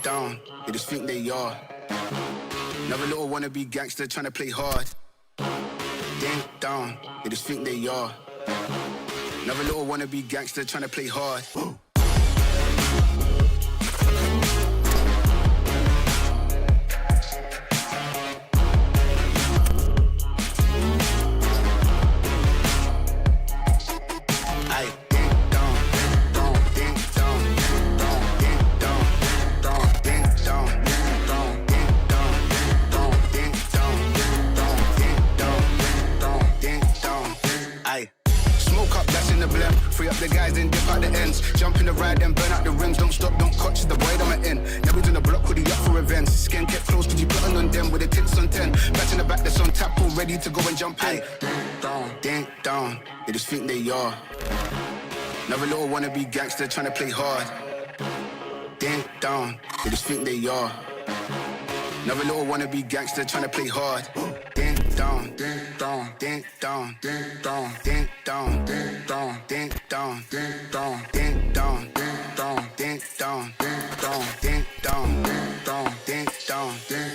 Down, they just think they are. Another little wannabe gangster trying to play hard. Ding down, they just think they are. Another little wannabe gangster trying to play hard. The guys then dip out the ends. Jump in the ride and burn out the rims. Don't stop, don't coach the boy that I'm in. Now he's on the block, hoodie up for events. Skin kept close, cause you putting on them with the tits on 10. Back in the back, that's on tap, all ready to go and jump in. Ding down, they just think they are. Another little wannabe gangster trying to play hard. Ding down, they just think they are. Another little wannabe gangster trying to play hard. Ding down, ding down, ding down, ding down, ding down, ding down, ding down, ding down, ding down, ding down, ding down, ding down, ding down, ding down, ding down, ding.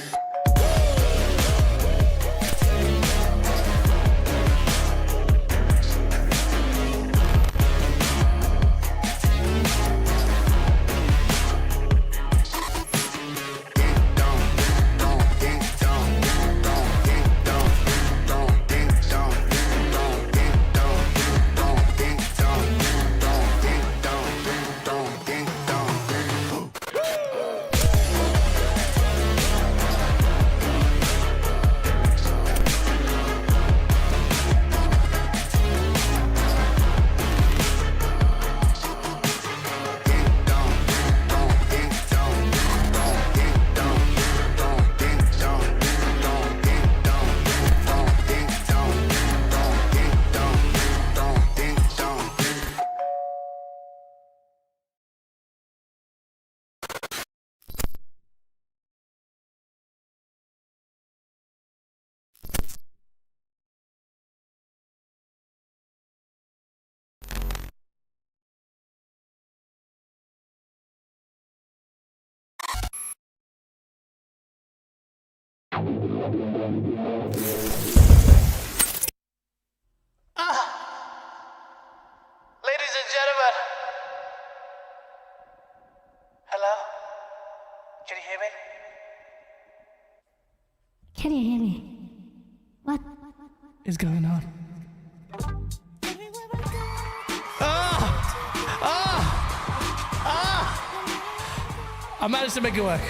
Ladies and gentlemen. Hello? Can you hear me? Can you hear me? What Is going on? I managed to make it work.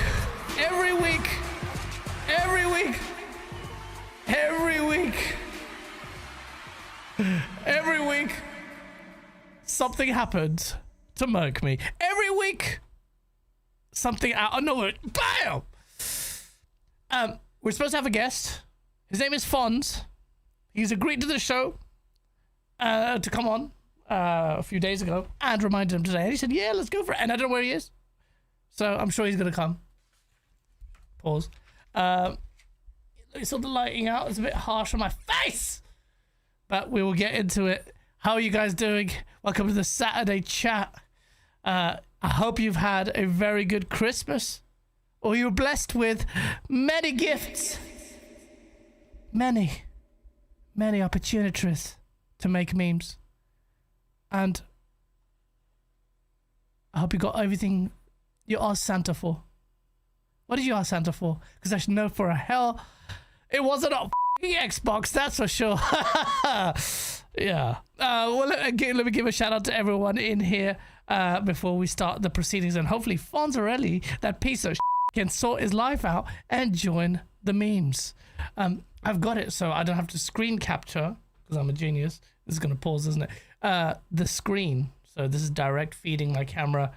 Every week, something happened to murk me. Every week, something out of nowhere. Bam! We're supposed to have a guest. His name is Fonz. He's agreed to the show to come on a few days ago, and reminded him today. And he said, yeah, let's go for it. And I don't know where he is. So I'm sure he's going to come. Pause. You saw the lighting out. It's a bit harsh on my face. But we will get into it. How are you guys doing? Welcome to the Saturday chat. I hope you've had a very good Christmas. Or you're blessed with many gifts. Many opportunities to make memes. And I hope you got everything you asked Santa for. What did you ask Santa for? Because I should know for a hell it wasn't a Xbox, that's for sure. Yeah. Well, let me give a shout out to everyone in here before we start the proceedings. And hopefully Fonzarelli, that piece of can sort his life out and join the memes. I've got it so I don't have to screen capture because I'm a genius. This is going to pause, isn't it? The screen. So this is direct feeding my camera.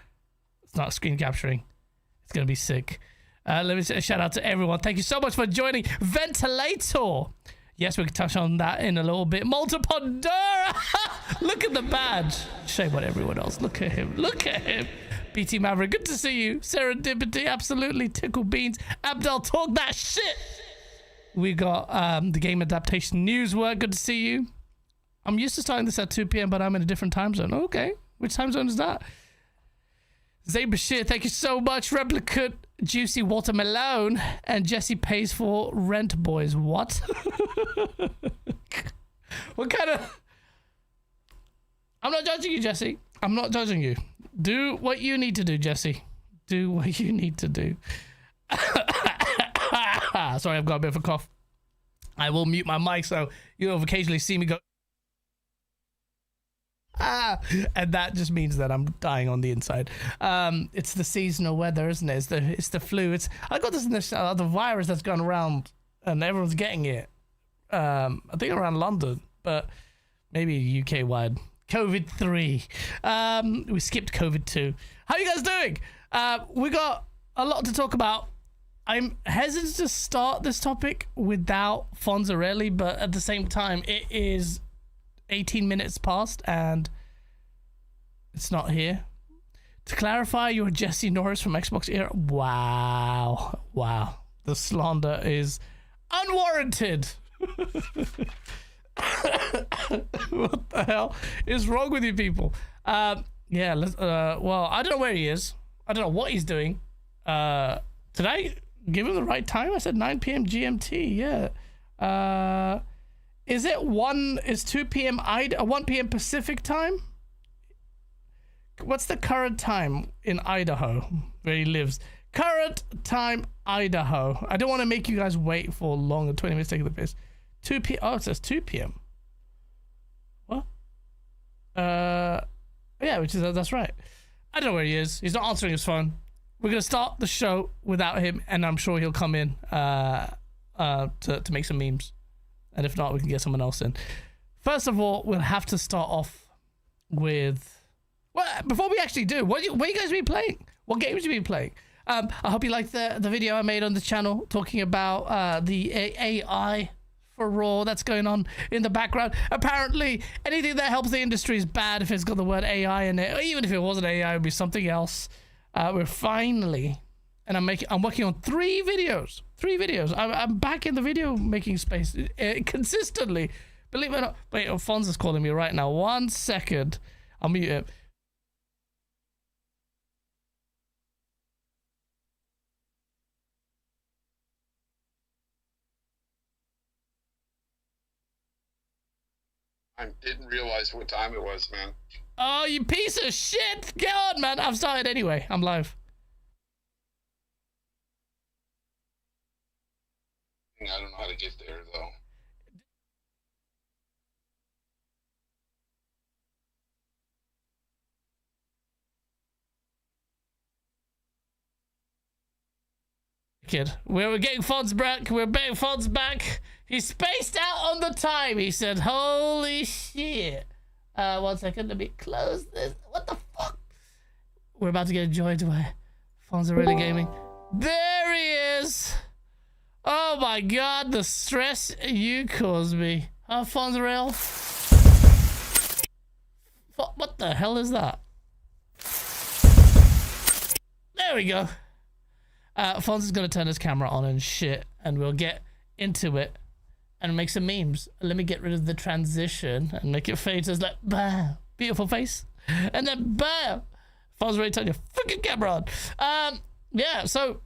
It's not screen capturing. It's going to be sick. Let me say a shout out to everyone. Thank you so much for joining. Ventilator. Yes, we can touch on that in a little bit. Multipondora. Look at the badge. Shame on everyone else. Look at him. Look at him. BT Maverick, good to see you. Serendipity, absolutely. Tickle Beans. Abdel, talk that shit. We got the game adaptation news work. Good to see you. I'm used to starting this at 2 p.m., but I'm in a different time zone. Okay. Which time zone is that? Zay Bashir, thank you so much. Replicant, Juicy Watermelon, and Jesse pays for rent, boys. What? What kind of... I'm not judging you, Jesse. I'm not judging you. Do what you need to do, Jesse. Do what you need to do. Sorry, I've got a bit of a cough. I will mute my mic so you'll occasionally see me go... and that just means that I'm dying on the inside. It's the seasonal weather, isn't it? It's the flu. I got this other virus that's gone around and everyone's getting it. I think around London, but maybe UK wide. COVID-3. We skipped COVID-2. How you guys doing? We got a lot to talk about. I'm hesitant to start this topic without Fonzarelli, but at the same time, it is 18 minutes past and it's not here. To clarify, you're Jesse Norris from Xbox Era. Wow. The slander is unwarranted. What the hell is wrong with you people? Yeah, well, I don't know where he is. I don't know what he's doing. Did I give him the right time? I said 9 p.m. GMT. Yeah. Is 2 p.m. 1 p.m. Pacific time? What's the current time in Idaho where he lives? Current time, Idaho. I don't want to make you guys wait for longer. 20 minutes taking the piss. 2 p.m. Oh, it says 2 p.m. What? Yeah, that's right. I don't know where he is. He's not answering his phone. We're going to start the show without him, and I'm sure he'll come in to make some memes. And if not, we can get someone else in. First of all, we'll have to start off with... Well, before we actually do, what you guys been playing? What games have you been playing? I hope you liked the video I made on the channel talking about the AI for Raw that's going on in the background. Apparently, anything that helps the industry is bad if it's got the word AI in it. Or even if it wasn't AI, it would be something else. We're finally... And I'm working on 3 videos. 3 videos. I'm back in the video making space consistently. Believe it or not. Wait, Fonz is calling me right now. 1 second. I'll mute him. I didn't realize what time it was, man. Oh, you piece of shit! Get on, man. I've started anyway. I'm live. I don't know how to get there, though. Kid, we're getting Fonz back. We're getting Fonz back. He spaced out on the time. He said, "Holy shit!" 1 second. Let me close this. What the fuck? We're about to get joined by Fonz really gaming. There he is. Oh my god, the stress you caused me. Fonz Rail. What the hell is that? There we go. Fonz is going to turn his camera on and shit, and we'll get into it and make some memes. Let me get rid of the transition and make it fade so it's like, bam, beautiful face. And then, bam, Fonz already turned your fucking camera on. Yeah, so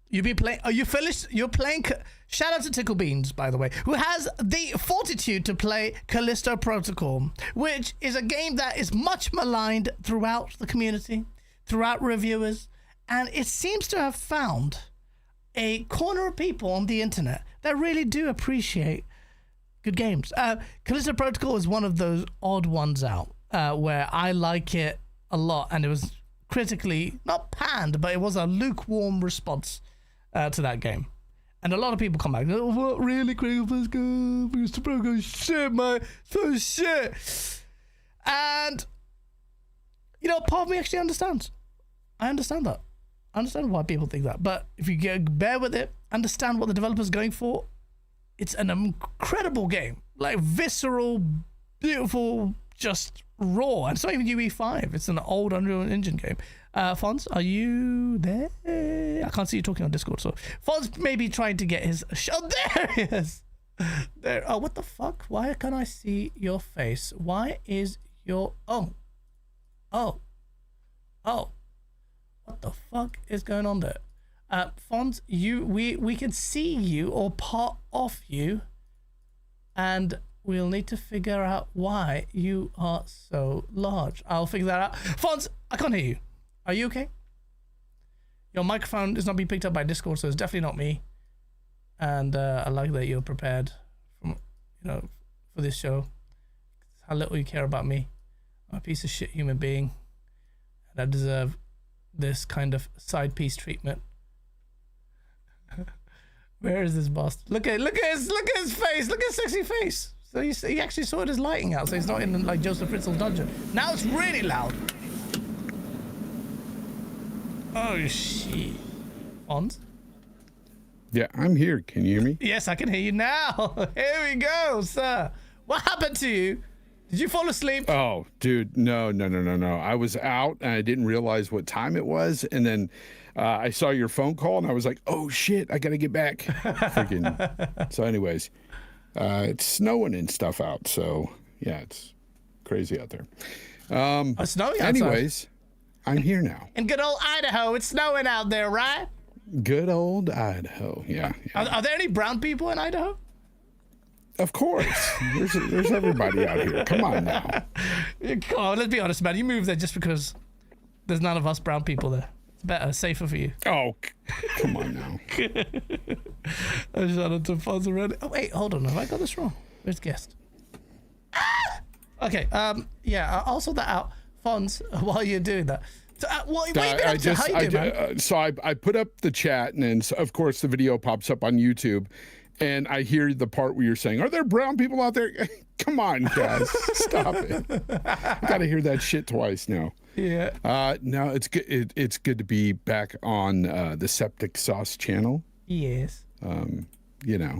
you be playing, are you finished? You're playing, shout out to Tickle Beans, by the way, who has the fortitude to play Callisto Protocol, which is a game that is much maligned throughout the community, throughout reviewers, and it seems to have found a corner of people on the internet that really do appreciate good games. Callisto Protocol is one of those odd ones out where I like it a lot, and it was critically, not panned, but it was a lukewarm response to that game. And a lot of people come back, oh, what, really, Callisto Protocol, shit, man, so shit. And, you know, part of me actually understands. I understand that. I understand why people think that, but if you bear with it, understand what the developer's going for, it's an incredible game, like visceral, beautiful, just raw. And it's not even UE5; it's an old Unreal Engine game. Fonz, are you there? I can't see you talking on Discord, so Fonz may be trying to get his show. Oh, there he is. There. Oh, what the fuck? Why can't I see your face? Why is your oh? What the fuck is going on there? Fonz, we can see you or part of you, and we'll need to figure out why you are so large. I'll figure that out. Fonz, I can't hear you. Are you okay? Your microphone is not being picked up by Discord, so it's definitely not me. And I like that you're prepared from, for this show. How little you care about me. I'm a piece of shit human being, and I deserve this kind of side piece treatment. Where is this bastard? Look at his face. Look at his sexy face. So he actually sorted his lighting out, so he's not in like Joseph Fritzl's dungeon. Now it's really loud. Oh shit. Fonz? Yeah, I'm here. Can you hear me? Yes, I can hear you now. Here we go, sir. What happened to you? Did you fall asleep? Oh, dude, no. I was out and I didn't realize what time it was, and then I saw your phone call and I was like, oh shit, I gotta get back. Freaking. So anyways, it's snowing and stuff out, so yeah, it's crazy out there. It's snowing outside. Anyways, I'm here now. In good old Idaho, it's snowing out there, right? Good old Idaho, yeah. Are there any brown people in Idaho? Of course. There's everybody out here. Come on now. Come on, let's be honest, man. You moved there just because there's none of us brown people there. It's better, safer for you. Oh, come on now. I shot it to Fonz already. Oh, wait, hold on. Have I got this wrong? Where's guest? Okay, yeah, I'll sort that out. Fonz, while you're doing that. So, what have you been up to? How you doing, man? So I put up the chat, and then, of course, the video pops up on YouTube. And I hear the part where you're saying, are there brown people out there? Come on, guys. Stop it. I got to hear that shit twice now. Yeah. No, it's good. It's good to be back on the Septic Sauce channel. Yes. Yeah.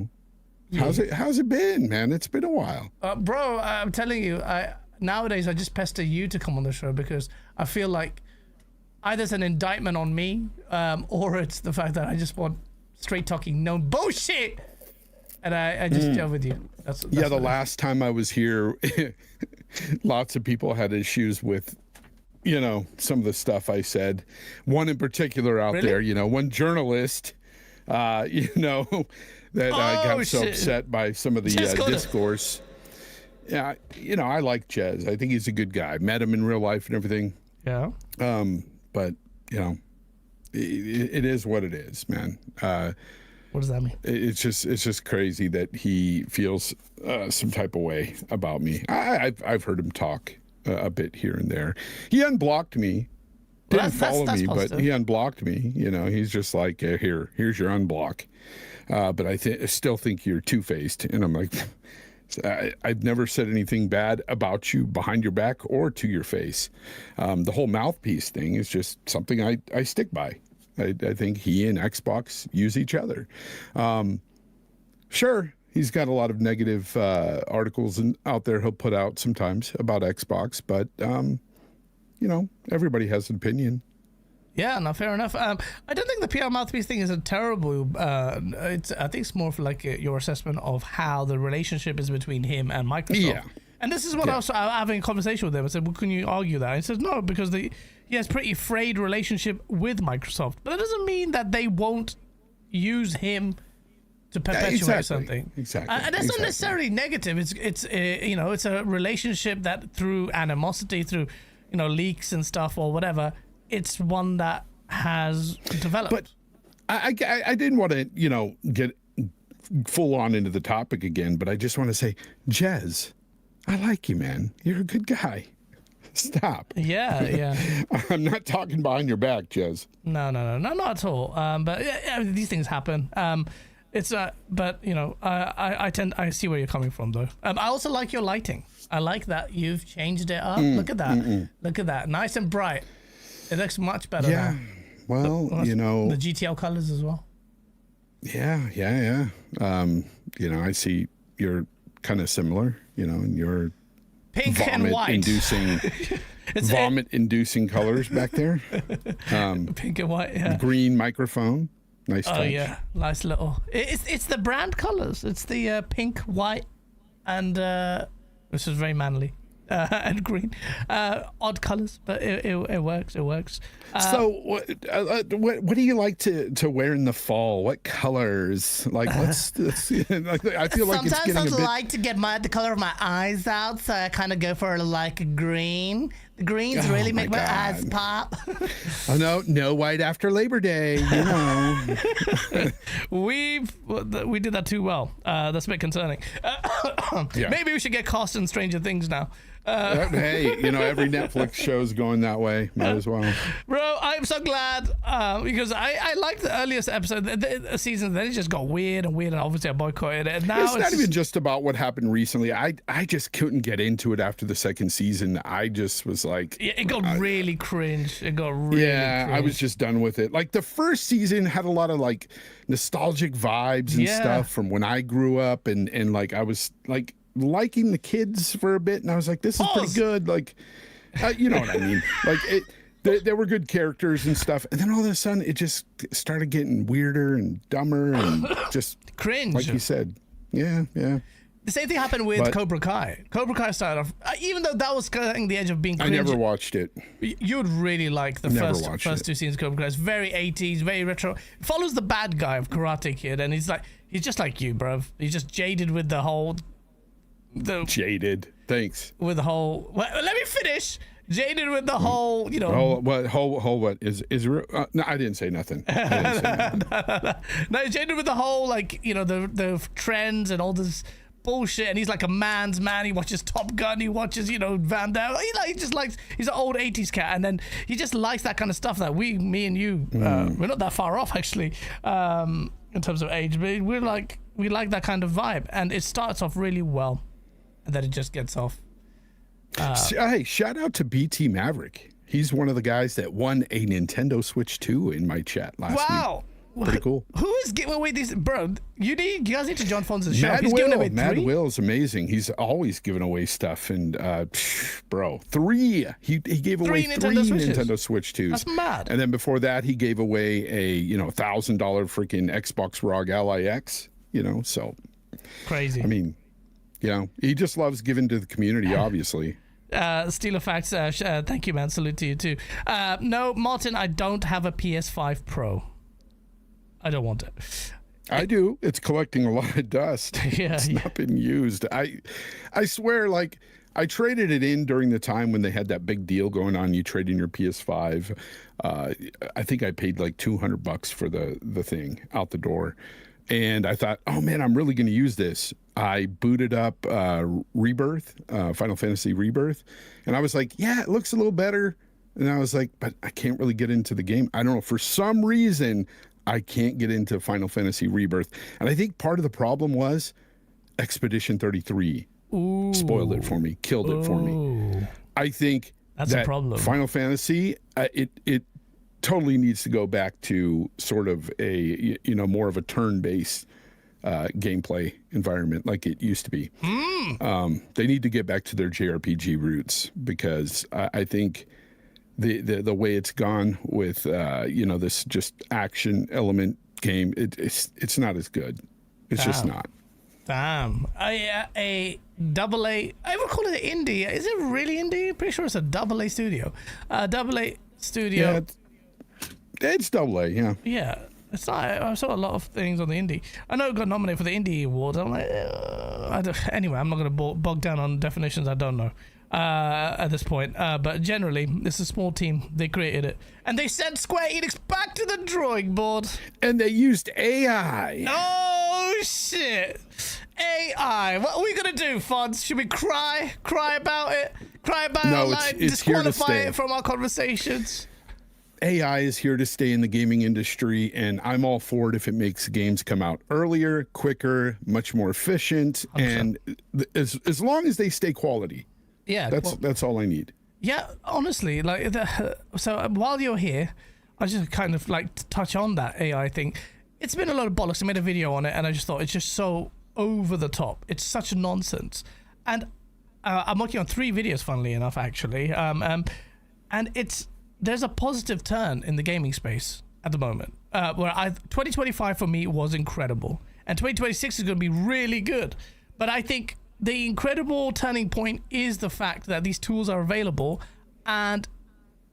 How's it been, man? It's been a while. Bro, I'm telling you, nowadays I just pester you to come on the show because I feel like either it's an indictment on me or it's the fact that I just want straight talking, no bullshit. And I just gel with you. That's yeah, the last time I was here, lots of people had issues with, some of the stuff I said. One in particular out there, one journalist, that I got so upset by some of the discourse. yeah, I like Jez. I think he's a good guy. Met him in real life and everything. Yeah. But it is what it is, man. What does that mean? It's just crazy that he feels some type of way about me. I've heard him talk a bit here and there. He unblocked me. Didn't follow me, positive. but he unblocked me. He's just like, here's your unblock. But I still think you're two-faced. And I'm like, I've never said anything bad about you behind your back or to your face. The whole mouthpiece thing is just something I stick by. I think he and Xbox use each other. Sure, he's got a lot of negative articles out there he'll put out sometimes about Xbox, but, everybody has an opinion. Yeah, no, fair enough. I don't think the PR mouthpiece thing is a terrible. I think it's more of like your assessment of how the relationship is between him and Microsoft. Yeah. And this is what I was having a conversation with him. I said, well, can you argue that? He says, no, because he has pretty frayed relationship with Microsoft. But that doesn't mean that they won't use him to perpetuate something. Exactly. And that's not necessarily negative. It's a relationship that through animosity, through leaks and stuff or whatever, it's one that has developed. But I didn't want to get full on into the topic again, but I just want to say, Jez, I like you, man. You're a good guy. Stop. Yeah. I'm not talking behind your back, Jez. No, not at all. But these things happen. It's but I see where you're coming from though. I also like your lighting. I like that you've changed it up. Look at that. Look at that. Nice and bright. It looks much better now. Well, the GTL colors as well. Yeah. I see you're kind of similar, and your pink and white vomit-inducing colors back there. Pink and white, yeah. Green microphone, nice touch. Oh yeah, nice little. It's the brand colors. It's the pink, white, and which is very manly. And green, odd colors, but it works. It works. So, what do you like to wear in the fall? What colors? Like, I feel like it's getting sometimes a bit. like to get the color of my eyes out, so I kind of go for like a green. The greens really make my eyes pop. Oh no white after Labor Day. We did that too well. That's a bit concerning. Yeah. Maybe we should get cast in Stranger Things now. Hey, every Netflix show's going that way. Might as well. Bro, I'm so glad because I liked the earliest episode, the season. Then it just got weird, and obviously I boycotted it. And now it's not even just about what happened recently. I just couldn't get into it after the second season. I just was like, it got really cringe. It got really cringe. I was just done with it. Like the first season had a lot of like nostalgic vibes and stuff from when I grew up, and like I was like liking the kids for a bit, and I was like, this is pretty good. Like, you know what I mean? Like there were good characters and stuff, and then all of a sudden it just started getting weirder and dumber and just cringe, like you said. Yeah. The same thing happened with Cobra Kai. Cobra Kai started off, even though that was cutting the edge of being cringe. I never watched it. You would really like the first two scenes of Cobra Kai. It's very 80s, very retro. It follows the bad guy of Karate Kid, and he's just like you, bro. He's just jaded with the whole. Jaded. Thanks. With the whole. Well, let me finish. Jaded with the whole, what is no, I didn't say nothing. No, jaded with the whole, the trends and all this bullshit, and he's like a man's man. He watches Top Gun, he watches Van Damme. He just likes, he's an old 80s cat, and then he just likes that kind of stuff that me and you we're not that far off actually in terms of age, but we like that kind of vibe, and it starts off really well and then it just gets off. Hey, shout out to BT Maverick. He's one of the guys that won a Nintendo Switch 2 in my chat last week. Pretty cool. Who is giving away these? Bro, you guys need to join Fonz' show. He's giving away 3? Mad Will's amazing. He's always giving away stuff. And, bro, 3. He gave away 3 Nintendo Switch 2s. That's mad. And then before that, he gave away a, $1,000 freaking Xbox ROG Ally X, so. Crazy. I mean, he just loves giving to the community, obviously. Steeler Facts, thank you, man. Salute to you, too. No, Martin, I don't have a PS5 Pro. I don't want it. I do. It's collecting a lot of dust. Yeah, It's yeah. not been used. I swear, like, I traded it in during the time when they had that big deal going on. You trade in your PS5. I think I paid like $200 for the thing out the door. And I thought, oh man, I'm really going to use this. I booted up Rebirth, Final Fantasy Rebirth. And I was like, yeah, it looks a little better. And I was like, but I can't really get into the game. I don't know. For some reason, I can't get into Final Fantasy Rebirth. And I think part of the problem was Expedition 33 spoiled it for me, killed it for me. I think That's that a problem. Final Fantasy, it totally needs to go back to sort of a, more of a turn-based gameplay environment like it used to be. They need to get back to their JRPG roots, because I think the way it's gone with this just action element game, it's not as good. It's just not. Damn. A double A. I would call it an indie. Is it really indie? Pretty sure it's a double A studio. Double A studio. Yeah, it's double A, yeah. Yeah. It's not, I saw a lot of things on the indie. I know it got nominated for the indie award. I'm like, anyway, I'm not going to bog down on definitions I don't know at this point. But generally, it's a small team. They created it, and they sent Square Enix back to the drawing board. And they used AI. Oh shit! AI. What are we gonna do, Fonz? Should we cry about it? Cry about it No, online? it's here to Disqualify stay. it from our conversations? AI is here to stay in the gaming industry, and I'm all for it if it makes games come out earlier, quicker, much more efficient, and as long as they stay quality. Yeah, That's all I need. yeah. Honestly, like so while you're here, I just kind of like to touch on that AI thing. It's been a lot of bollocks. I made a video on it, and I just thought it's just so over the top. It's such nonsense, and I'm working on 3 videos, funnily enough, actually. And there's a positive turn in the gaming space at the moment. 2025 for me was incredible, and 2026 is going to be really good. But I think the incredible turning point is the fact that these tools are available, and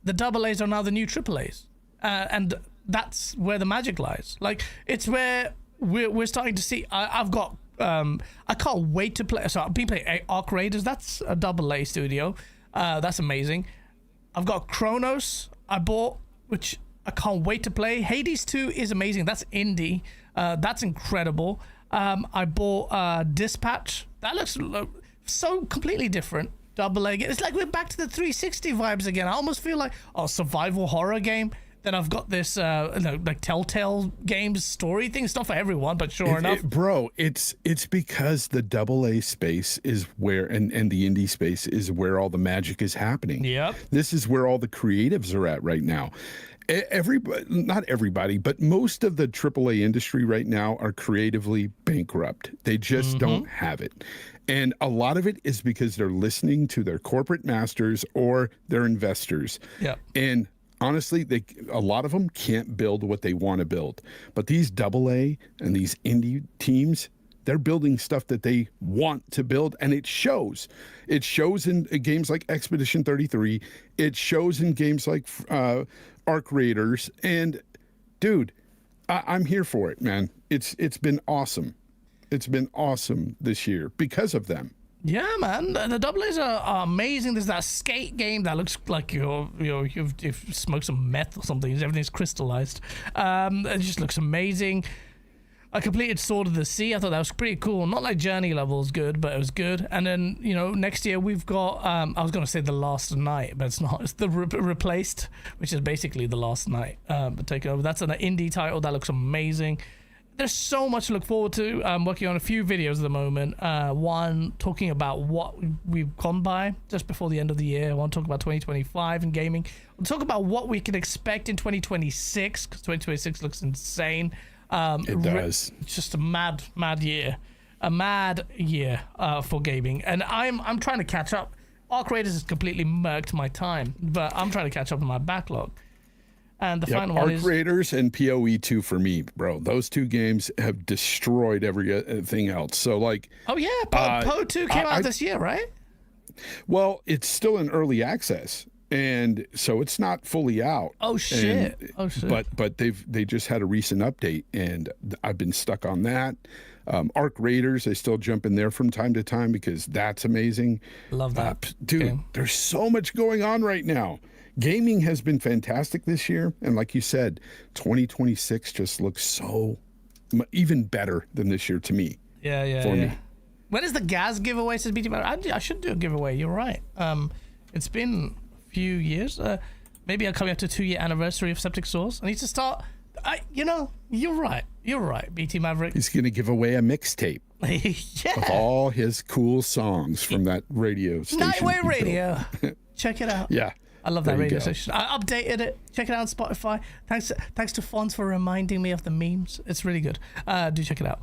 the AA's are now the new AAA's, and that's where the magic lies. Like, it's where we're starting to see. I've got I can't wait to play. So I've been playing Arc Raiders. That's a AA studio. That's amazing. I've got Chronos I bought, which I can't wait to play. Hades 2 is amazing. That's indie. That's incredible. I bought Dispatch. That looks so completely different. AA. It's like we're back to the 360 vibes again. I almost feel like survival horror game. Then I've got this like Telltale Games story thing. It's not for everyone, but sure enough. Bro, it's because the AA space is where, and the indie space is where all the magic is happening. Yep. This is where all the creatives are at right now. Everybody, not everybody, but most of the AAA industry right now are creatively bankrupt. They just don't have it. And a lot of it is because they're listening to their corporate masters or their investors. Yeah. And honestly, a lot of them can't build what they want to build. But these AA and these indie teams, they're building stuff that they want to build, and it shows. It shows in games like Expedition 33. It shows in games like Arc Raiders. And dude, I'm here for it, man. It's been awesome. It's been awesome this year because of them. Yeah, man, the AA's are amazing. There's that skate game that looks like you've smoked some meth or something. Everything's crystallized. It just looks amazing. I completed Sword of the Sea. I thought that was pretty cool. Not like Journey levels good, but it was good. And then, next year we've got, I was going to say The Last Night, but it's not. It's The Replaced, which is basically The Last Night, but taken over. That's an indie title that looks amazing. There's so much to look forward to. I'm working on a few videos at the moment. One talking about what we've gone by just before the end of the year. I want to talk about 2025 in gaming. We'll talk about what we can expect in 2026, because 2026 looks insane. It does. It's just a mad year. A mad year for gaming. And I'm trying to catch up. Arc Raiders has completely murked my time, but I'm trying to catch up on my backlog. And the final one Arc is Raiders and PoE 2 for me, bro. Those 2 games have destroyed everything else. So like, oh yeah, Poe 2 came out this year, right? Well, it's still in early access, And so it's not fully out. Oh shit! Oh shit! But they just had a recent update, and I've been stuck on that. Arc Raiders, I still jump in there from time to time because that's amazing. Love that, dude. game. There's so much going on right now. Gaming has been fantastic this year, and like you said, 2026 just looks so even better than this year to me. Yeah. Me. When is the gas giveaway? Says BT. I should do a giveaway. You're right. It's been a few years. Maybe I'm coming up to 2-year anniversary of Septic Source. I need to start. You're right. You're right, BT Maverick. He's gonna give away a mixtape yeah. of all his cool songs from that radio station. Nightwave Radio. Check it out. Yeah. I love that There you radio go. station. I updated it. Check it out on Spotify. Thanks to Fonz for reminding me of the memes. It's really good. Do check it out.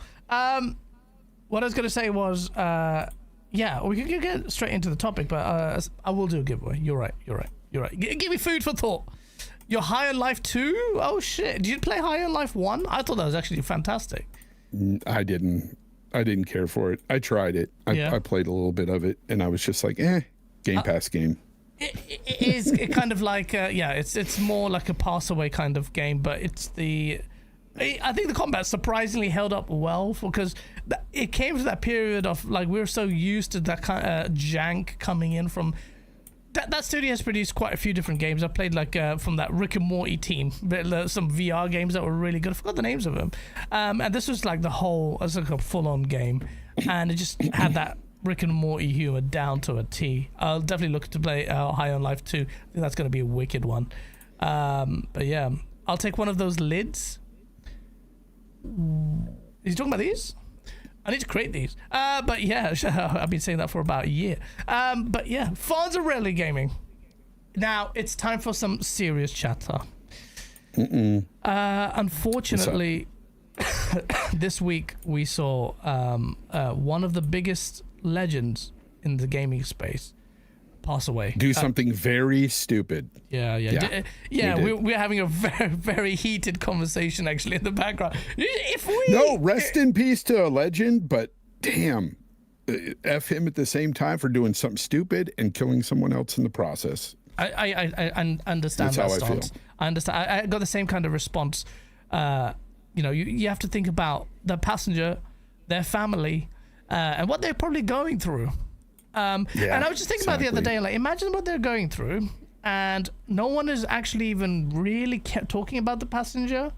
What I was going to say was, we could get straight into the topic, but I will do a giveaway. You're right. Give me food for thought. You're High on Life 2? Oh, shit. Did you play High on Life 1? I thought that was actually fantastic. I didn't care for it. I tried it. I played a little bit of it, and I was just like, Game Pass game. It is kind of like it's more like a pass away kind of game, but I think the combat surprisingly held up well because it came to that period of like we were so used to that kind of jank coming in from that studio has produced quite a few different games. I played like from that Rick and Morty team, some VR games that were really good. I forgot the names of them, and this was like it was like a full-on game, and it just had that Rick and Morty humor down to a T. I'll definitely look to play High on Life 2. I think that's going to be a wicked one. But yeah, I'll take one of those lids. Is he talking about these? I need to create these. But yeah, I've been saying that for about a year. But yeah, Fonz are rarely gaming. Now it's time for some serious chatter. Unfortunately, this week we saw one of the biggest legends in the gaming space pass away. Do something very stupid. Yeah. We're having a very, very heated conversation actually in the background. Rest in peace to a legend, but damn, F him at the same time for doing something stupid and killing someone else in the process. I understand That's that how I stance. feel. I understand. I got the same kind of response. You have to think about the passenger, their family, and what they're probably going through. And I was just thinking about the other day, like, imagine what they're going through, and no one is actually even really kept talking about the passenger.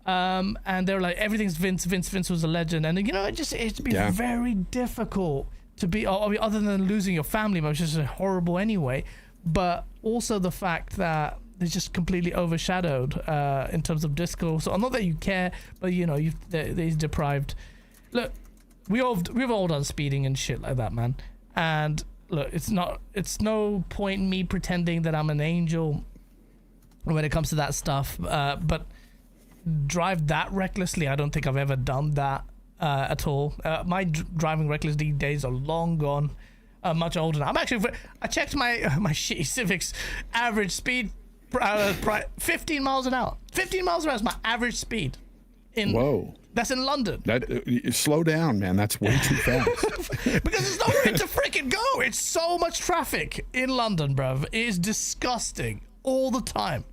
And they're like, everything's Vince was a legend. And, it'd be very difficult to be, other than losing your family, which is horrible anyway, but also the fact that they're just completely overshadowed in terms of discourse. So not that you care, but, they're deprived. Look, we've all done speeding and shit like that, man. And look, it's no point in me pretending that I'm an angel when it comes to that stuff. But drive that recklessly, I don't think I've ever done that at all. My driving recklessly days are long gone. I'm much older now. I checked my shitty Civic's average speed, 15 miles an hour. 15 miles an hour is my average speed. Whoa. That's in London. Slow down, man. That's way too fast. Because there's nowhere to freaking go. It's so much traffic in London, bruv. It is disgusting. All the time.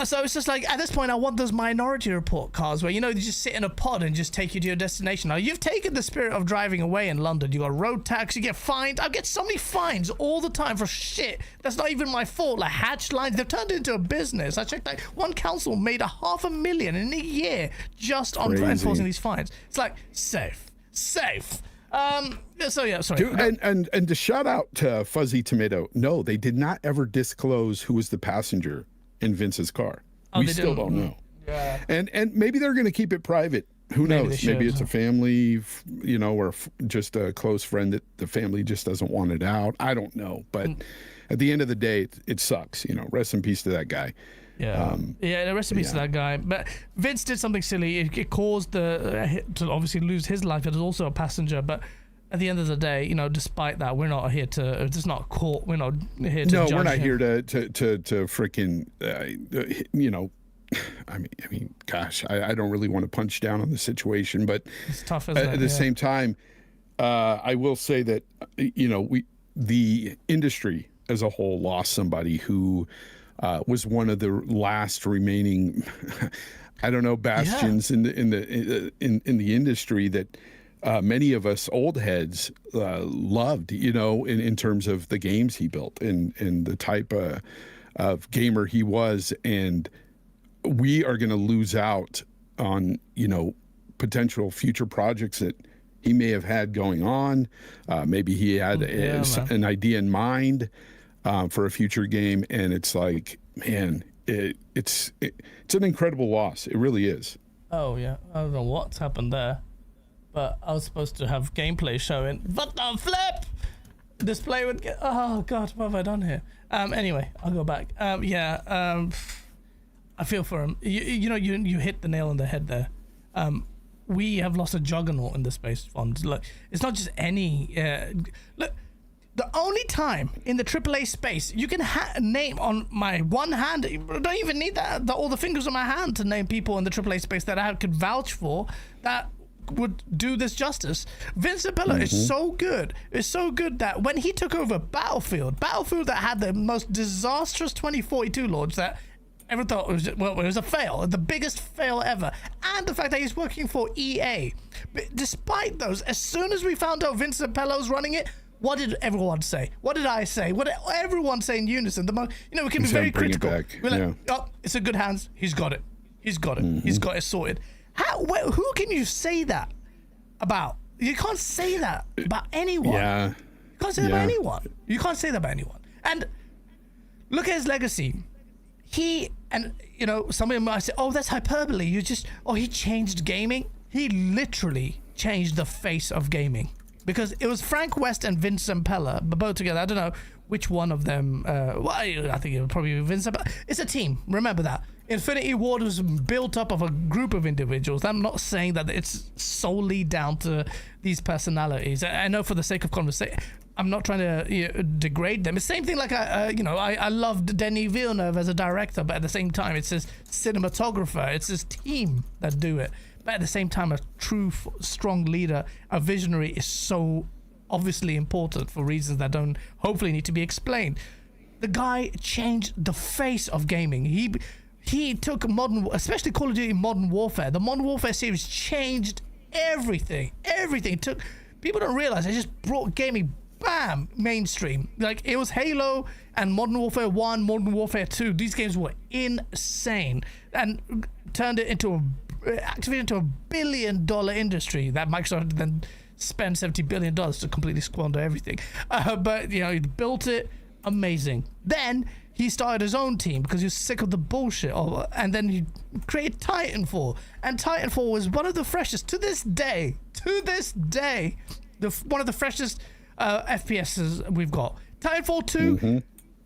So it's just like, at this point, I want those Minority Report cars where, you just sit in a pod and just take you to your destination. Now, you've taken the spirit of driving away in London. You got road tax, you get fined. I get so many fines all the time for shit that's not even my fault. Like hatch lines, they've turned it into a business. I checked, like, one council made $500,000 in a year just on enforcing these fines. It's like, safe. So yeah, sorry. Dude, and to shout out to Fuzzy Tomato, no, they did not ever disclose who was the passenger in Vince's car. We still don't know. Yeah. And maybe they're going to keep it private. Who knows? Maybe it's a family, or just a close friend that the family just doesn't want it out. I don't know. But at the end of the day, it sucks. Rest in peace to that guy. Yeah. Rest in peace to that guy. But Vince did something silly. It caused to obviously lose his life. It was also a passenger. But at the end of the day, despite that, we're not here to. It's not court. We're not here to. No, judge we're not him. here to freaking. I mean, gosh, I don't really want to punch down on the situation, but it's tough. At the same time, I will say that the industry as a whole lost somebody who was one of the last remaining, I don't know, bastions in the industry that many of us old heads loved, you know, in terms of the games he built and the type of gamer he was. And we are going to lose out on, you know, potential future projects that he may have had going on. Maybe he had an idea in mind for a future game, and it's like, man, it's an incredible loss. It really is. Oh yeah, I don't know what's happened there, but I was supposed to have gameplay showing. What the flip? Display would get. Oh god, what have I done here? Anyway, I'll go back. I feel for him. You know, you hit the nail on the head there. We have lost a juggernaut in the space fund. Look, it's not just any. Look, the only time in the AAA space you can name on my one hand. I don't even need all the fingers on my hand to name people in the AAA space that I could vouch for that would do this justice. Vince Zampella is so good. It's so good that when he took over Battlefield that had the most disastrous 2042 launch that everyone thought it was a fail, the biggest fail ever, and the fact that he's working for EA. But despite those, as soon as we found out Vince Zampella was running it, what did everyone say? What did I say? What did everyone say in unison? We can be very critical. We're like, oh, it's in good hands. He's got it. He's got it. He's got it sorted. Who can you say that about? You can't say that about anyone. Yeah. You can't say that about anyone. You can't say that about anyone. And look at his legacy. Some of them might say, oh, that's hyperbole. He changed gaming. He literally changed the face of gaming. Because it was Frank West and Vince Zampella, but both together. I don't know which one of them. I think it was probably Vince Zampella. It's a team. Remember that. Infinity Ward was built up of a group of individuals. I'm not saying that it's solely down to these personalities. I know for the sake of conversation, I'm not trying to degrade them. It's the same thing like I loved Denis Villeneuve as a director, but at the same time, it's his cinematographer. It's his team that do it. But at the same time, a true, strong leader, a visionary is so obviously important for reasons that don't hopefully need to be explained. The guy changed the face of gaming. He took especially Call of Duty Modern Warfare. The Modern Warfare series changed everything. Everything. People don't realize it just brought gaming, bam, mainstream. Like, it was Halo and Modern Warfare 1, Modern Warfare 2. These games were insane and turned it into activated into $1 billion industry that Microsoft then spent $70 billion to completely squander everything. But he built it, amazing. Then he started his own team because he was sick of the bullshit. And then he created Titanfall. And Titanfall was one of the freshest, to this day, one of the freshest FPSs we've got. Titanfall 2,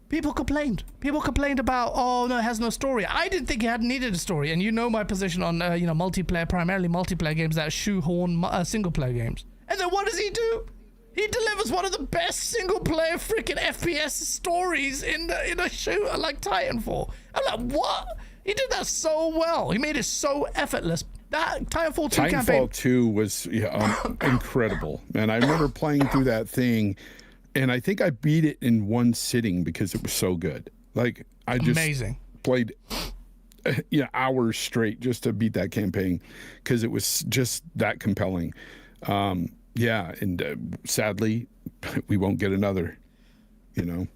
people complained. People complained about, oh, no, it has no story. I didn't think it needed a story. And you know my position on, multiplayer, primarily multiplayer games that shoehorn single-player games. And then what does he do? He delivers one of the best single-player freaking FPS stories in a shooter like Titanfall. I'm like, what? He did that so well. He made it so effortless. That Titanfall 2 campaign. Titanfall 2 was incredible. And I remember playing through that thing, and I think I beat it in one sitting because it was so good. Like, I just played hours straight just to beat that campaign because it was just that compelling. Sadly, we won't get another, And,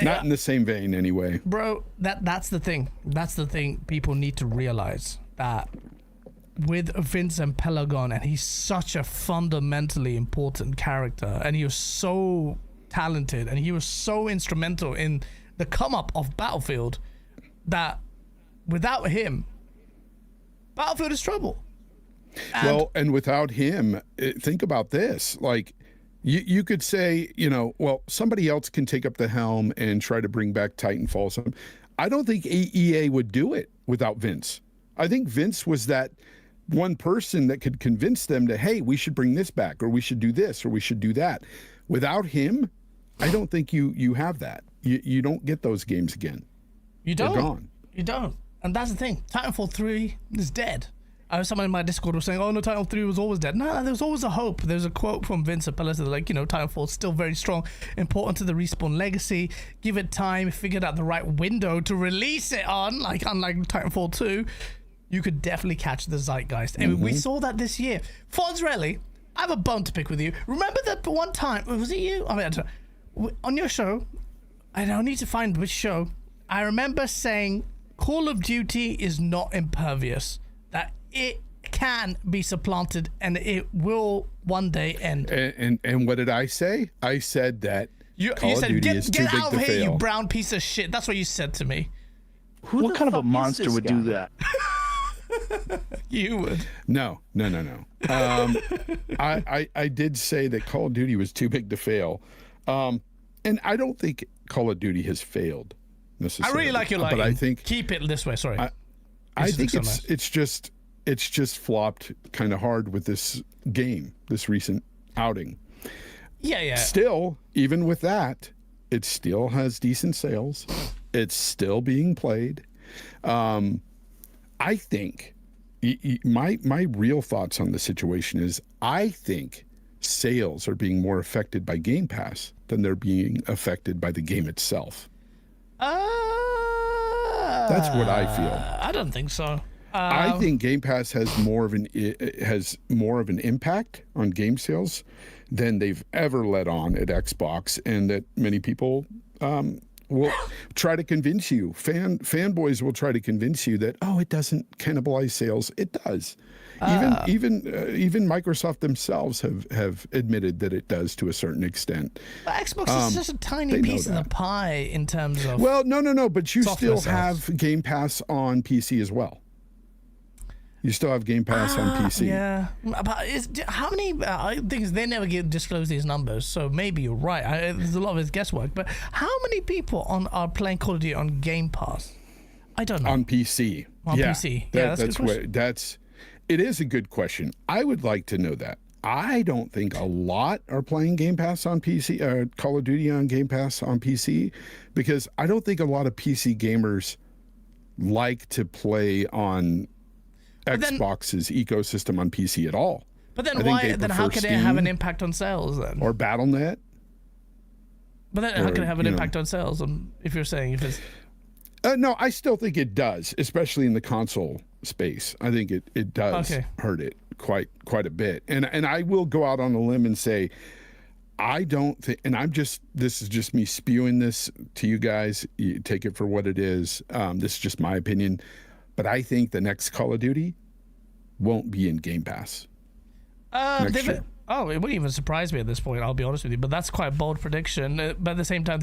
not in the same vein anyway. Bro, that's the thing. That's the thing people need to realize, that with Vince Zampella gone, and he's such a fundamentally important character, and he was so talented, and he was so instrumental in the come up of Battlefield, that without him, Battlefield is trouble. And without him, think about this. Like, you could say, somebody else can take up the helm and try to bring back Titanfall. I don't think EA would do it without Vince. I think Vince was that one person that could convince them to, hey, we should bring this back, or we should do this, or we should do that. Without him, I don't think you have that. You don't get those games again. You don't. They're gone. You don't. And that's the thing. Titanfall 3 is dead. I know someone in my Discord was saying, "Oh no, Titanfall 3 was always dead." No, there was always a hope. There's a quote from Vince Zampella that, like, Titanfall is still very strong, important to the Respawn legacy. Give it time, figured out the right window to release it on. Like, unlike Titanfall 2, you could definitely catch the zeitgeist, and we saw that this year. Fonz, I have a bone to pick with you. Remember that one time? Was it you? I mean, I don't know, on your show, and I need to find which show. I remember saying Call of Duty is not impervious. That it can be supplanted and it will one day end. And what did I say? I said that Call of Duty is too big to fail. Get out of here, you brown piece of shit. That's what you said to me. What kind of a monster would do that? You would. No. I did say that Call of Duty was too big to fail. And I don't think Call of Duty has failed necessarily. I really like your line. But I think keep it this way. Sorry. I think it's just flopped kind of hard with this game, this recent outing. Yeah. Still, even with that, it still has decent sales. It's still being played. I think my real thoughts on the situation is I think sales are being more affected by Game Pass than they're being affected by the game itself. That's what I feel. I don't think so. I think Game Pass has more of an impact on game sales than they've ever let on at Xbox, and that many people will try to convince you. Fanboys will try to convince you that it doesn't cannibalize sales. It does. Even Microsoft themselves have admitted that it does to a certain extent. But Xbox is just a tiny piece of the pie in terms of. Well, no. But you still have Game Pass on PC as well. You still have Game Pass on PC. Yeah, but how many things they never disclose these numbers? So maybe you're right. There's a lot of it's guesswork. But how many people are playing Call of Duty on Game Pass? I don't know. On PC. PC. It is a good question. I would like to know that. I don't think a lot are playing Game Pass on PC, Call of Duty on Game Pass on PC, because I don't think a lot of PC gamers like to play on Xbox's ecosystem on PC at all. But then why? Then how can it have an impact on sales then? Or BattleNet? But then how can it have an impact on sales? If you're saying if it's no, I still think it does, especially in the console space. I think it does hurt it quite a bit. And I will go out on a limb and say I don't think, and this is just me spewing this to you guys. You take it for what it is. This is just my opinion. But I think the next Call of Duty won't be in Game Pass. Next year. It wouldn't even surprise me at this point, I'll be honest with you. But that's quite a bold prediction. But at the same time,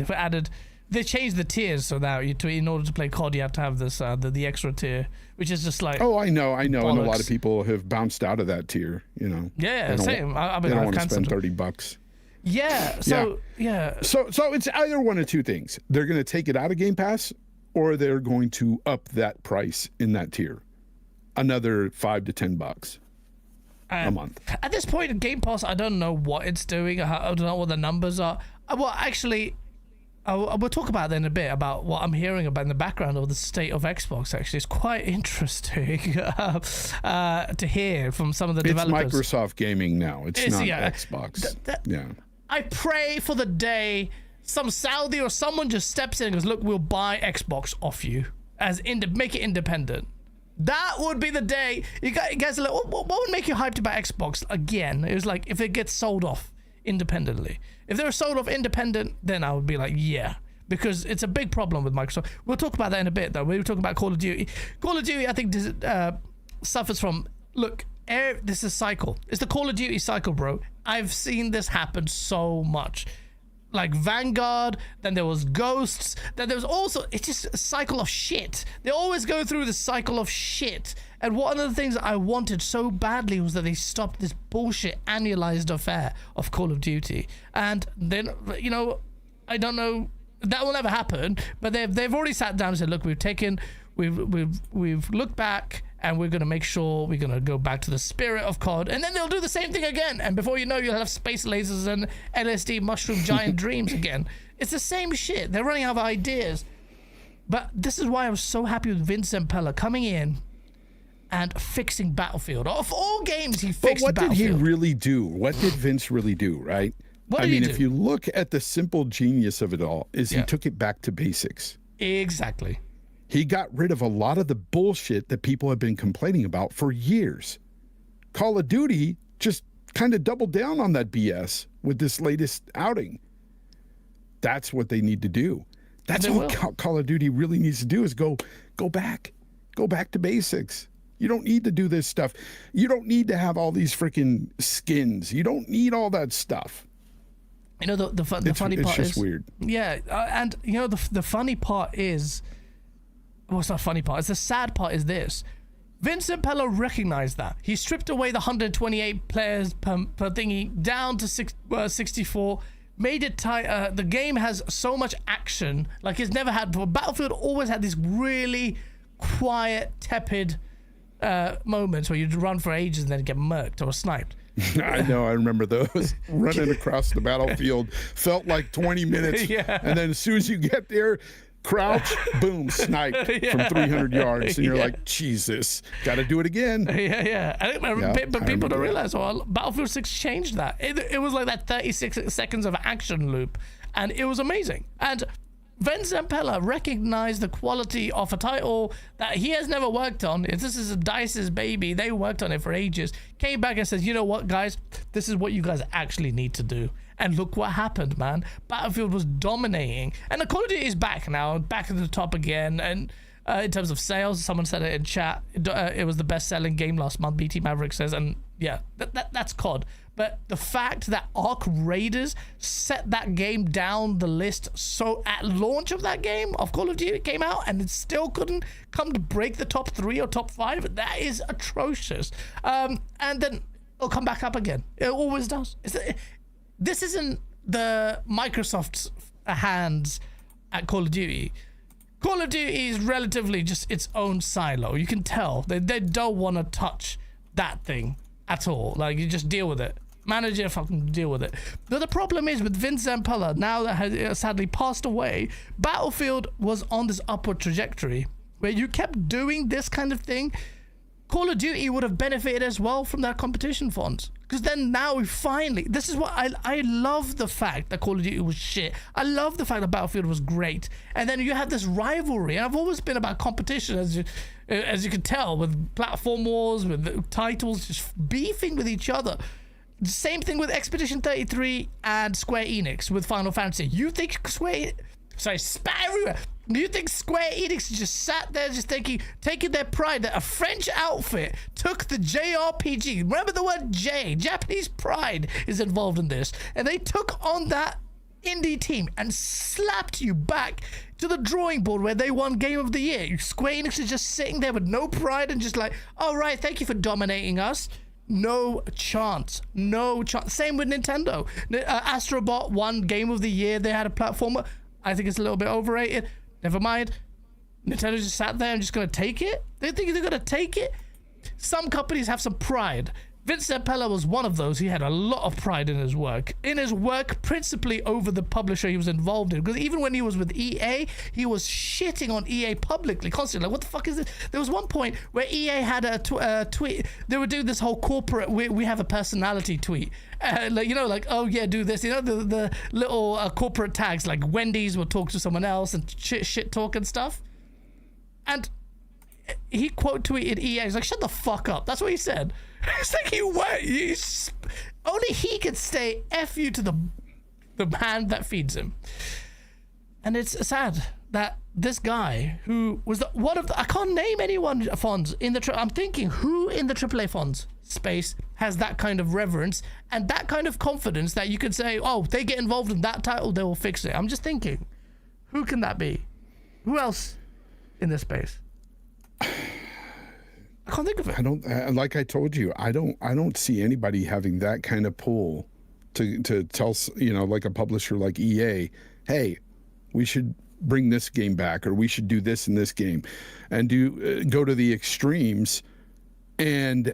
they changed the tiers so that in order to play COD, you have to have this the extra tier, which is just like. Oh, I know, bollocks. And a lot of people have bounced out of that tier. Yeah, same. They don't want to spend $30. Yeah. So it's either one of two things. They're going to take it out of Game Pass, or they're going to up that price in that tier, another $5 to $10 a month. At this point, Game Pass, I don't know what it's doing. I don't know what the numbers are. Well, actually, we'll talk about that in a bit, about what I'm hearing about in the background of the state of Xbox. Actually, it's quite interesting to hear from some of the developers. It's Microsoft gaming now. It's not Xbox. I pray for the day some Saudi or someone just steps in and goes, "Look, we'll buy Xbox off you, make it independent." That would be the day. You guys are like, what would make you hyped about Xbox again? It was like if it gets sold off independently. If they were sold off independent, then I would be like, yeah, because it's a big problem with Microsoft. We'll talk about that in a bit, though. We were talking about Call of Duty. Call of Duty, I think, suffers from, this is cycle. It's the Call of Duty cycle, bro. I've seen this happen so much. Like Vanguard, then there was Ghosts, then there was also, it's just a cycle of shit. They always go through the cycle of shit. And one of the things I wanted so badly was that they stopped this bullshit annualized affair of Call of Duty. And then, I don't know, that will never happen, but they've already sat down and said, look, we've looked back, and we're going to make sure we're going to go back to the spirit of COD, and then they'll do the same thing again, and before you know, you'll have space lasers and LSD mushroom giant dreams again. It's the same shit. They're running out of ideas. But this is why I was so happy with Vince Zampella coming in and fixing Battlefield. Of all games, he But fixed what did he Battlefield. really do? What did Vince really do, right? What I did he mean, do? if you look at the simple genius of it all, is he Yeah. took it back to basics. Exactly. He got rid of a lot of the bullshit that people have been complaining about for years. Call of Duty just kind of doubled down on that BS with this latest outing. That's what they need to do. That's They all will. Call of Duty really needs to do is go back to basics. You don't need to do this stuff. You don't need to have all these freaking skins. You don't need all that stuff. You know, the funny part It's just is weird. Yeah, and you know the funny part is, well, it's not funny part. It's the sad part is this. Vince Zampella recognized that. He stripped away the 128 players per thingy down to 64. Made it tight. The game has so much action like it's never had before. Battlefield always had these really quiet, tepid moments where you'd run for ages and then get murked or sniped. I know. I remember those. Running across the battlefield felt like 20 minutes. Yeah. And then as soon as you get there, crouch, boom, sniped from 300 yards. And you're like, Jesus, got to do it again. Yeah. I remember, Yeah, but I people don't remember realize, well, Battlefield 6 changed that. It was like that 36 seconds of action loop, and it was amazing. And Vince Zampella recognized the quality of a title that he has never worked on. This is DICE's baby. They worked on it for ages. Came back and says, you know what, guys? This is what you guys actually need to do. And look what happened, man. Battlefield was dominating. And the Call of Duty is back now, back at the top again. And in terms of sales, someone said it in chat. It was the best-selling game last month, BT Maverick says. And yeah, that's COD. But the fact that Arc Raiders set that game down the list, so at launch of that game of Call of Duty came out and it still couldn't come to break the top 3 or top 5, that is atrocious. And then it'll come back up again. It always does. This isn't the Microsoft's hands at Call of Duty. Call of Duty is relatively just its own silo. You can tell they don't want to touch that thing at all. Like, you just deal with it. Manage it, fucking deal with it. But the problem is with Vince Zampella, now that has sadly passed away, Battlefield was on this upward trajectory where you kept doing this kind of thing. Call of Duty would have benefited as well from that competition funds. Because then now we finally, this is what I love the fact that Call of Duty was shit. I love the fact that Battlefield was great. And then you have this rivalry. And I've always been about competition, as you can tell, with platform wars, with titles just beefing with each other. Same thing with Expedition 33 and Square Enix with Final Fantasy. You think you think Square Enix just sat there just taking their pride that a French outfit took the JRPG, remember the word J, Japanese pride is involved in this, and they took on that indie team and slapped you back to the drawing board where they won Game of the Year. Square Enix is just sitting there with no pride and just like, all right, thank you for dominating us. No chance. Same with Nintendo. Astrobot won Game of the Year. They had a platformer. I think it's a little bit overrated. Never mind. Nintendo just sat there and just gonna take it? They think they're gonna take it? Some companies have some pride. Vince Zampella was one of those. He had a lot of pride in his work. Principally over the publisher he was involved in. Because even when he was with EA, he was shitting on EA publicly, constantly. Like, what the fuck is this? There was one point where EA had a tweet. They were doing this whole corporate, we have a personality tweet. Like, oh yeah, do this. You know, the little corporate tags, like Wendy's will talk to someone else and shit talk and stuff. And he quote tweeted EA. He's like, shut the fuck up. That's what he said. It's like only he could say F you to the hand that feeds him. And it's sad that this guy who was I can't name anyone, Fonz, in the I'm thinking who in the AAA Fonz space has that kind of reverence and that kind of confidence that you could say, oh, they get involved in that title, they will fix it. I'm just thinking, who can that be? Who else in this space? I can't think of it. I don't, like I told you, I don't see anybody having that kind of pull to tell, like a publisher like EA, hey, we should bring this game back, or we should do this in this game, and go to the extremes and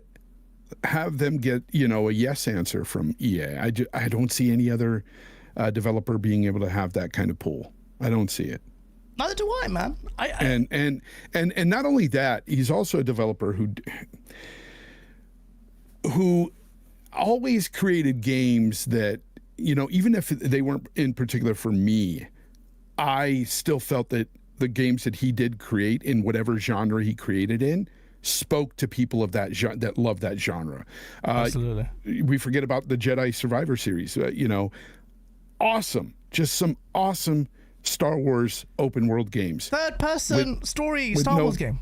have them get, a yes answer from EA. I don't see any other developer being able to have that kind of pull. I don't see it. Neither do I, man. And not only that, he's also a developer who always created games that, you know, even if they weren't in particular for me, I still felt that the games that he did create in whatever genre he created in spoke to people of that love that genre. Absolutely. We forget about the Jedi Survivor series. You know, awesome, just some awesome Star Wars open world games. Third person story Star Wars game.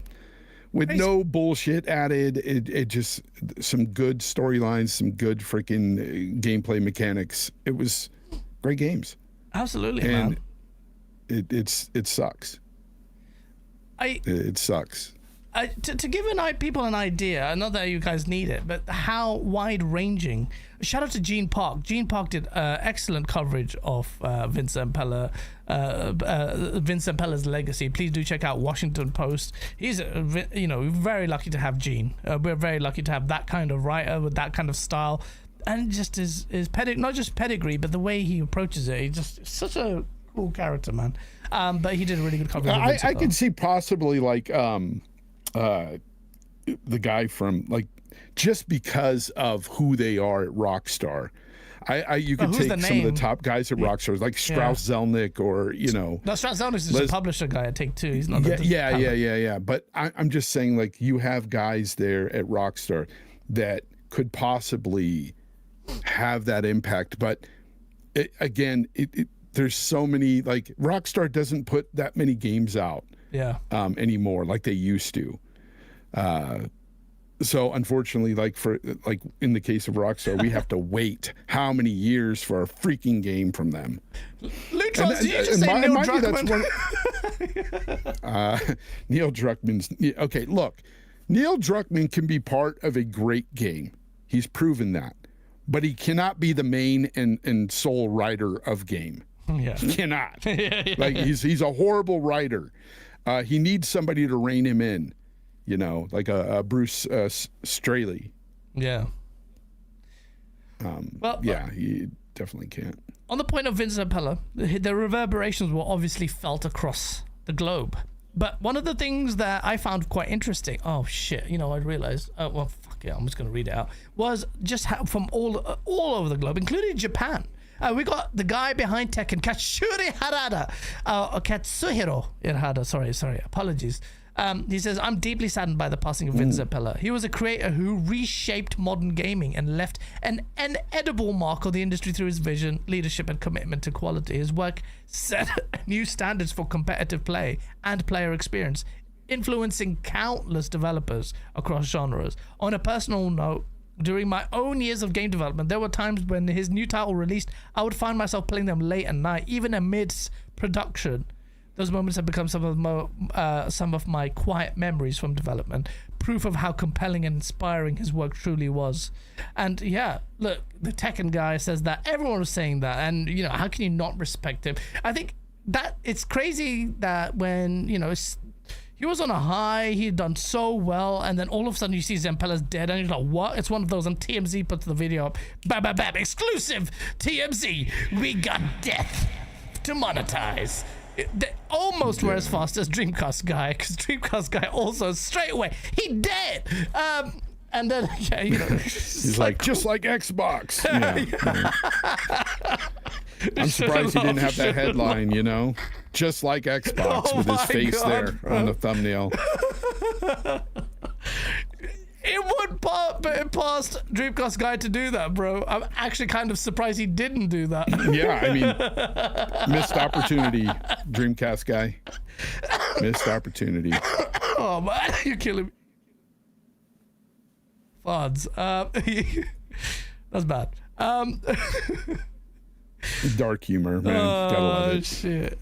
With Crazy. no bullshit added. It just some good storylines, some good freaking gameplay mechanics. It was great games. Absolutely, And man. it sucks. It sucks. To give people an idea, not that you guys need it, but how wide-ranging. Shout out to Gene Park. Gene Park did excellent coverage of Vince Zampella, Vince Zampella's legacy. Please do check out Washington Post. He's, very lucky to have Gene. We're very lucky to have that kind of writer with that kind of style, and just his not just pedigree, but the way he approaches it. He's just such a cool character, man. But he did a really good coverage. Of Vince I could see possibly like. The guy from like just because of who they are at Rockstar, you could take some of the top guys at Rockstar like Strauss Zelnick or no Strauss Zelnick is a publisher guy at Take-Two. He's not yeah. But I'm just saying like you have guys there at Rockstar that could possibly have that impact, but there's so many like Rockstar doesn't put that many games out. Anymore like they used to. So unfortunately, like in the case of Rockstar, we have to wait how many years for a freaking game from them. Lutros, did you just say Neil Druckmann? Neil Druckmann's okay. Look, Neil Druckmann can be part of a great game. He's proven that, but he cannot be the main and sole writer of game. Yeah. He cannot. Like he's a horrible writer. He needs somebody to rein him in, like a Bruce Straley. Yeah. He definitely can't. On the point of Vince Zampella, the reverberations were obviously felt across the globe. But one of the things that I found quite interesting, I realized, fuck it, I'm just going to read it out, was just how from all over the globe, including Japan. We got the guy behind Tekken, Katsuhiro Harada. Sorry, apologies. He says, I'm deeply saddened by the passing of Vince Zampella. He was a creator who reshaped modern gaming and left an inedible mark on the industry through his vision, leadership, and commitment to quality. His work set new standards for competitive play and player experience, influencing countless developers across genres. On a personal note, during my own years of game development, there were times when his new title released, I would find myself playing them late at night, even amidst production. Those moments have become some of my quiet memories from development, proof of how compelling and inspiring his work truly was. And look, the Tekken guy says that. Everyone was saying that, and how can you not respect him? I think that it's crazy that when he was on a high, he'd done so well, and then all of a sudden you see Zampella's dead, and you're like, what? It's one of those, and TMZ puts the video up. Bam, bam, bam, exclusive TMZ. We got death to monetize. They almost were as fast as Dreamcast guy, because Dreamcast guy also straight away, he dead. And then, he's like, just like Xbox. I'm surprised he didn't have that headline, just like Xbox with his face there on the thumbnail. It would past Dreamcast guy to do that, bro. I'm actually kind of surprised he didn't do that. Yeah, I mean, missed opportunity, Dreamcast guy. Missed opportunity. Oh, man, you're killing me. Fonz. That's bad. Dark humor, man. Gotta love it. Shit.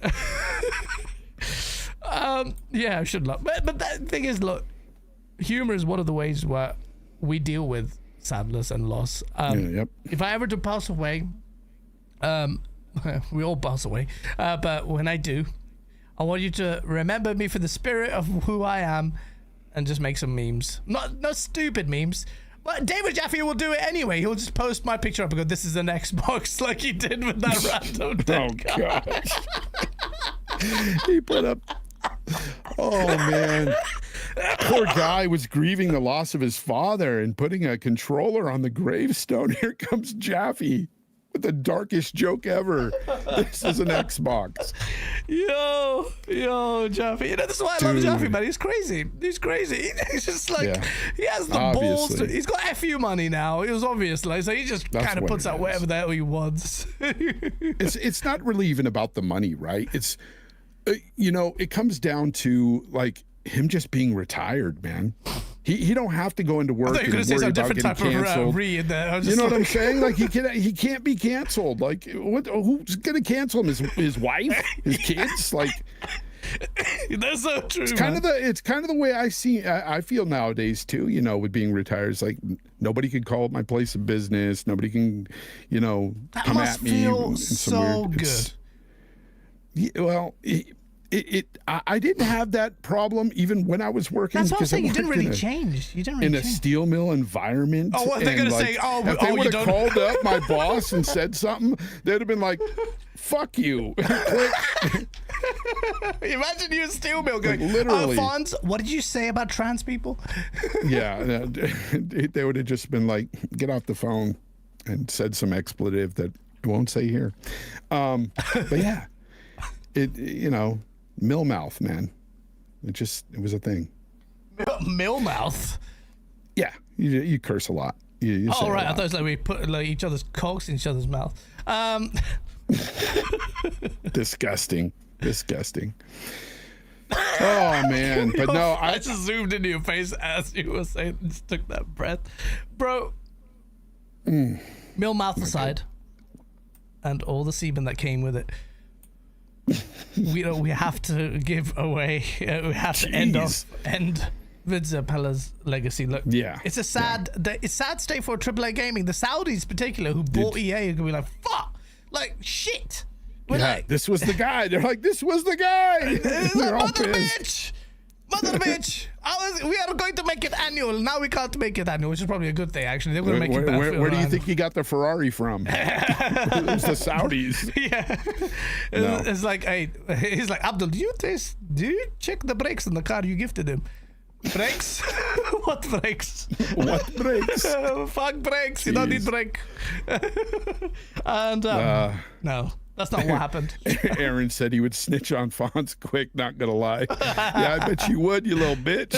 I should love. But the thing is, look, humor is one of the ways where we deal with sadness and loss. If I ever do pass away, we all pass away. But when I do, I want you to remember me for the spirit of who I am, and just make some memes. Not stupid memes. But David Jaffe will do it anyway. He'll just post my picture up and go, "This is an Xbox," like he did with that random dead guy. Gosh. He put up. Oh man, poor guy was grieving the loss of his father and putting a controller on the gravestone. Here comes Jaffe with the darkest joke ever. This is an Xbox. Yo, Jaffe. You know, this is why I love Jaffe, man. He's crazy. He's He's just like, he has the balls to, he's got FU money now. It was obvious. Like, so he just kind of puts out whatever the hell he wants. It's not really even about the money, right? It's, you know, it comes down to like him just being retired, man. He don't have to go into work and worry about getting canceled. You know what I'm saying? Like he can't be canceled. Like who's gonna cancel him? His wife, his kids? Like that's so true. It's kind of the way I feel nowadays too. You know, with being retired, it's like nobody can call up my place of business. Nobody can, you know, come at me. That must feel so good. Well, I didn't have that problem even when I was working. That's what I'm saying. You didn't really change. You didn't really change. In a steel mill environment. Oh, what, they're going to say, if they would have called up my boss and said something, they'd have been like, fuck you. Imagine you in steel mill going, like, literally. Fonz, what did you say about trans people? Yeah. They would have just been like, get off the phone and said some expletive that I won't say here. But yeah, you know, mill mouth, man. It was a thing. Mill mouth? Yeah, you curse a lot. You say right. a lot. I thought it was like we put like each other's cocks in each other's mouth. Disgusting. Oh man, but no, I just zoomed into your face as you were saying, just took that breath, bro. Mill mouth aside, and all the semen that came with it. We have to give away. We have to end Vince Zampella's legacy. Look, it's a sad. It's sad state for AAA gaming. The Saudis, particular, who bought EA, are gonna be like, fuck, like shit. We're like, this was the guy. They're like, this was the guy. Mother bitch. We are going to make it annual. Now we can't make it annual, which is probably a good thing, actually. They're going to make it back. Where do you think he got the Ferrari from? It was the Saudis. Yeah. It's like, hey, he's like, Abdul, do you check the brakes in the car you gifted him? Brakes? What brakes? What brakes? Fuck brakes. You don't need brake. And no. That's not what happened. Aaron said he would snitch on Fonz quick, not gonna lie. Yeah, I bet you would, you little bitch.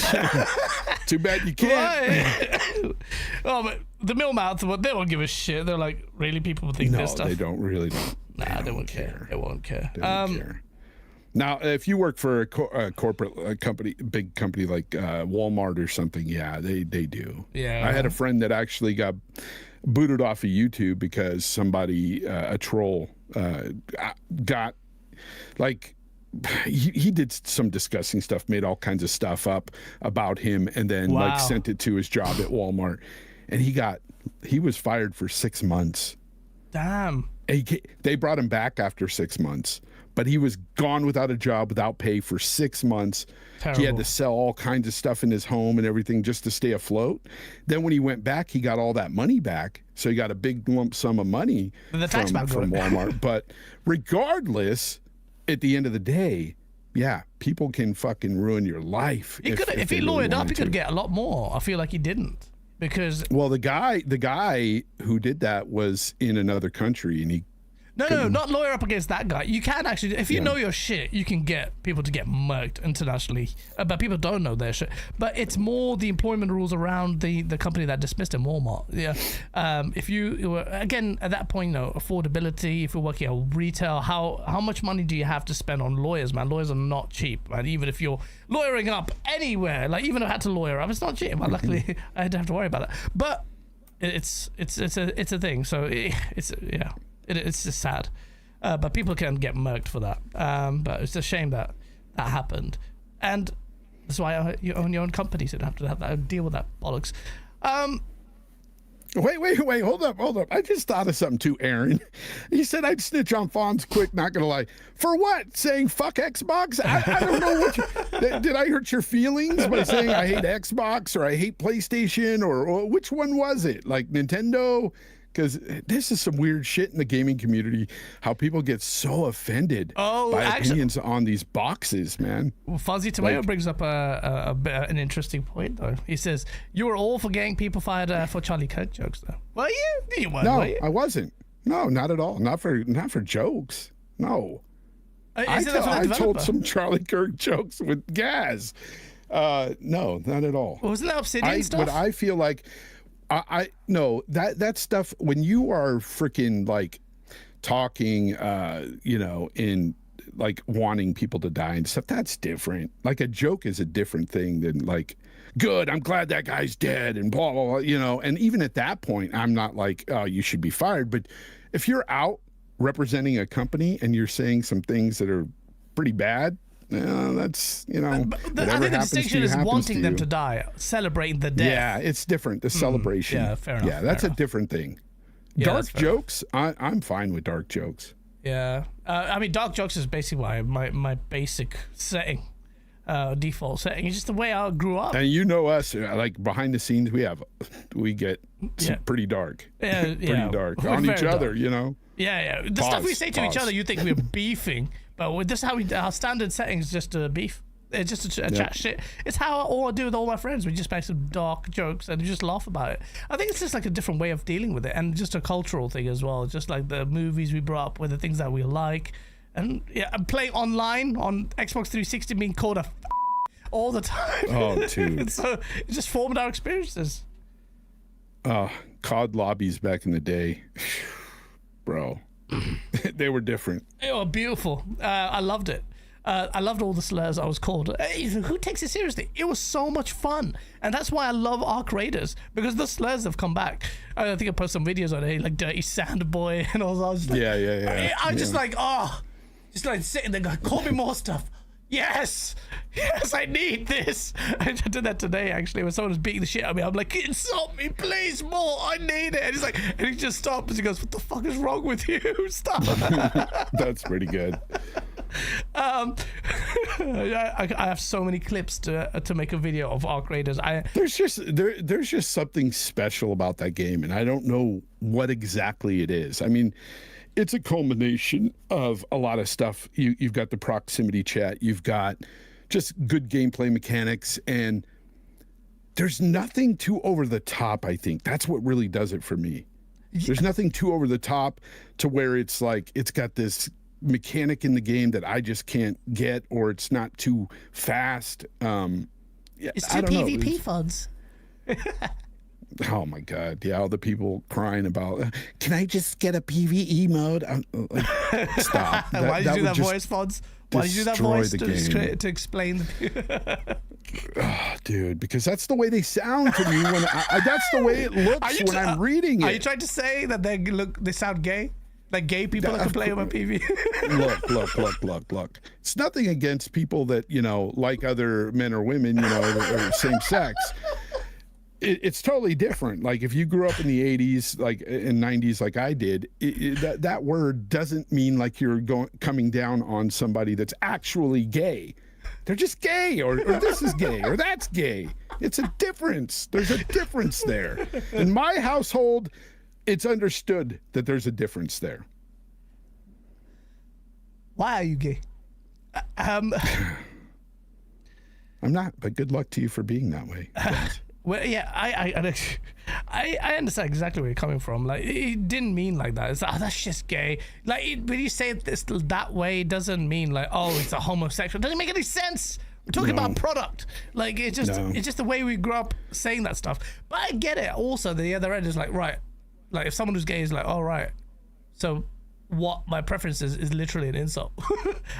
Too bad you can't. Oh, but the mill mouth, they don't give a shit. They're like, really, people think this stuff? No, they don't really. Nah, they won't care. They won't care. They don't care. Now, if you work for a corporate company, big company like Walmart or something, yeah, they do. Yeah. I had a friend that actually got booted off of YouTube because somebody, a troll, got like he did some disgusting stuff, made all kinds of stuff up about him, and then like sent it to his job at Walmart, and he was fired for 6 months. Damn. They brought him back after 6 months, but he was gone without a job, without pay for 6 months. Terrible. He had to sell all kinds of stuff in his home and everything just to stay afloat. Then when he went back, he got all that money back. So he got a big lump sum of money from Walmart. But regardless, at the end of the day, yeah, people can fucking ruin your life. If he lawyered up, he could get a lot more. I feel like he didn't. Because the guy who did that was in another country, and he No, not lawyer up against that guy. You can actually, if you know your shit, you can get people to get murked internationally. But people don't know their shit. But it's more the employment rules around the company that dismissed him, Walmart. Yeah. If you were, again, at that point, affordability, if you're working at retail, how much money do you have to spend on lawyers, man? Lawyers are not cheap, man. Even if you're lawyering up anywhere, like even if I had to lawyer up, it's not cheap. Well, luckily, I didn't have to worry about that. But it's a thing. So it's just sad, but people can get murked for that. But it's a shame that happened, and that's why you own your own company, so you don't have to deal with that bollocks. Wait, hold up. I just thought of something too, Aaron. He said I'd snitch on Fonz quick, not gonna lie. For what? Saying fuck Xbox? I don't know did I hurt your feelings by saying I hate Xbox or I hate PlayStation or which one was it? Like Nintendo? because this is some weird shit in the gaming community. How people get so offended by opinions on these boxes, man. Well, Fuzzy Tomato brings up an interesting point, though. He says you were all for getting people fired for Charlie Kirk jokes, though. Were you? You weren't. No, were you? I wasn't. No, not at all. Not for jokes. No. I told some Charlie Kirk jokes with Gaz. No, not at all. Wasn't that Obsidian stuff? But I feel like no, that stuff, when you are freaking like talking, in like wanting people to die and stuff, that's different. Like a joke is a different thing than like, good, I'm glad that guy's dead and blah, blah, blah, and even at that point, I'm not like, oh, you should be fired. But if you're out representing a company and you're saying some things that are pretty bad, that's, I think the distinction is wanting them to die, celebrating the death. Yeah, it's different. The celebration. Yeah, fair enough. Yeah, that's a different thing. Yeah, dark jokes, I'm fine with dark jokes. Yeah. I mean, dark jokes is basically my basic setting, default setting. It's just the way I grew up. And you know us, like behind the scenes, we get pretty dark. Yeah, pretty dark on each other, Yeah. The stuff we say to each other, you think we're beefing, but with this, our standard setting is just a beef. It's just a chat shit. It's how I do with all my friends. We just make some dark jokes and we just laugh about it. I think it's just like a different way of dealing with it, and just a cultural thing as well. Just like the movies we brought up with, the things that we like, and I'm playing online on Xbox 360, being called a all the time. Oh, dude. So it just formed our experiences. COD lobbies back in the day, bro. They were different. They were beautiful. I loved it. I loved all the slurs I was called. Who takes it seriously? It was so much fun, and that's why I love Arc Raiders, because the slurs have come back. I think I posted some videos on it, like Dirty Sand Boy and all that. I was like, I'm just like, just like sitting there going, call me more stuff. Yes, I need this. I did that today, actually, when someone was beating the shit out of me. I'm like, insult me, please, more. I need it. And he's like, and he just stops. He goes, what the fuck is wrong with you? Stop. That's pretty good. I have so many clips to make a video of Arc Raiders. There's just something special about that game, and I don't know what exactly it is. I mean, it's a culmination of a lot of stuff. You've got the proximity chat, you've got just good gameplay mechanics, and there's nothing too over the top. I think that's what really does it for me. There's nothing too over the top to where it's like it's got this mechanic in the game that I just can't get, or it's not too fast. It's too PvP, Fonz. Oh my God! Yeah, all the people crying about, can I just get a PvE mode? Stop! Why did you do that voice, Fonz? Why did you do that voice to explain? Oh, dude, because that's the way they sound to me. When that's the way it looks when I'm reading it. Are you trying to say that they sound gay? Like gay people that can play on PvE? Look. It's nothing against people that, like other men or women, or same sex. It's totally different. Like if you grew up in the 80s, like in 90s, like I did, that word doesn't mean like you're coming down on somebody that's actually gay. They're just gay, or this is gay, or that's gay. It's a difference. There's a difference there. In my household, it's understood that there's a difference there. Why are you gay? I'm not, but good luck to you for being that way. Well, yeah, I understand exactly where you're coming from. Like, it didn't mean like that. It's like, that's just gay. Like, when you say it that way, it doesn't mean like, oh, it's a homosexual. It doesn't make any sense. We're talking about product. Like, it's just the way we grew up saying that stuff. But I get it. Also, the other end is like, right, like if someone who's gay is like, all right, so what my preference is literally an insult.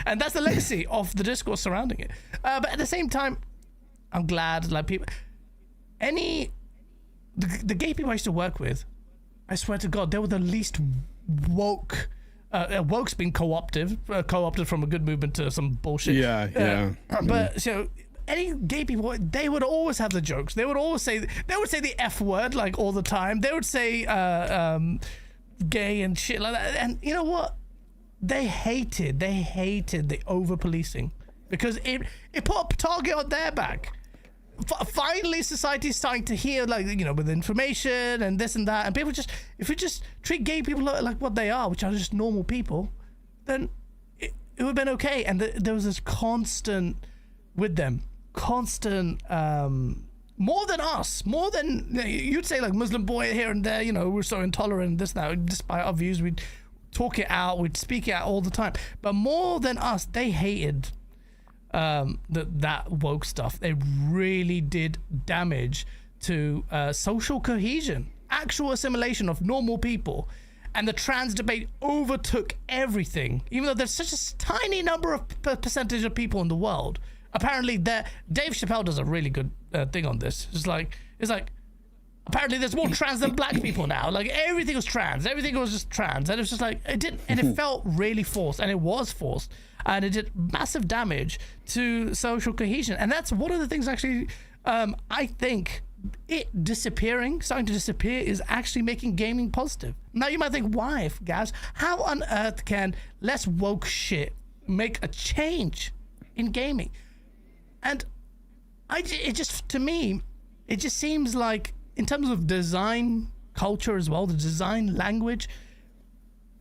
And that's the legacy of the discourse surrounding it. But at the same time, I'm glad, like, people, the gay people I used to work with, I swear to God, they were the least woke. Woke's been co-opted from a good movement to some bullshit. Yeah. But so any gay people, they would always have the jokes. They would say the F word like all the time. They would say gay and shit like that. And you know what? They hated the over policing because it put a target on their back. finally society's starting to hear, like, you know, with information and this and that, and people just, if we just treat gay people like what they are, which are just normal people, then it would have been okay. And there was this constant with them, more than us, more than, you'd say like Muslim boy here and there, you know, we're so intolerant, this, that, despite our views, we'd talk it out, we'd speak it out all the time. But more than us, they hated that woke stuff. They really did damage to social cohesion, actual assimilation of normal people. And the trans debate overtook everything, even though there's such a tiny number of percentage of people in the world. Apparently, Dave Chappelle does a really good thing on this. It's like apparently there's more trans than black people now. Like, everything was trans, everything was just trans, and it was just like, it didn't, and it felt really forced, and it was forced, and it did massive damage to social cohesion. And that's one of the things actually, I think it starting to disappear is actually making gaming positive. Now you might think, why, guys? How on earth can less woke shit make a change in gaming? And it just, to me, it just seems like, in terms of design culture as well, the design language,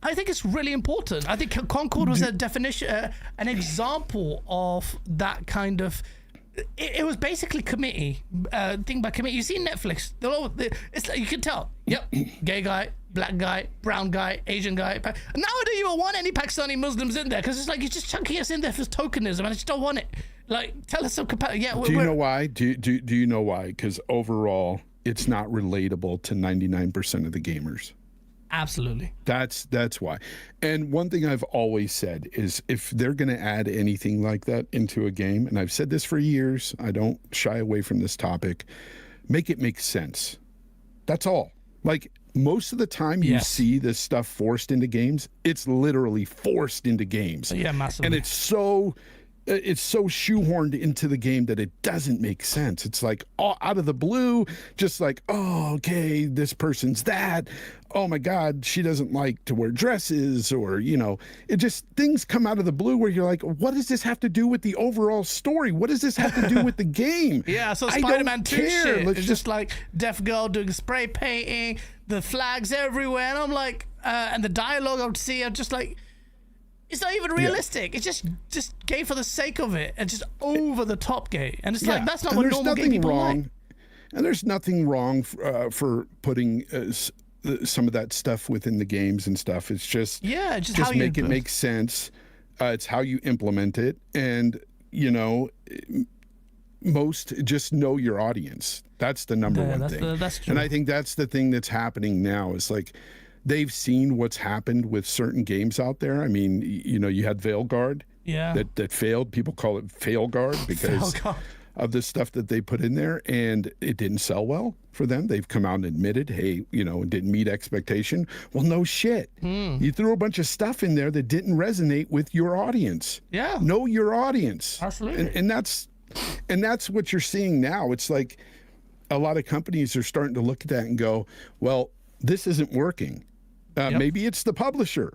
I think it's really important. I think Concord was a definition, an example of that kind of. It was basically committee thing by committee. You see Netflix, it's like, you can tell. Yep, gay guy, black guy, brown guy, Asian guy. Now I don't even want any Pakistani Muslims in there, because it's like, you're just chunking us in there for tokenism, and I just don't want it. Like, tell us some compatible. Yeah. Do you know why? Do you know why? Because overall, it's not relatable to 99% of the gamers. Absolutely. That's why. And one thing I've always said is, if they're going to add anything like that into a game, and I've said this for years, I don't shy away from this topic, make it make sense. That's all. Like, most of the time you see this stuff forced into games, it's literally forced into games. Yeah, massively. And it's so shoehorned into the game that it doesn't make sense. It's like, all out of the blue, just like, oh, okay, this person's that. Oh my God, she doesn't like to wear dresses, or, you know, it just, things come out of the blue where you're like, what does this have to do with the overall story? What does this have to do with the game? Yeah, so Spider-Man 2 shit. It's just like deaf girl doing spray painting, the flags everywhere, and I'm like, and the dialogue I would see, I'm just like, it's not even realistic. Yeah. It's just gay for the sake of it, and just over the top gay. And it's like, that's not what normal gay people like. And there's nothing wrong for putting some of that stuff within the games and stuff. It's just how make it make sense. It's how you implement it, and, you know, most just know your audience. That's the number one thing. That's true. And I think that's the thing that's happening now. Is like, they've seen what's happened with certain games out there. I mean, you know, you had Veilguard that failed. People call it Failguard because of the stuff that they put in there, and it didn't sell well for them. They've come out and admitted, hey, you know, it didn't meet expectation. Well, no shit. You threw a bunch of stuff in there that didn't resonate with your audience. Yeah. Know your audience. Absolutely. And that's what you're seeing now. It's like a lot of companies are starting to look at that and go, well, this isn't working. Maybe it's the publisher.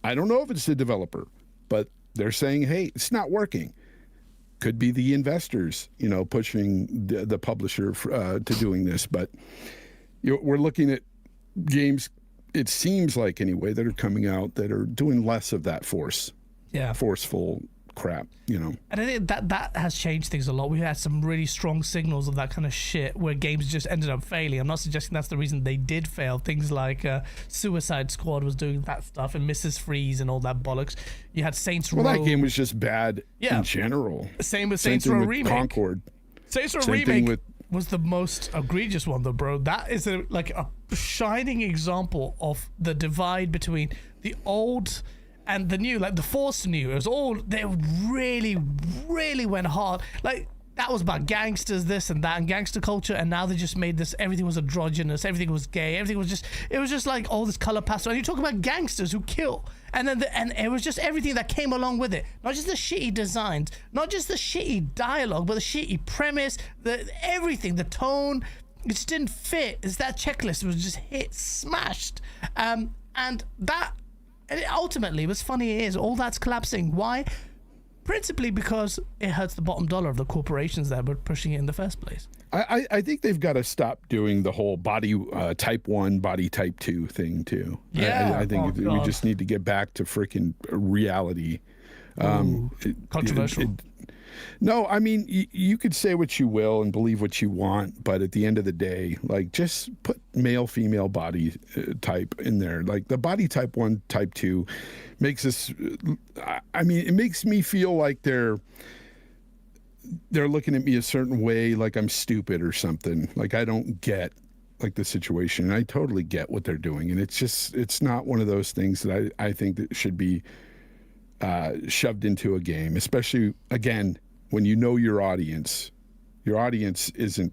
I don't know if it's the developer, but they're saying, hey, it's not working. Could be the investors, you know, pushing the publisher to doing this. But we're looking at games, it seems like anyway, that are coming out that are doing less of that forceful crap, you know. And I think that has changed things a lot. We had some really strong signals of that kind of shit where games just ended up failing. I'm not suggesting that's the reason they did fail. Things like Suicide Squad was doing that stuff, and Mrs. Freeze and all that bollocks. You had Saints Row. Well, that game was just bad in general. Same with Saints Row Remake. Concord. Saints Row Remake was the most egregious one though, bro. That is a shining example of the divide between the old and the new, like the forced new. It was all, they really, really went hard. Like, that was about gangsters, this and that, and gangster culture, and now they just made this, everything was androgynous, everything was gay, everything was just, it was just like all this color pastel. And you talk about gangsters who kill, and then and it was just everything that came along with it. Not just the shitty designs, not just the shitty dialogue, but the shitty premise, everything, the tone, it just didn't fit. It's that checklist was just smashed. And that, and ultimately, what's funny is all that's collapsing. Why? principally because it hurts the bottom dollar of the corporations that were pushing it in the first place. I think they've got to stop doing the whole body type 1, body type 2 thing too. Yeah, I think we just need to get back to freaking reality. Controversial. No, I mean, you could say what you will and believe what you want, but at the end of the day, like, just put male, female body type in there. Like, the body type 1, type 2 makes us, I mean, it makes me feel like they're looking at me a certain way, like I'm stupid or something. Like, I don't get, like, the situation. I totally get what they're doing, and it's not one of those things that I think that should be shoved into a game, especially, again, when you know your audience isn't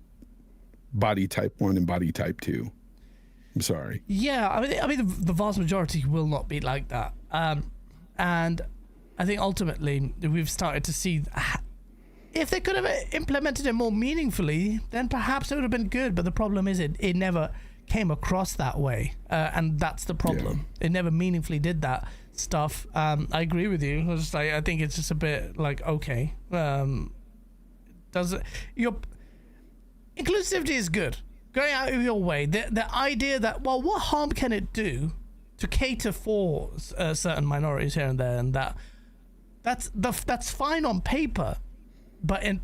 body type 1 and body type 2. I'm sorry. Yeah, I mean, the vast majority will not be like that. And I think ultimately we've started to see, if they could have implemented it more meaningfully, then perhaps it would have been good. But the problem is it never came across that way. And that's the problem. Yeah. It never meaningfully did that stuff. I agree with you. I think it's just a bit like, okay, your inclusivity is good, going out of your way. The idea that, well, what harm can it do to cater for certain minorities here and there, and that's fine on paper, but in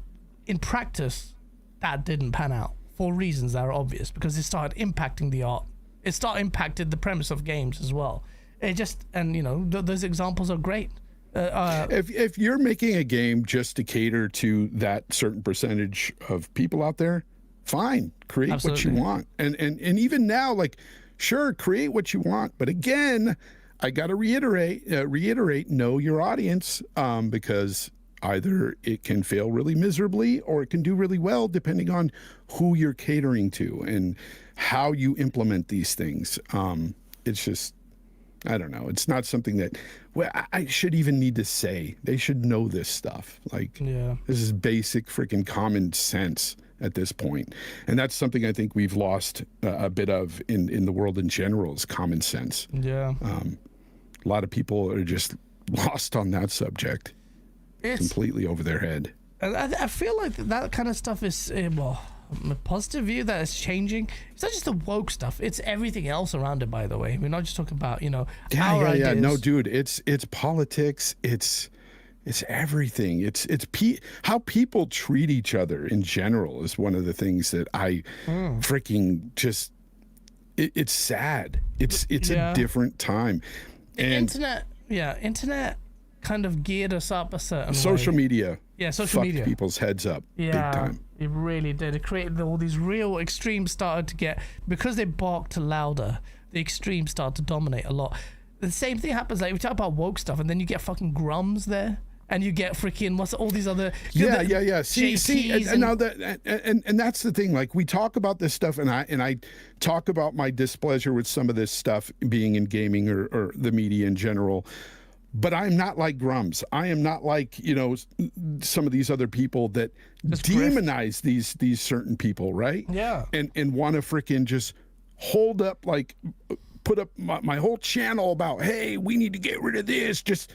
practice that didn't pan out for reasons that are obvious, because it started impacting the art, it started impacting the premise of games as well. It just, and you know, those examples are great. If you're making a game just to cater to that certain percentage of people out there, fine, create Absolutely. What you want. And even now, like, sure, create what you want. But again, I got to reiterate, know your audience, because either it can fail really miserably or it can do really well, depending on who you're catering to and how you implement these things. It's just, I don't know. It's not something that I should even need to say. They should know this stuff. Like, This is basic freaking common sense at this point. And that's something I think we've lost a bit of in the world in general, is common sense. Yeah. A lot of people are just lost on that subject. It's completely over their head. I feel like that kind of stuff is, well, a positive view that it's changing. It's not just the woke stuff, it's everything else around it, by the way. We're not just talking about, our ideas. No, dude, it's politics, it's everything. It's how people treat each other in general is one of the things that I freaking just, it's sad. It's a different time. And internet kind of geared us up a certain social way. Media social media people's heads up big time. It really did. It created all these real extremes started to get, because they barked louder, the extremes started to dominate a lot. The same thing happens, like we talk about woke stuff and then you get fucking grums there, and you get freaking all these other see and now that and that's the thing, like, we talk about this stuff and I talk about my displeasure with some of this stuff being in gaming or the media in general. But I'm not like Grums. I am not like, some of these other people that demonize these certain people, right? Yeah. And want to freaking just hold up, like, put up my whole channel about, hey, we need to get rid of this. Just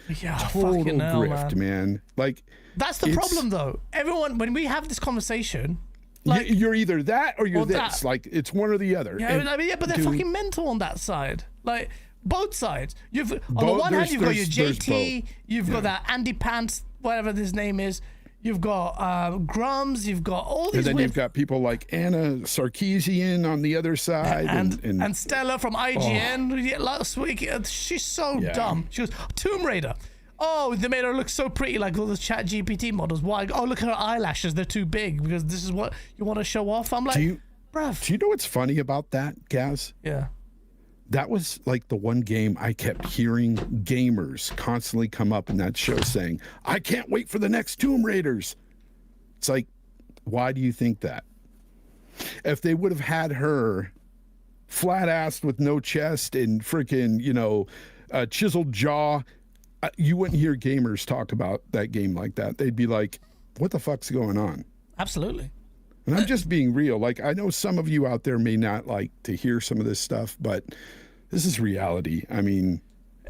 total grift, man. Like, that's the problem, though. Everyone, when we have this conversation, like, you're either that or you're this. That. Like, it's one or the other. Yeah, but they're fucking mental on that side. Like, both sides. On the one hand, you've got your JT, you've got that Andy Pants, whatever his name is. You've got Grums. You've got all these. And then you've got people like Anna Sarkeesian on the other side, and Stella from IGN last week. She's so dumb. She goes, Tomb Raider. Oh, they made her look so pretty, like all the Chat GPT models. Why? Oh, look at her eyelashes. They're too big because this is what you want to show off. I'm like, bruv. Do you know what's funny about that, Gaz? Yeah. That was like the one game I kept hearing gamers constantly come up in that show saying, I can't wait for the next Tomb Raiders. It's like, why do you think that? If they would have had her flat-assed with no chest and freaking, chiseled jaw, you wouldn't hear gamers talk about that game like that. They'd be like, what the fuck's going on? Absolutely. And I'm just being real. Like, I know some of you out there may not like to hear some of this stuff, but this is reality. I mean,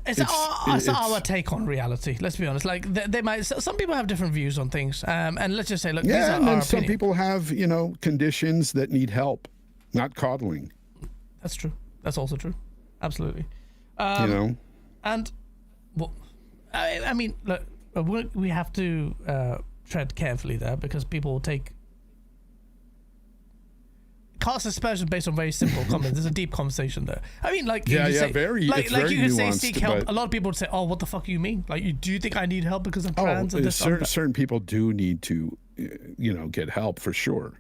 It's our take on reality. Let's be honest. Like they might. Some people have different views on things. And let's just say, look, these are and our then some opinion. people have, conditions that need help, not coddling. That's true. That's also true. Absolutely. And well, I mean, look, we have to tread carefully there because people will take cast aspersions based on very simple comments. There's a deep conversation there. I mean, like you say, very. Like, it's like very you could say nuanced, seek help. but- A lot of people would say, "Oh, what the fuck you mean? Like, do you think I need help because I'm trans?" And this, certain people do need to, get help for sure.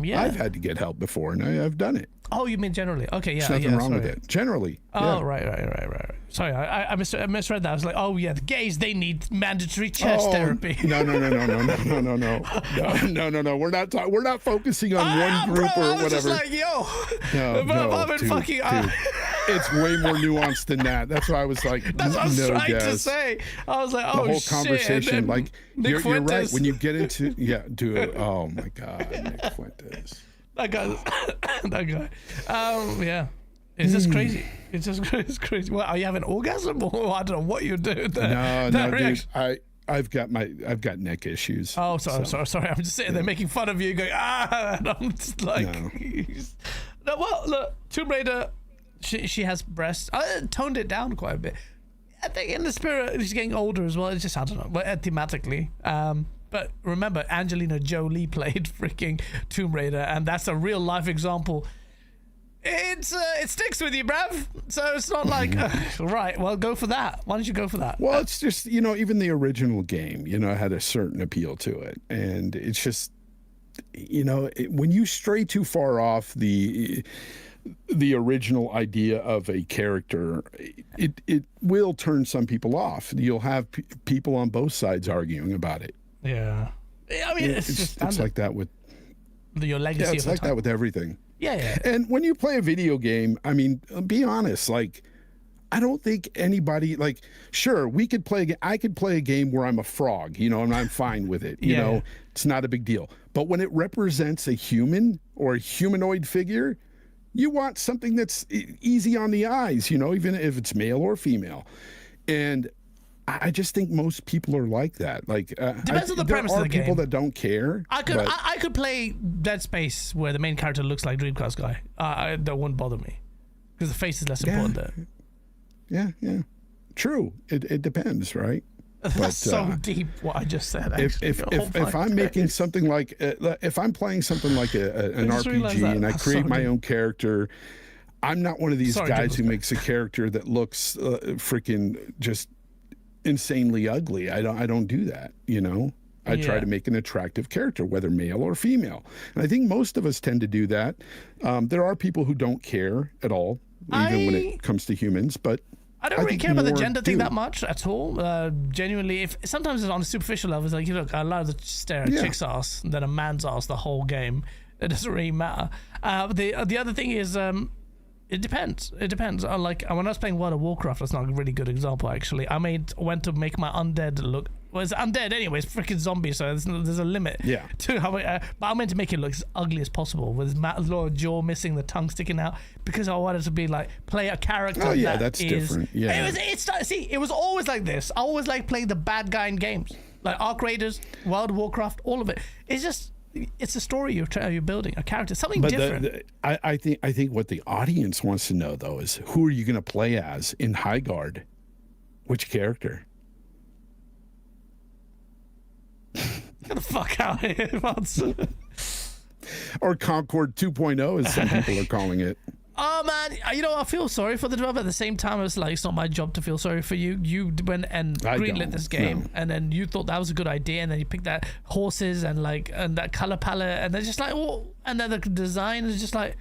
yeah. I've had to get help before, and I've done it. Oh, you mean generally? Okay, yeah. There's nothing wrong with sorry. it. Generally. Oh, yeah. right. Sorry, I misread that. I was like, oh yeah, the gays, they need mandatory chest therapy. No. We're not focusing on one group bro, or I was whatever. just like, yo, No, been dude, fucking. dude. It's way more nuanced than that. That's why I was like, That's what I was no, trying to guys. say. I was like, The oh whole shit. conversation, And like Nick you're right. Fuentes. When you get into dude. Oh my God, Nick Fuentes. That guy. That guy. Yeah. It's just crazy. It's crazy. What, are you having an orgasm or I don't know what you're doing there? No, dude. I've got neck issues. Oh, sorry. I'm just sitting there making fun of you, going and I'm just like, No. No, well, look, Tomb Raider, she has breasts. I toned it down quite a bit. I think in the spirit, she's getting older as well. It's just, I don't know, but thematically. But remember, Angelina Jolie played freaking Tomb Raider, and that's a real life example. It sticks with you, bruv. So it's not like, right, well, go for that. Why don't you go for that? Well, it's just, even the original game, had a certain appeal to it. And it's just, when you stray too far off the original idea of a character, it will turn some people off. You'll have people on both sides arguing about it. Yeah. I mean, it's just it's like that with your legacy. Yeah, it's of like that with everything. Yeah. And when you play a video game, I mean, be honest, like, I don't think anybody, like, sure, I could play a game where I'm a frog, and I'm fine with it. You know, it's not a big deal. But when it represents a human or a humanoid figure, you want something that's easy on the eyes, even if it's male or female. And I just think most people are like that. Like, Depends on the premise of the game. There are people that don't care. I could play Dead Space where the main character looks like Dreamcast guy. That wouldn't bother me because the face is less important there. Yeah. True. It depends, right? That's so deep what I just said. Actually. If I'm making something like if I'm playing something like an RPG and I create my own character, I'm not one of these guys who makes a character that looks freaking just insanely ugly. I don't do that. I try to make an attractive character, whether male or female. And I think most of us tend to do that. There are people who don't care at all, even when it comes to humans, but I don't really care about the gender thing do. that much at all. Genuinely, if sometimes it's on a superficial level, it's like, look, I'd rather stare at a chick's ass than a man's ass the whole game. It doesn't really matter. The other thing is, it depends. It depends. Like when I was playing World of Warcraft, that's not a really good example actually. I went to make my undead look. Well, it's undead anyway. It's freaking zombie, so there's a limit. Yeah. To how. But I meant to make it look as ugly as possible with Matt's lower jaw missing, the tongue sticking out, because I wanted to be like play a character. Oh yeah, that's different. Yeah. It was always like this. I always like playing the bad guy in games, like Ark Raiders, World of Warcraft, all of it. It's a story you're building, a character, something different. I think what the audience wants to know though is who are you going to play as in Highguard? Which character? Get the fuck out of here, Fonz. Or Concord 2.0, as some people are calling it. Oh man, I feel sorry for the developer. At the same time, it's like it's not my job to feel sorry for you. You went and greenlit this game, and then you thought that was a good idea, and then you picked that horses and that color palette, and they're just like, oh, and then the design is just like,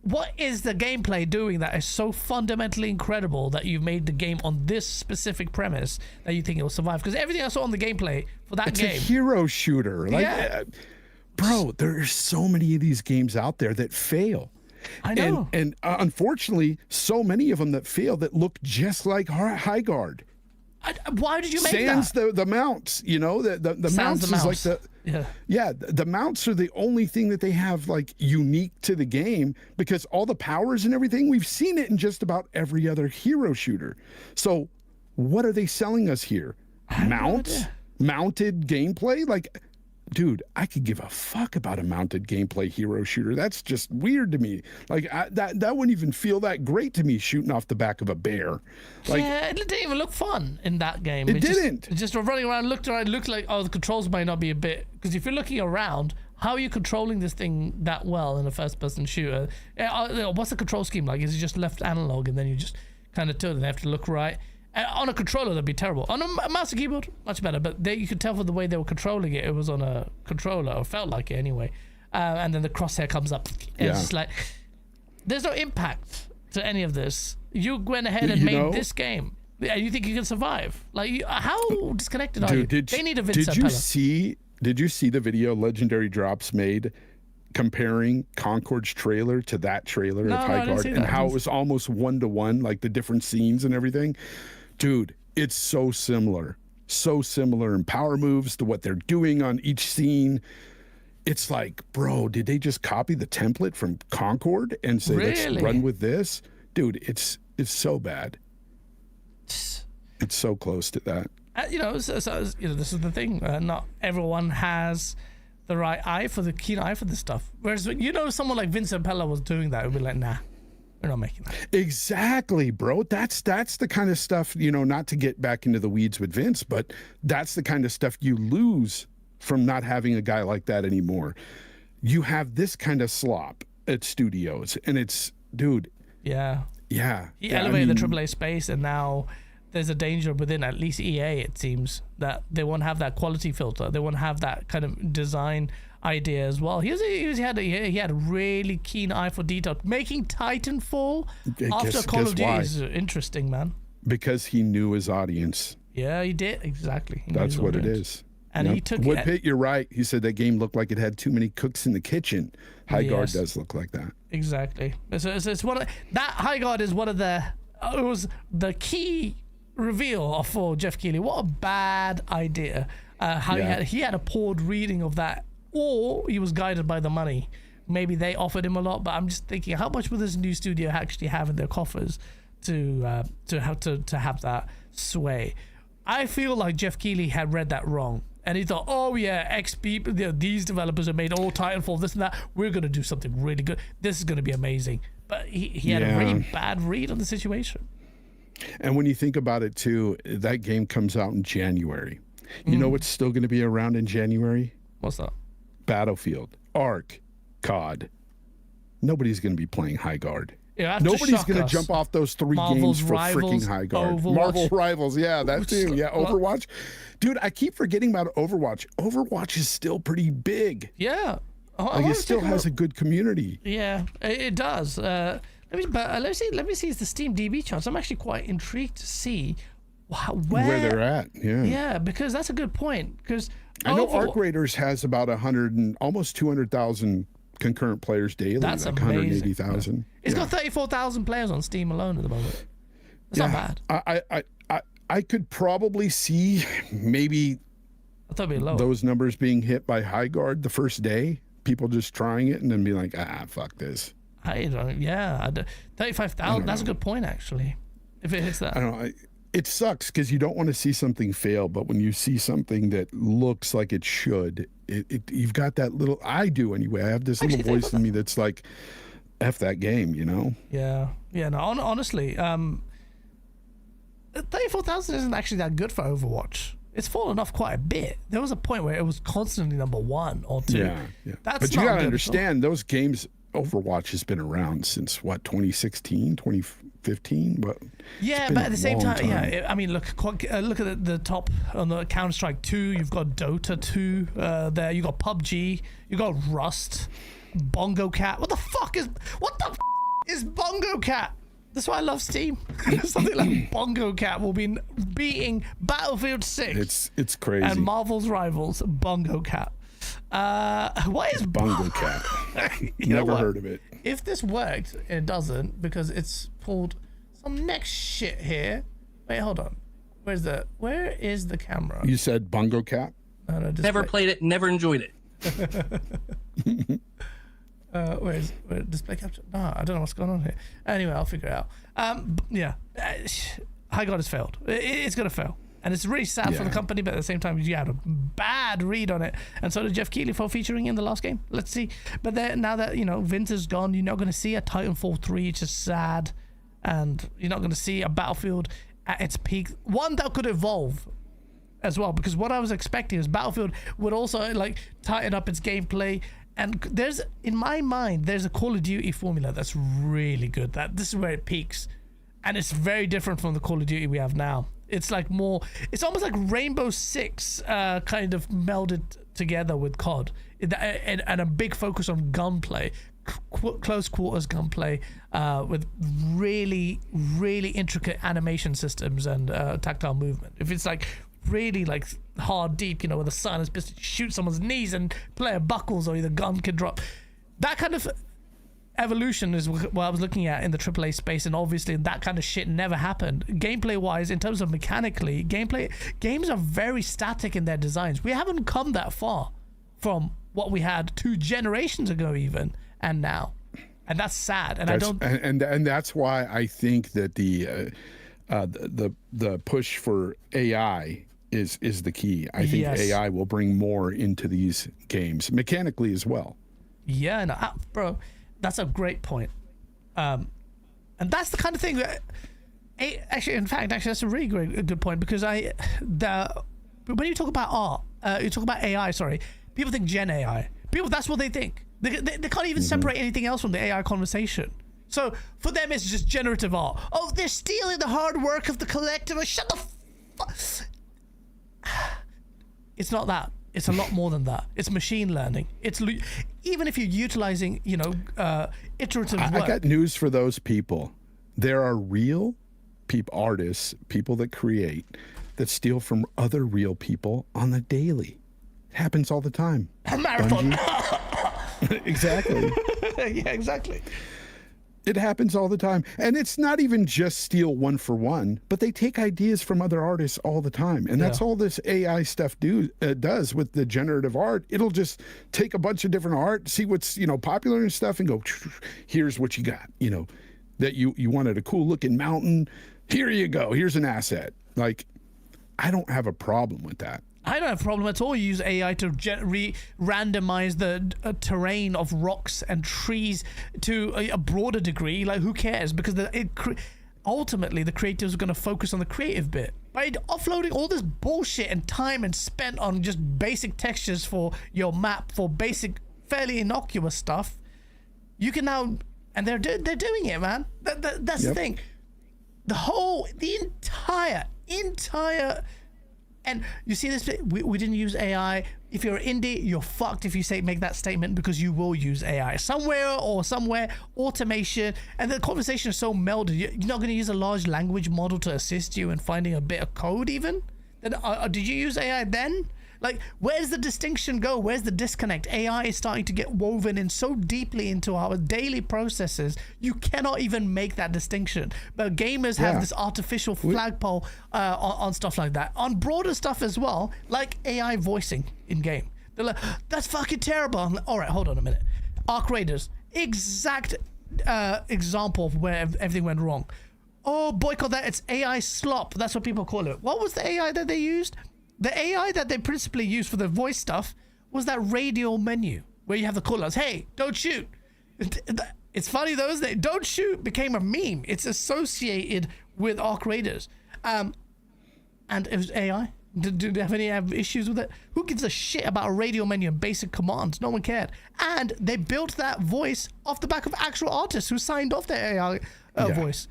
what is the gameplay doing that is so fundamentally incredible that you've made the game on this specific premise that you think it will survive? Because everything I saw on the gameplay for that game, it's a hero shooter. Bro, there are so many of these games out there that fail. I know. And unfortunately, so many of them that fail that look just like Highguard. Why did you make Sans that? the mounts, you know, the mounts is like the mounts are the only thing that they have like unique to the game, because all the powers and everything, we've seen it in just about every other hero shooter. So what are they selling us here? Mounts? Mounted gameplay? Like, dude, I could give a fuck about a mounted gameplay hero shooter. That's just weird to me. Like, that wouldn't even feel that great to me, shooting off the back of a bear. Like, yeah, it didn't even look fun in that game. It didn't. Just running around, looked like, oh, the controls might not be a bit. Because if you're looking around, how are you controlling this thing that well in a first-person shooter? What's the control scheme like? Is it just left analog and then you just kind of tilt and they have to look right? On a controller, that'd be terrible. On a mouse and keyboard, much better. But you could tell from the way they were controlling it, it was on a controller, or felt like it anyway. And then the crosshair comes up. And it's just like, there's no impact to any of this. You went ahead and made this game. And you think you can survive? Like, how disconnected are you? They need a Vince Zampella. Did you see the video Legendary Drops made comparing Concord's trailer to that trailer of Highguard, and how it was almost 1-to-1, like the different scenes and everything? Dude, it's so similar in power moves to what they're doing on each scene. It's like, bro, did they just copy the template from Concord and say, let's run with this? Dude, it's so bad. It's so close to that. You know, this is the thing. Not everyone has the right keen eye for this stuff. Whereas, someone like Vince Zampella was doing that, it would be like, nah, we're not making that. Exactly, bro. That's the kind of stuff, not to get back into the weeds with Vince, but that's the kind of stuff you lose from not having a guy like that anymore. You have this kind of slop at studios, and it's, dude. Yeah. Yeah. He elevated the AAA space, and now there's a danger within at least EA, it seems, that they won't have that quality filter. They won't have that kind of design idea as well. He had a really keen eye for detail. Making Titanfall after Call of Duty is interesting, man. Because he knew his audience. Yeah, he did. Exactly. That's what it is. And he took Woodpit, you're right. He said that game looked like it had too many cooks in the kitchen. Highguard does look like that. Exactly. It's one of that. Highguard is one of the. It was the key reveal for Jeff Keighley. What a bad idea. He had a poured reading of that, or he was guided by the money. Maybe they offered him a lot, but I'm just thinking, how much will this new studio actually have in their coffers to have that sway? I feel like Jeff Keighley had read that wrong, and he thought, oh yeah, these developers have made all Titanfall, this and that. We're gonna do something really good. This is gonna be amazing. But he had a really bad read on the situation. And when you think about it too, that game comes out in January. You know what's still going to be around in January? What's that? Battlefield, Ark, COD. Nobody's going to be playing Highguard. Nobody's going to jump off those three games for freaking Highguard. Marvel Rivals, that too. Yeah, Overwatch. Dude, I keep forgetting about Overwatch. Overwatch is still pretty big. Yeah. It still has a good community. Yeah, it does. Let me see the Steam DB charts. I'm actually quite intrigued to see where they're at. Yeah. Yeah, because that's a good point. Because I know Arc Raiders has about 100 and almost 200,000 concurrent players daily. That's like amazing. 180,000. It's got 34,000 players on Steam alone at the moment. That's not bad. I could probably see maybe those numbers being hit by Highguard the first day. People just trying it and then being like, fuck this. 35,000. That's a good point, actually. If it hits that, I don't know. It sucks because you don't want to see something fail, but when you see something that looks like it should, you've got that little. I do anyway. I have this little voice in me that's like, "F that game," Yeah. No. Honestly, 34,000 isn't actually that good for Overwatch. It's fallen off quite a bit. There was a point where it was constantly number 1 or 2. Yeah. But you gotta understand, those games. Overwatch has been around since 2016, 2015. But but at the same time, I mean, look at the top on the Counter-Strike 2. You've got Dota 2 there. You got PUBG. You got Rust, Bongo Cat. What the is Bongo Cat? That's why I love Steam. Something like Bongo Cat will be beating Battlefield 6. It's crazy. And Marvel's rivals, Bongo Cat. What is Bongo Cat? Never heard of it. If this worked, it doesn't, because it's pulled some next shit here. Wait, hold on. Where is the camera? You said Bungo Cat? No, Never played it, never enjoyed it. Where's display capture? No, I don't know what's going on here. Anyway, I'll figure it out. Highguard has failed. It's gonna fail, and it's really sad for the company. But at the same time, you had a bad read on it, and so did Jeff Keighley for featuring in the last game. Let's see. But now that Vince is gone, you're not gonna see a Titanfall 3. It's just sad, and you're not gonna see a Battlefield at its peak. One that could evolve as well, because what I was expecting is Battlefield would also like tighten up its gameplay. And in my mind, there's a Call of Duty formula that's really good. That this is where it peaks, and it's very different from the Call of Duty we have now. It's like it's almost like Rainbow Six kind of melded together with COD, and a big focus on gunplay, close quarters gunplay, with really, really intricate animation systems and tactile movement. If it's like really like hard deep, where the silence pistol shoot someone's knees and player buckles or the gun can drop, that kind of evolution is what I was looking at in the AAA space, and obviously that kind of shit never happened. Gameplay wise, in terms of mechanically, games are very static in their designs. We haven't come that far from what we had 2 generations ago even, and now, and that's sad. And and that's why I think that the push for AI is the key. I think AI will bring more into these games mechanically as well. Yeah, no, bro, that's a great point. And that's the kind of thing that, actually, that's a really good point, because when you talk about art, you talk about AI. Sorry, people think Gen AI. That's what they think. They can't even separate anything else from the AI conversation. So for them, it's just generative art. Oh, they're stealing the hard work of the collective. Shut the fuck. It's not that. It's a lot more than that. It's machine learning. Even if you're utilizing, iterative work. I got news for those people. There are real artists, people that create, that steal from other real people on the daily. It happens all the time. A marathon. Exactly. Yeah, exactly. It happens all the time. And it's not even just steal one for one, but they take ideas from other artists all the time. And that's all this AI stuff does with the generative art. It'll just take a bunch of different art, see what's, popular and stuff, and go, here's what you got, that you wanted a cool looking mountain. Here you go. Here's an asset. Like, I don't have a problem with that. I don't have a problem at all. You use AI to randomize the terrain of rocks and trees to a broader degree. Like, who cares? Because ultimately, the creators are going to focus on the creative bit. By offloading all this bullshit and time and spent on just basic textures for your map, for basic, fairly innocuous stuff, you can now... And they're doing it, man. That's the thing. The entire... And you see this, we didn't use AI. If you're indie, you're fucked if you make that statement, because you will use AI. Somewhere, automation, and the conversation is so melded. You're not going to use a large language model to assist you in finding a bit of code even? Then did you use AI then? Like, where's the distinction go? Where's the disconnect? AI is starting to get woven in so deeply into our daily processes, you cannot even make that distinction. But gamers have this artificial flagpole on stuff like that. On broader stuff as well, like AI voicing in game. They're like, that's fucking terrible. I'm like, all right, hold on a minute. Arc Raiders, exact example of where everything went wrong. Oh, boycott that. It's AI slop. That's what people call it. What was the AI that they used? The AI that they principally used for the voice stuff was that radial menu where you have the callouts. Hey, don't shoot. It's funny though, isn't it? Don't shoot became a meme. It's associated with Arc Raiders. And it was AI. Do they have any issues with it? Who gives a shit about a radial menu and basic commands? No one cared. And they built that voice off the back of actual artists who signed off their AI voice.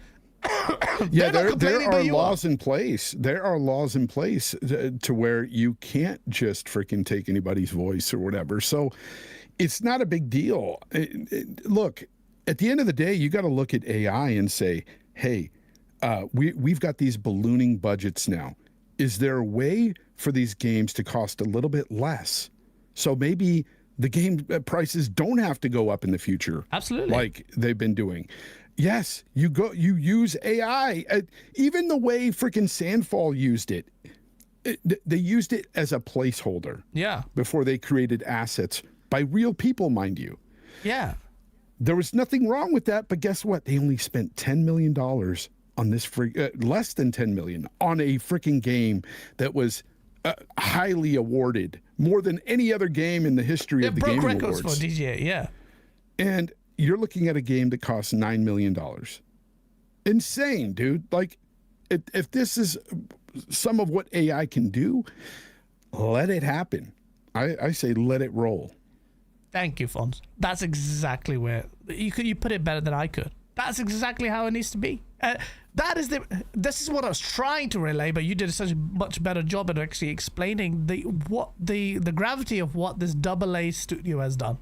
Yeah, there are laws in place. There are laws in place to where you can't just freaking take anybody's voice or whatever. So it's not a big deal. Look, at the end of the day, you got to look at AI and say, hey, we've got these ballooning budgets now. Is there a way for these games to cost a little bit less? So maybe the game prices don't have to go up in the future. Absolutely. Like they've been doing. Yes, you use AI. Even the way freaking Sandfall used it, they used it as a placeholder. Yeah. Before they created assets by real people, mind you. Yeah. There was nothing wrong with that, but guess what? They only spent $10 million on this less than 10 million on a freaking game that was highly awarded, more than any other game in the history of the Game Awards. It broke records for DGA, yeah. And you're looking at a game that costs $9 million. Insane, dude. Like, if this is some of what AI can do, let it happen. I say let it roll. Thank you, Fonz. That's exactly where you put it better than I could. That's exactly how it needs to be. This is what I was trying to relay, but you did such a much better job at actually explaining the gravity of what this AA studio has done,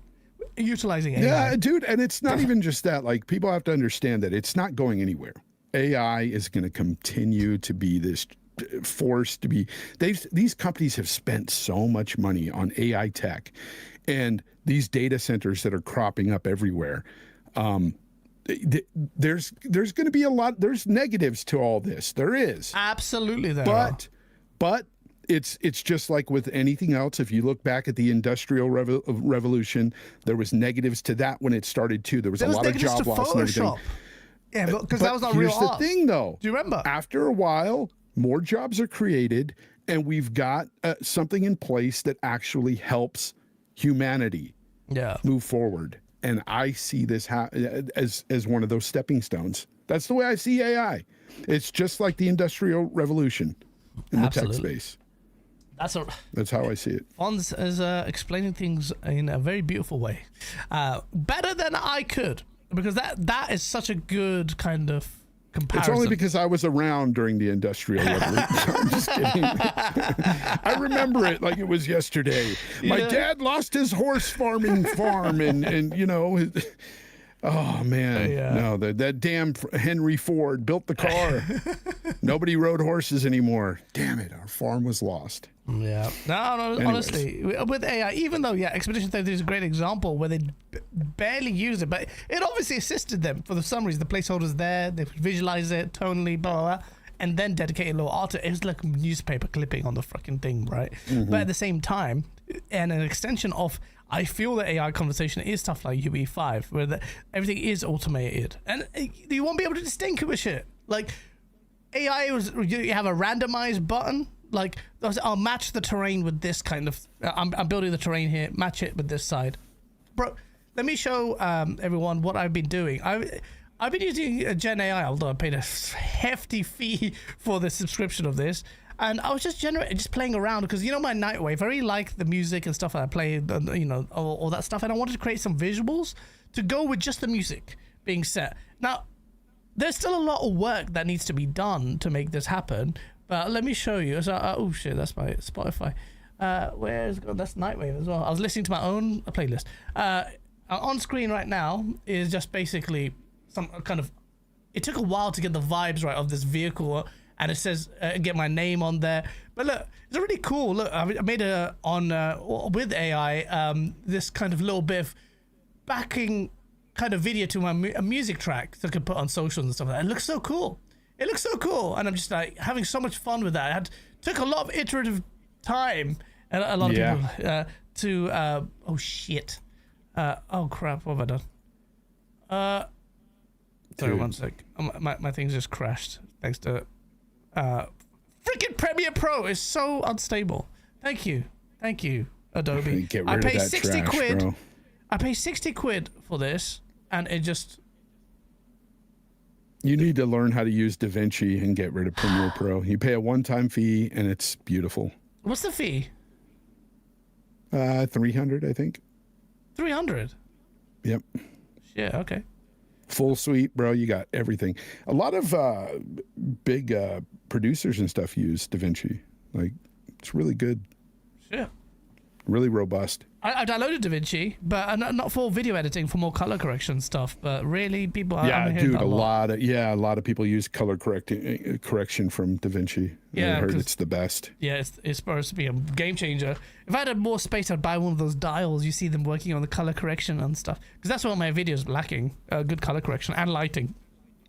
utilizing AI. Yeah, dude, and it's not even just that. Like, people have to understand that it's not going anywhere. AI is going to continue to be this force to be. These companies have spent so much money on AI tech, and these data centers that are cropping up everywhere. There's going to be a lot. There's negatives to all this. There is absolutely there. But it's just like with anything else. If you look back at the Industrial Revolution, there was negatives to that when it started too. There was a lot of job loss and everything. Yeah, because that was not real art. Here's the thing, though. Do you remember? After a while, more jobs are created, and we've got something in place that actually helps humanity move forward. And I see this as one of those stepping stones. That's the way I see AI. It's just like the Industrial Revolution in the tech space. That's how I see it. Fonz is explaining things in a very beautiful way, better than I could, because that is such a good kind of comparison. It's only because I was around during the Industrial Revolution. I'm just kidding. I remember it like it was yesterday. My dad lost his horse farming farm, and you know, oh man, no, that damn Henry Ford built the car. Nobody rode horses anymore. Damn it, our farm was lost. Yeah. No, honestly, with AI, even though, Expedition 33 is a great example where they barely use it, but it obviously assisted them for some reason. The placeholder's there, they visualize it, tonally, blah, blah, blah, and then dedicate a little art to it. It was like a newspaper clipping on the fucking thing, right? Mm-hmm. But at the same time, and an extension of, I feel that AI conversation is stuff like UE5, where everything is automated, and you won't be able to distinguish it. Like, AI you have a randomized button. Like, I'll match the terrain with this kind of. I'm building the terrain here. Match it with this side, bro. Let me show everyone what I've been doing. I've been using Gen AI, although I paid a hefty fee for the subscription of this, and I was just playing around because, you know, my Nightwave. I really like the music and stuff that I play, you know, all that stuff, and I wanted to create some visuals to go with just the music being set. Now, there's still a lot of work that needs to be done to make this happen. But let me show you. So, oh shit, that's my Spotify. That's Nightwave as well. I was listening to my own playlist. On screen right now is just basically some kind of. It took a while to get the vibes right of this vehicle, and it says get my name on there. But look, it's really cool. Look, I made it on with AI. This kind of little bit of backing kind of video to a music track that I could put on socials and stuff like that. It looks so cool. It looks so cool, and I'm just like having so much fun with that. Took a lot of iterative time, and a lot of people to. Oh shit! Oh crap! What have I done? Sorry, 1 sec. My thing's just crashed thanks to. Freaking Premiere Pro is so unstable. Thank you, Adobe. Get rid of that 60 trash, quid. bro. I pay 60 quid for this, and it just. You need to learn how to use DaVinci and get rid of Premiere Pro. You pay a one-time fee, and it's beautiful. What's the fee? 300, I think. 300. Yep. Yeah. Okay. Full suite, bro. You got everything. A lot of big producers and stuff use DaVinci. Like, it's really good. Yeah. Really robust. I downloaded DaVinci, but not for video editing, for more color correction stuff. But really, people are. Yeah, dude, a lot of people use color correction from DaVinci. Yeah, I heard it's the best. Yeah, it's supposed to be a game changer. If I had more space, I'd buy one of those dials. You see them working on the color correction and stuff, because that's what my videos lacking: good color correction and lighting.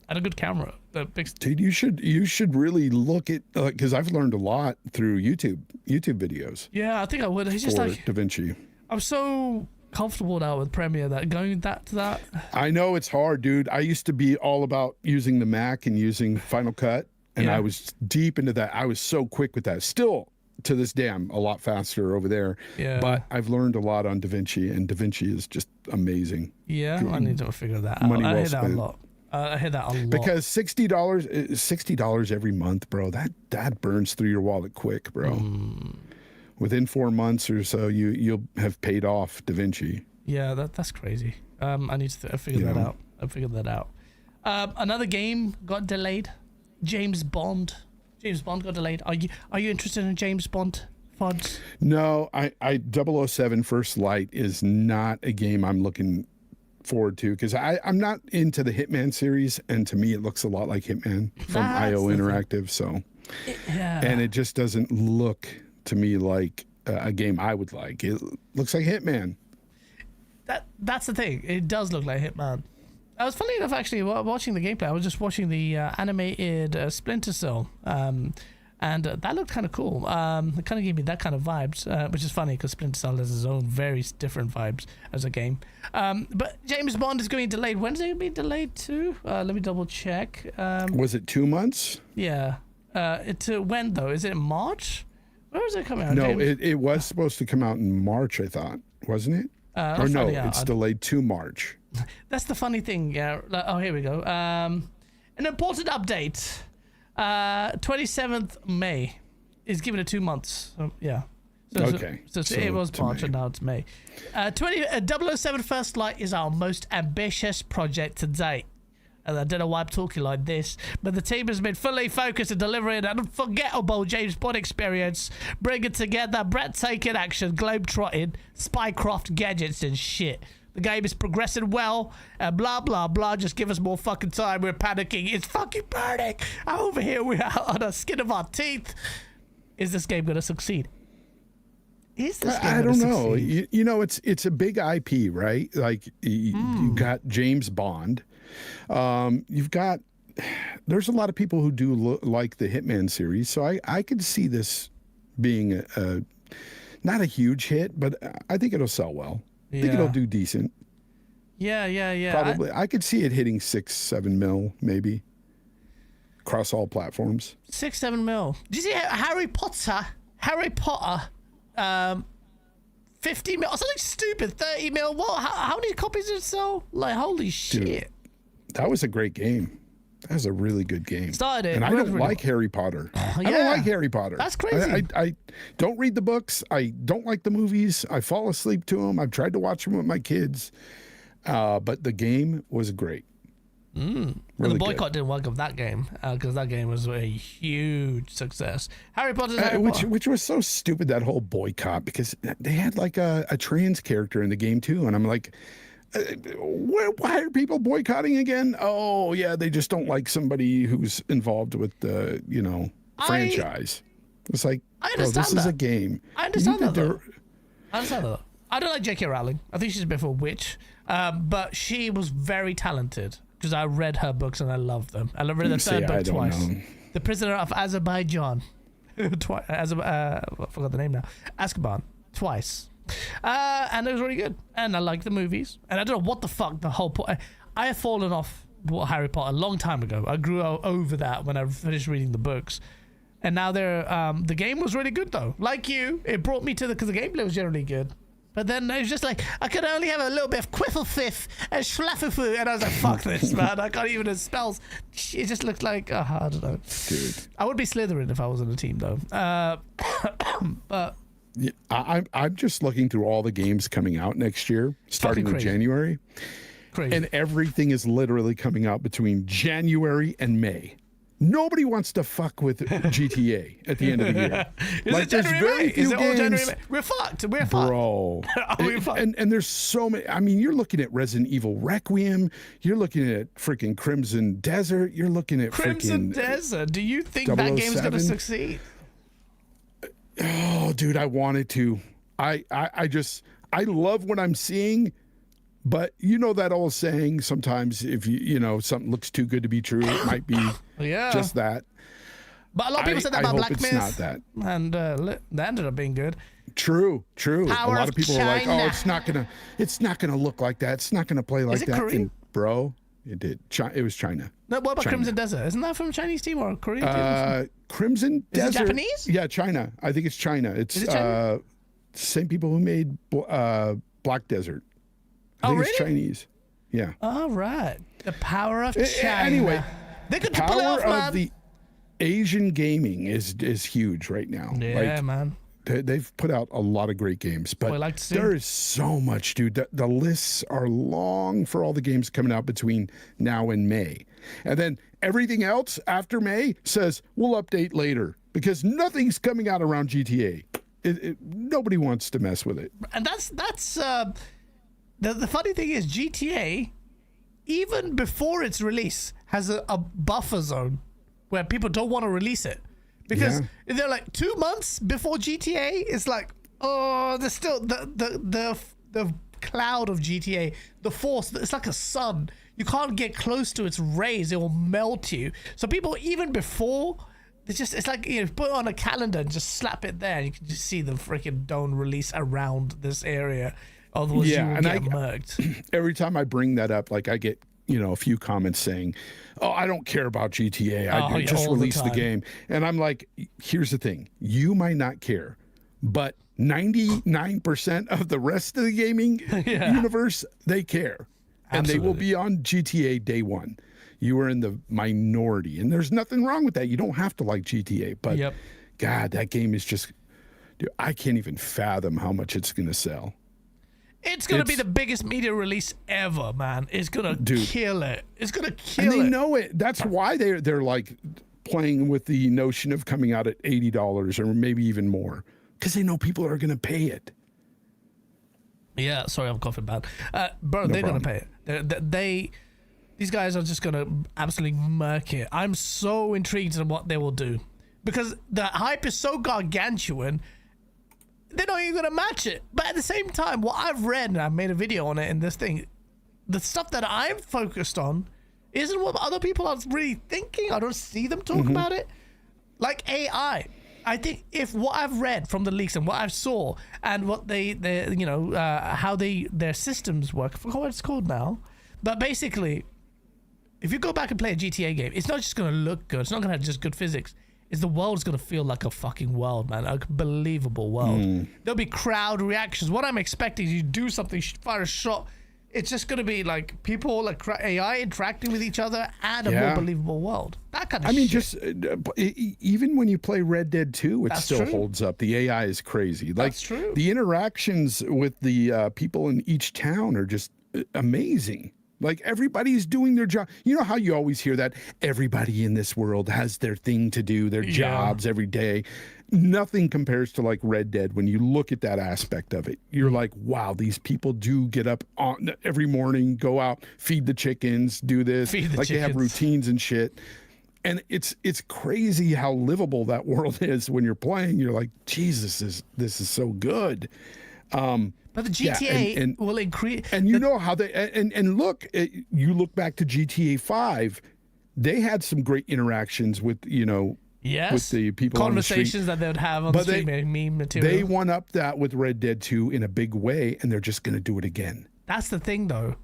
and a good camera. The big Dude, you should really look at, because I've learned a lot through YouTube videos. Yeah, I think I would. It's just for like DaVinci. I'm so comfortable now with Premiere that going that to that. I know it's hard, dude. I used to be all about using the Mac and using Final Cut, and I was deep into that. I was so quick with that. Still, to this day, I'm a lot faster over there. Yeah. But I've learned a lot on DaVinci, and DaVinci is just amazing. Yeah, I need to figure that out. Money I well hear that a spent. lot. I hear that a lot. Because $60 every month, bro, that burns through your wallet quick, bro. Within 4 months or so, you'll have paid off DaVinci. Yeah, that's crazy. I need to figure that out. I figured that out. Another game got delayed. James Bond got delayed. Are you interested in James Bond, Fonz? No, I 007 First Light is not a game I'm looking forward to, because I'm not into the Hitman series, and to me it looks a lot like Hitman from IO Interactive. So, and it just doesn't look to me like a game I would like. It looks like Hitman. That's the thing. It does look like Hitman. I was funny enough actually watching the gameplay. I was just watching the animated Splinter Cell, and that looked kind of cool. It kind of gave me that kind of vibes, which is funny because Splinter Cell has its own very different vibes as a game. But James Bond is going delayed. When's it going to be delayed to? Let me double check. Was it 2 months? Yeah. When though? Is it March? Where is it coming out? No, it was supposed to come out in March, I thought, wasn't it? Or no, it's delayed to March. That's the funny thing. Yeah. Oh, here we go. An important update. 27th May is given it 2 months. Yeah. Okay. So it was March and now it's May. 007 First Light is our most ambitious project to date. And I don't know why I'm talking like this, but the team has been fully focused on delivering an unforgettable James Bond experience, bringing together breathtaking action, globe-trotting, spycraft gadgets and shit. The game is progressing well, and blah, blah, blah. Just give us more fucking time. We're panicking. It's fucking burning. Over here, we're on the skin of our teeth. Is this game going to succeed? Is this game I don't gonna know. succeed? You know, it's a big IP, right? Like, you got James Bond. You've got, there's a lot of people who do like the Hitman series, so I could see this being not a huge hit, but I think it'll sell well. I think it'll do decent. Yeah. Probably. I could see it hitting 6-7 mil, maybe, across all platforms. 6-7 mil. Did you see Harry Potter? 50 mil or something stupid. 30 mil. What? How many copies did it sell? Like, holy shit. Dude, that was a great game. That was a really good game. Started it. And I don't like Harry Potter. I don't like Harry Potter. That's crazy. I don't read the books. I don't like the movies. I fall asleep to them. I've tried to watch them with my kids. But the game was great. Really the boycott didn't work of that game because that game was a huge success. Harry Potter's Harry Potter. Which was so stupid, that whole boycott, because they had like a trans character in the game too. And I'm like, why are people boycotting again? Oh yeah, they just don't like somebody who's involved with the franchise. It's like, this is a game. I understand that though. I don't like J.K. Rowling. I think she's a bit of a witch, but she was very talented because I read her books and I loved them. I read the third book twice. The Prisoner of Azerbaijan. I forgot the name now. Azkaban twice. And it was really good, and I like the movies, and I don't know what the fuck the whole point. I have fallen off Harry Potter a long time ago. I grew over that when I finished reading the books, and now the game was really good though. Like you, it brought me to because the gameplay was generally good, but then it was just like I could only have a little bit of quifflefif and schlaffifu, and I was like, fuck this, man. I can't even spells. It just looked like I don't know. Dude, I would be Slytherin if I was in a team though. But. Yeah, I'm just looking through all the games coming out next year, starting in January. Crazy. And everything is literally coming out between January and May. Nobody wants to fuck with GTA at the end of the year. Like, there's very few games. We're fucked. Bro. And there's so many. I mean, you're looking at Resident Evil Requiem. You're looking at freaking Crimson Desert. You're looking at Crimson Desert. Do you think that game's going to succeed? Oh, dude, I wanted to. I love what I'm seeing, But you know that old saying, sometimes if you know, something looks too good to be true, it might be just that. But a lot of people said that about Black Myth. It's not that. And that ended up being good. True. Power a lot of people China. are like, "Oh, it's not gonna look like that. It's not gonna play like that." Korean? And bro, it did. It was China. No, what about China. Crimson Desert? Isn't that from a Chinese team or a Korean team? Crimson Desert. Is it Japanese? Yeah, China. I think it's China. It's Is it China? Same people who made Black Desert. I think it's Chinese. Yeah. All right. The power of China. Anyway, they could power pull it off, man. of the Asian gaming is huge right now. Yeah, man. They've put out a lot of great games, but there is so much, dude. The lists are long for all the games coming out between now and May. And then everything else after May says, we'll update later because nothing's coming out around GTA. Nobody wants to mess with it. And that's the funny thing is GTA, even before its release, has a buffer zone where people don't want to release it. Because they're like 2 months before GTA, it's like, oh, there's still the cloud of GTA, the force. It's like a sun. You can't get close to its rays; it will melt you. So people, even before, it's like, you know, put it on a calendar and just slap it there. And you can just see the freaking don't release around this area, otherwise you will get murked. Every time I bring that up, like I get, you know, a few comments saying, "Oh, I don't care about GTA. I just released the game." And I'm like, here's the thing. You might not care, but 99% of the rest of the gaming universe, they care. And they will be on GTA day one. You are in the minority. And there's nothing wrong with that. You don't have to like GTA. But God, that game is just, dude, I can't even fathom how much it's going to sell. It's going to be the biggest media release ever, man. It's going to kill it. It's going to kill it. And they know it. That's why they're like playing with the notion of coming out at $80 or maybe even more. Because they know people are going to pay it. Yeah, sorry, I'm coughing bad. Bro, they're going to pay it. These guys are just going to absolutely murk it. I'm so intrigued in what they will do. Because the hype is so gargantuan, they're not even going to match it. But at the same time, what I've read, and I've made a video on it in this thing, the stuff that I'm focused on isn't what other people are really thinking. I don't see them talk about it. Like AI. I think if what I've read from the leaks and what I saw and what they you know, how their systems work, I forgot what it's called now. But basically, if you go back and play a GTA game, it's not just going to look good. It's not going to have just good physics. The world's going to feel like a fucking world, man. A believable world. There'll be crowd reactions. What I'm expecting is you do something, fire a shot. It's just going to be like people, like AI interacting with each other and a more believable world. That kind of shit. I mean, just even when you play Red Dead 2, it still holds up. The AI is crazy. Like, that's true. The interactions with the people in each town are just amazing. Like, everybody's doing their job. You know how you always hear that everybody in this world has their thing to do, their jobs every day. Nothing compares to like Red Dead. When you look at that aspect of it, you're like, wow, these people do get up every morning, go out, feed the chickens, do this. They have routines and shit. And it's crazy how livable that world is when you're playing. You're like, Jesus, this is so good. But the GTA will increase. And you know how they, and look, you look back to GTA 5, they had some great interactions with, you know, with the people on the street. Conversations that they would have on the street, meme material. They one up that with Red Dead 2 in a big way, and they're just going to do it again. That's the thing, though.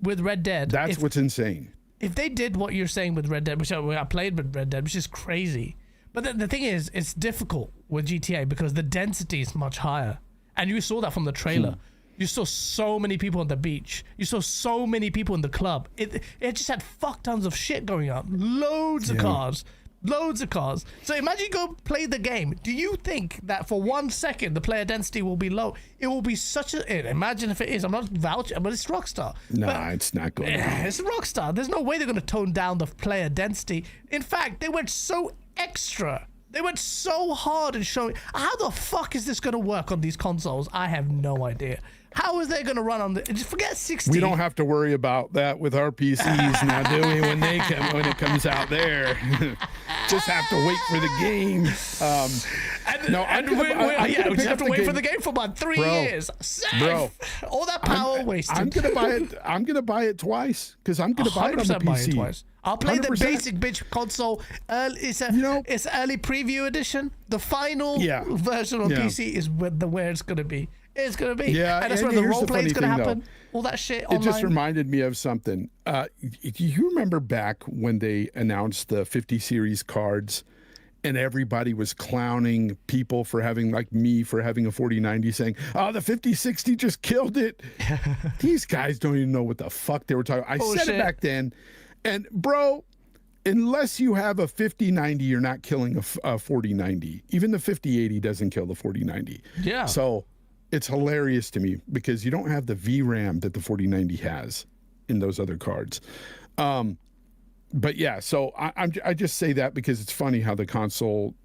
With Red Dead. That's what's insane. If they did what you're saying with Red Dead, which I played with Red Dead, which is crazy. But the thing is, it's difficult with GTA because the density is much higher. And you saw that from the trailer. You saw so many people on the beach. You saw so many people in the club. It just had fuck tons of shit going on. Loads of cars. Loads of cars. So imagine you go play the game. Do you think that for 1 second the player density will be low? It will be such a... Imagine if it is. I'm not vouching, but it's Rockstar. Nah, it's not going to be. It's Rockstar. There's no way they're going to tone down the player density. In fact, they went so extra. They went so hard in showing how the fuck is this going to work on these consoles. I have no idea. How is they going to run on the? Just forget 60. We don't have to worry about that with our PCs now, do we? When it comes out there, just have to wait for the game. We just have to wait for the game for about 3 years. Safe. Bro, all that power wasted. I'm gonna buy it. I'm gonna buy it twice because I'm gonna buy it on the PC. Twice. I'll play 100%. the basic bitch console. It's early preview edition. The final version on PC is where it's gonna be. It's gonna be. Yeah, and that's where the role play is gonna happen. All that shit online. It just reminded me of something. You remember back when they announced the 50 series cards, and everybody was clowning people for having, like me, for having a 4090, saying, "Oh, the 5060 just killed it." These guys don't even know what the fuck they were talking. I said it back then, and bro, unless you have a 5090, you're not killing a 4090. Even the 5080 doesn't kill the 4090. Yeah. So it's hilarious to me because you don't have the VRAM that the 4090 has in those other cards. But yeah, so I just say that because it's funny how the console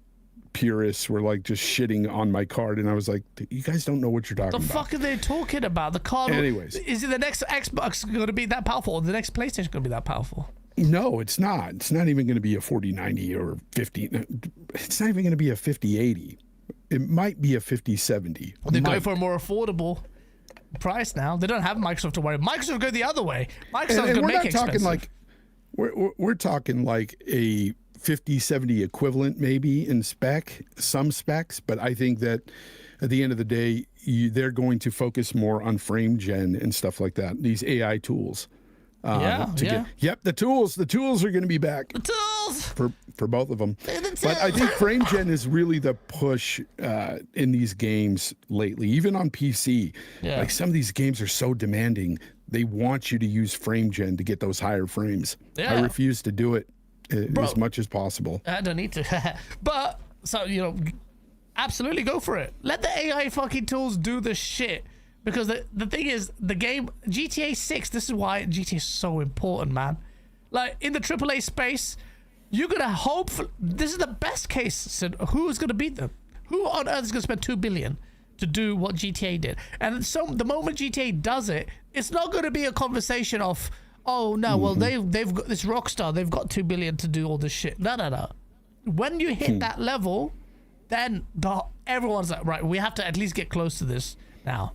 purists were like just shitting on my card, and I was like, you guys don't know what you're talking about. The fuck are they talking about? The card. Anyways, is it the next Xbox going to be that powerful, or the next PlayStation going to be that powerful? No, it's not. It's not even going to be a 4090 or 50. It's not even going to be a 5080. It might be a 5070. Well, they're going for a more affordable price now. They don't have Microsoft to worry. Microsoft go the other way. Microsoft's going to make it expensive. We're talking like a 5070 equivalent maybe in some specs, but I think that at the end of the day, they're going to focus more on frame gen and stuff like that. These AI tools. The tools are going to be back. The tools for both of them. But I think frame gen is really the push in these games lately, even on PC. Yeah. Like some of these games are so demanding. They want you to use frame gen to get those higher frames. Yeah. I refuse to do it as much as possible. I don't need to. But so absolutely go for it. Let the AI fucking tools do the shit. Because the thing is, the game, GTA 6, this is why GTA is so important, man. Like, in the AAA space, you're going to hope for, this is the best case. So who's going to beat them? Who on earth is going to spend $2 billion to do what GTA did? And so the moment GTA does it, it's not going to be a conversation of, oh, no, well, they've got this Rockstar, they've got $2 billion to do all this shit. No. When you hit that level, then everyone's like, right, we have to at least get close to this now.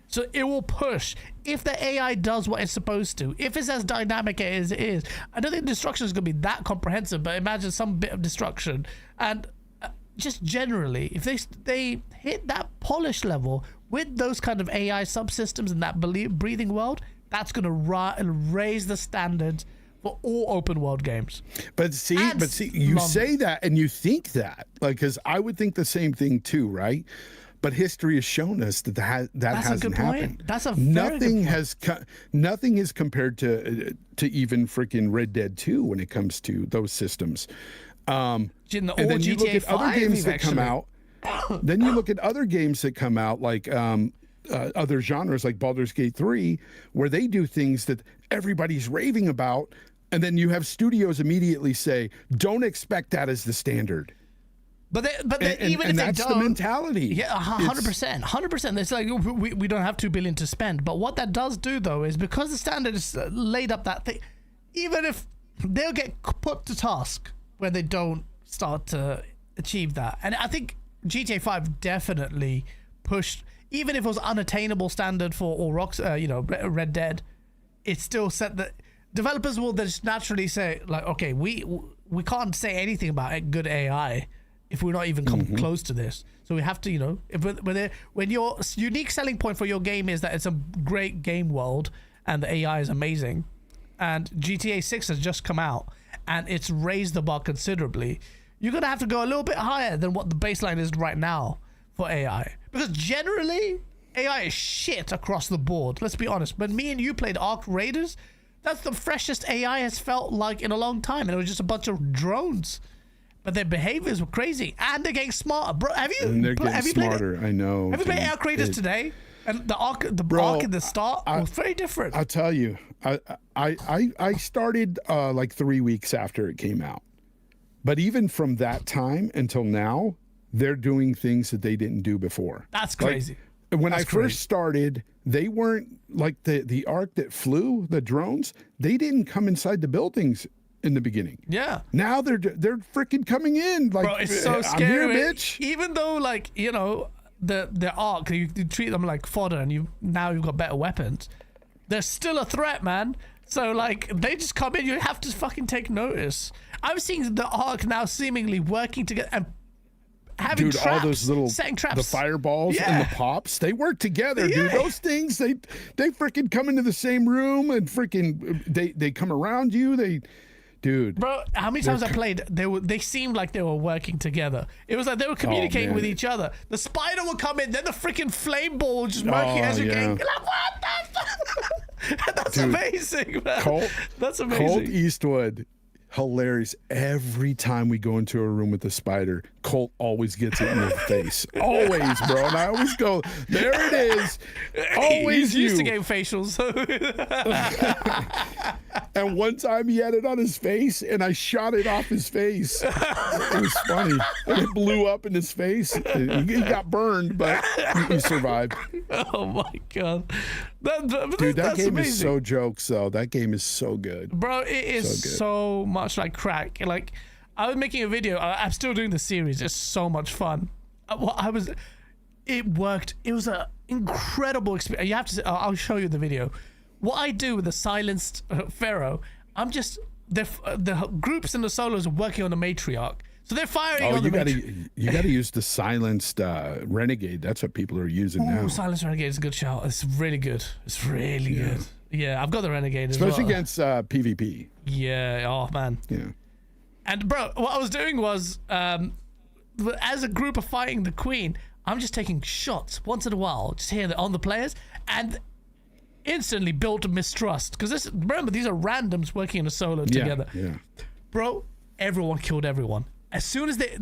So it will push. If the AI does what it's supposed to, if it's as dynamic as it is, I don't think destruction is going to be that comprehensive, but imagine some bit of destruction. And just generally, if they hit that polish level with those kind of AI subsystems in that breathing world, that's going to raise the standards for all open world games. But see, you say that and you think that, like, because I would think the same thing too, right? But history has shown us that hasn't happened. That's a very good point. Nothing is compared to even freaking Red Dead 2 when it comes to those systems. And then you look at other games that come out. Then you look at other games that come out, like other genres like Baldur's Gate 3, where they do things that everybody's raving about, and then you have studios immediately say, "Don't expect that as the standard." But even if they that's don't, the mentality. Yeah, 100%. It's like we don't have $2 billion to spend. But what that does do, though, is because the standard is laid up that thing, even if they'll get put to task when they don't start to achieve that. And I think GTA 5 definitely pushed, even if it was unattainable standard for Red Dead, it still set that developers will just naturally say, like, okay, we can't say anything about good AI if we're not even come close to this. So we have to, when your unique selling point for your game is that it's a great game world and the AI is amazing, and GTA 6 has just come out and it's raised the bar considerably, you're going to have to go a little bit higher than what the baseline is right now for AI. Because generally, AI is shit across the board. Let's be honest. When me and you played Ark Raiders, that's the freshest AI has felt like in a long time. And it was just a bunch of drones. But their behaviors were crazy, and they're getting smarter, bro. Have you smarter? I know. Have you played Ark Raiders today? And the arc in the start was very different. I'll tell you, I started like 3 weeks after it came out, but even from that time until now, they're doing things that they didn't do before. That's crazy. when I That's great. first started, they weren't like the arc that flew, the drones. They didn't come inside the buildings in the beginning. Yeah. Now they're freaking coming in. Like, Bro, it's so I'm scary. here, bitch. Even though, like, you know, the arc, you treat them like fodder, and you've got better weapons. They're still a threat, man. So, like, they just come in. You have to fucking take notice. I'm seeing the arc now seemingly working together and having Dude, traps, all those little setting traps. the fireballs and the pops, they work together, dude. Yeah. Those things, they freaking come into the same room and freaking they come around you. Dude. Bro, how many times I played, they seemed like they were working together. It was like they were communicating with each other. The spider would come in, then the freaking flame ball would just murk you as you're getting. Like, what the fuck? That's amazing, man. That's amazing. Colt Eastwood, hilarious. Every time we go into a room with a spider, Colt always gets it in the face. Always, bro. And I always go, there it is. Always He's used to getting facials. So. And one time he had it on his face, and I shot it off his face. It was funny. And it blew up in his face. He got burned, but he survived. Oh my god, dude, that game amazing. is so jokes though. That game is so good, bro. It is so much like crack. Like, I was making a video. I'm still doing the series. It's so much fun. It worked. It was an incredible experience. You have to. I'll show you the video. What I do with the silenced Pharaoh, I'm just the groups and the solos are working on the matriarch, so they're firing on the matriarch. You gotta use the silenced renegade. That's what people are using now. Silenced renegade is a good shout. It's really good. It's really good. Yeah, I've got the renegade as well. Especially against PvP. Yeah. Oh man. Yeah. And bro, what I was doing was, as a group of fighting the queen, I'm just taking shots once in a while, just here on the players, and instantly built a mistrust. Because remember, these are randoms working in a solo together. Yeah. Bro, everyone killed everyone. As soon as they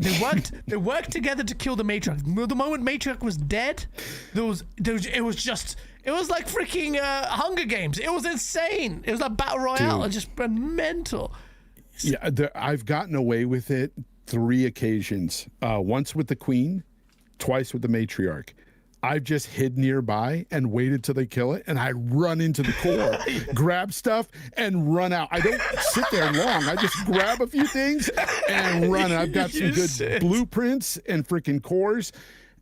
worked together to kill the matriarch. The moment matriarch was dead, it was like freaking Hunger Games. It was insane. It was like Battle Royale. It's just mental. Yeah, I've gotten away with it 3 occasions. Once with the queen, twice with the matriarch. I've just hid nearby and waited till they kill it, and I run into the core, grab stuff, and run out. I don't sit there long. I just grab a few things and run. I've got some good blueprints and freaking cores.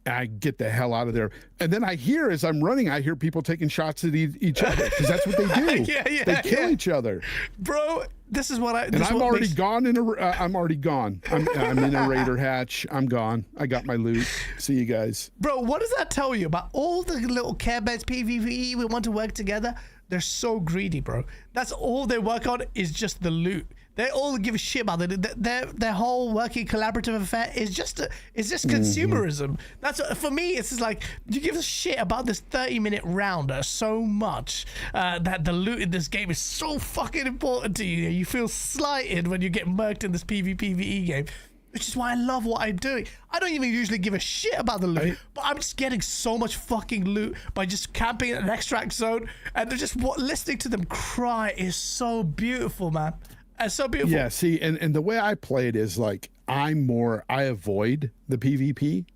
And I get the hell out of there. And then I hear, as I'm running, I hear people taking shots at each other, because that's what they do. They kill each other. Bro, this is what I... And I'm already gone. I'm already gone. I'm in a raider hatch. I'm gone. I got my loot. See you guys. Bro, what does that tell you about all the little care bears, PvE, we want to work together? They're so greedy, bro. That's all they work on is just the loot. They all give a shit about it. Their whole working collaborative affair is just consumerism. That's for me. It's just like, you give a shit about this 30-minute round so much that the loot in this game is so fucking important to you. You feel slighted when you get murked in this PvE game. Which is why I love what I'm doing. I don't even usually give a shit about the loot, but I'm just getting so much fucking loot by just camping in an extract zone, and they're just listening to them cry is so beautiful, man. It's so beautiful. Yeah, see, and the way I play it is like I avoid the PvP.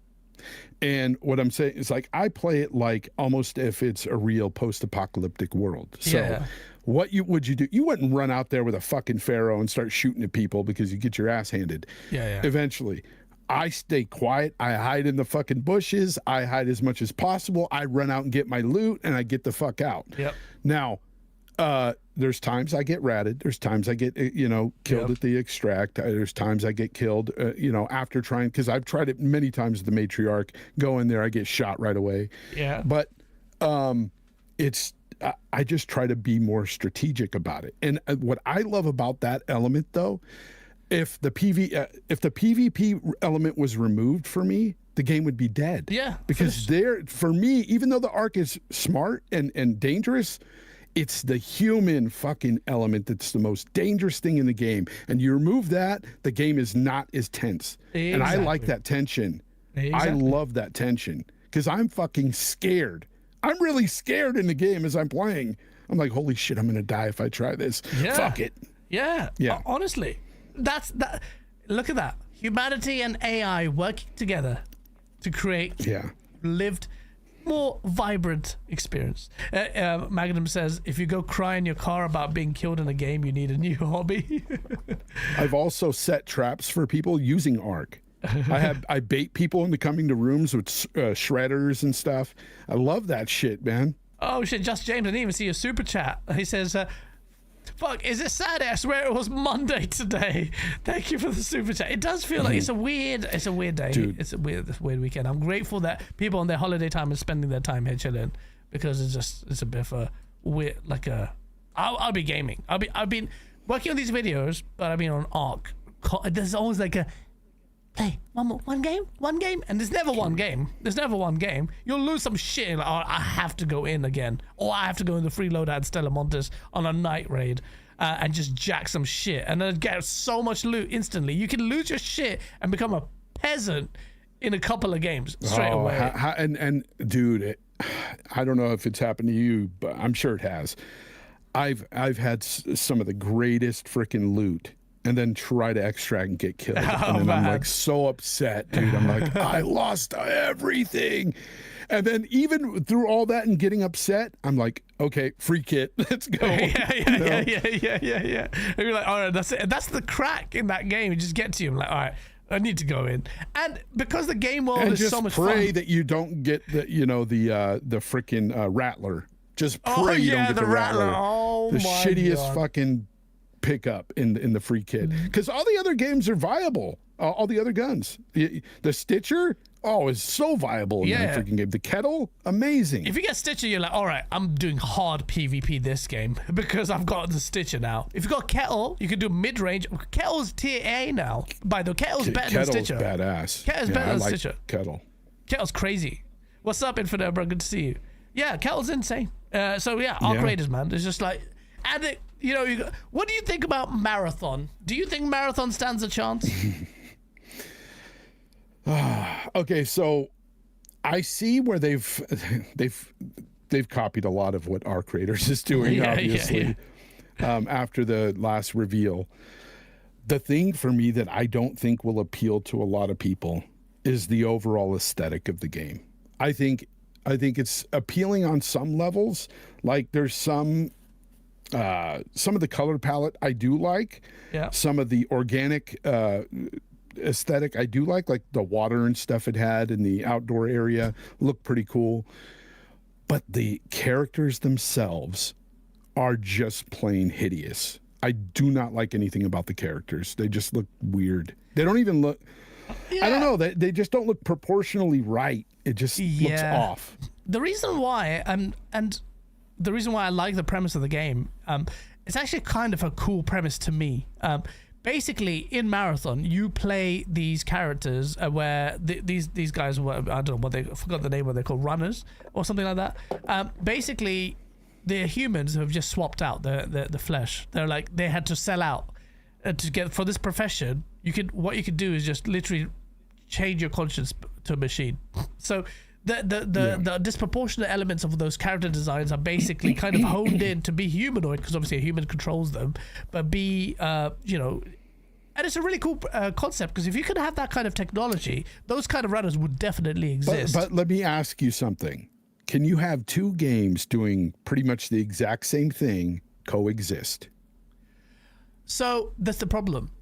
And what I'm saying is, like, I play it like almost if it's a real post-apocalyptic world. So what would you do? You wouldn't run out there with a fucking Pharaoh and start shooting at people because you get your ass handed. Eventually. I stay quiet. I hide in the fucking bushes. I hide as much as possible. I run out and get my loot, and I get the fuck out. Now, there's times I get ratted. There's times I get, killed at the extract. There's times I get killed, after trying, because I've tried it many times with the matriarch. Go in there, I get shot right away. But I just try to be more strategic about it. And what I love about that element, though, if the PvP element was removed for me, the game would be dead. Because for me, even though the arc is smart and dangerous, it's the human fucking element that's the most dangerous thing in the game. And you remove that, the game is not as tense. And I like that tension. I love that tension because I'm fucking scared. I'm really scared in the game as I'm playing. I'm like, holy shit, I'm going to die if I try this. Fuck it. Honestly, look at that. Humanity and AI working together to create lived more vibrant experience. Magnum says, if you go cry in your car about being killed in a game, you need a new hobby. I've also set traps for people using Arc. I bait people into coming to rooms with shredders and stuff. I love that shit, man. Oh shit, Just James, I didn't even see your super chat. He says, fuck, is it Saturday? I swear it was Monday today. Thank you for the super chat. It does feel like it's a weird day. Dude. It's a weird weekend. I'm grateful that people on their holiday time are spending their time here chilling, because it's a bit of a weird, like I'll be gaming. I've been working on these videos, but I've been on Arc. There's always like a, hey, one game, and there's never one game. You'll lose some shit. Like, oh, I have to go in again, or I have to go in the free loadout Stella Montes on a night raid and just jack some shit, and then get so much loot instantly. You can lose your shit and become a peasant in a couple of games straight away. And dude, I don't know if it's happened to you, but I'm sure it has. I've had some of the greatest freaking loot, and then try to extract and get killed. And then I'm like so upset, dude. I'm like, I lost everything. And then even through all that and getting upset, I'm like, okay, free kit, let's go. Yeah. And you're like, all right, that's it. That's the crack in that game. It just gets you. I'm like, all right, I need to go in. And because the game world is so much fun. And just pray that you don't get the freaking Rattler. Just pray you don't get the Rattler. Oh, the my shittiest God. fucking pickup in the free kit, because all the other games are viable. All the other guns, the Stitcher, is so viable in that freaking game. The Kettle, amazing. If you get Stitcher, you're like, all right, I'm doing hard PvP this game because I've got the Stitcher now. If you got Kettle, you can do mid range. Kettle's tier A now. By the way, Kettle's better than Stitcher. Kettle's badass. Kettle's better than Stitcher. Kettle. Kettle's crazy. What's up, Infinite, bro? Good to see you. Yeah, Kettle's insane. Arc Raiders, man. It's just like, and it, what do you think about Marathon? Do you think Marathon stands a chance? Okay, so I see where they've copied a lot of what Arc Raiders is doing, obviously. After the last reveal. The thing for me that I don't think will appeal to a lot of people is the overall aesthetic of the game. I think it's appealing on some levels. Like there's some of the color palette I do like. Yeah. Some of the organic aesthetic I do like the water and stuff it had in the outdoor area looked pretty cool. But the characters themselves are just plain hideous. I do not like anything about the characters. They just look weird. They don't even look... I don't know. They just don't look proportionally right. It just looks off. The reason why, and the reason why I like the premise of the game, it's actually kind of a cool premise to me. Basically, in Marathon, you play these characters where these guys were, I don't know I forgot the name, what they're called, runners or something like that. Basically, they're humans who have just swapped out the flesh. They're like, they had to sell out to get for this profession. What you could do is just literally change your conscience to a machine. So the disproportionate elements of those character designs are basically kind of honed in to be humanoid, because obviously a human controls them, but and it's a really cool concept, because if you could have that kind of technology, those kind of runners would definitely exist. But let me ask you something. Can you have two games doing pretty much the exact same thing coexist? So that's the problem.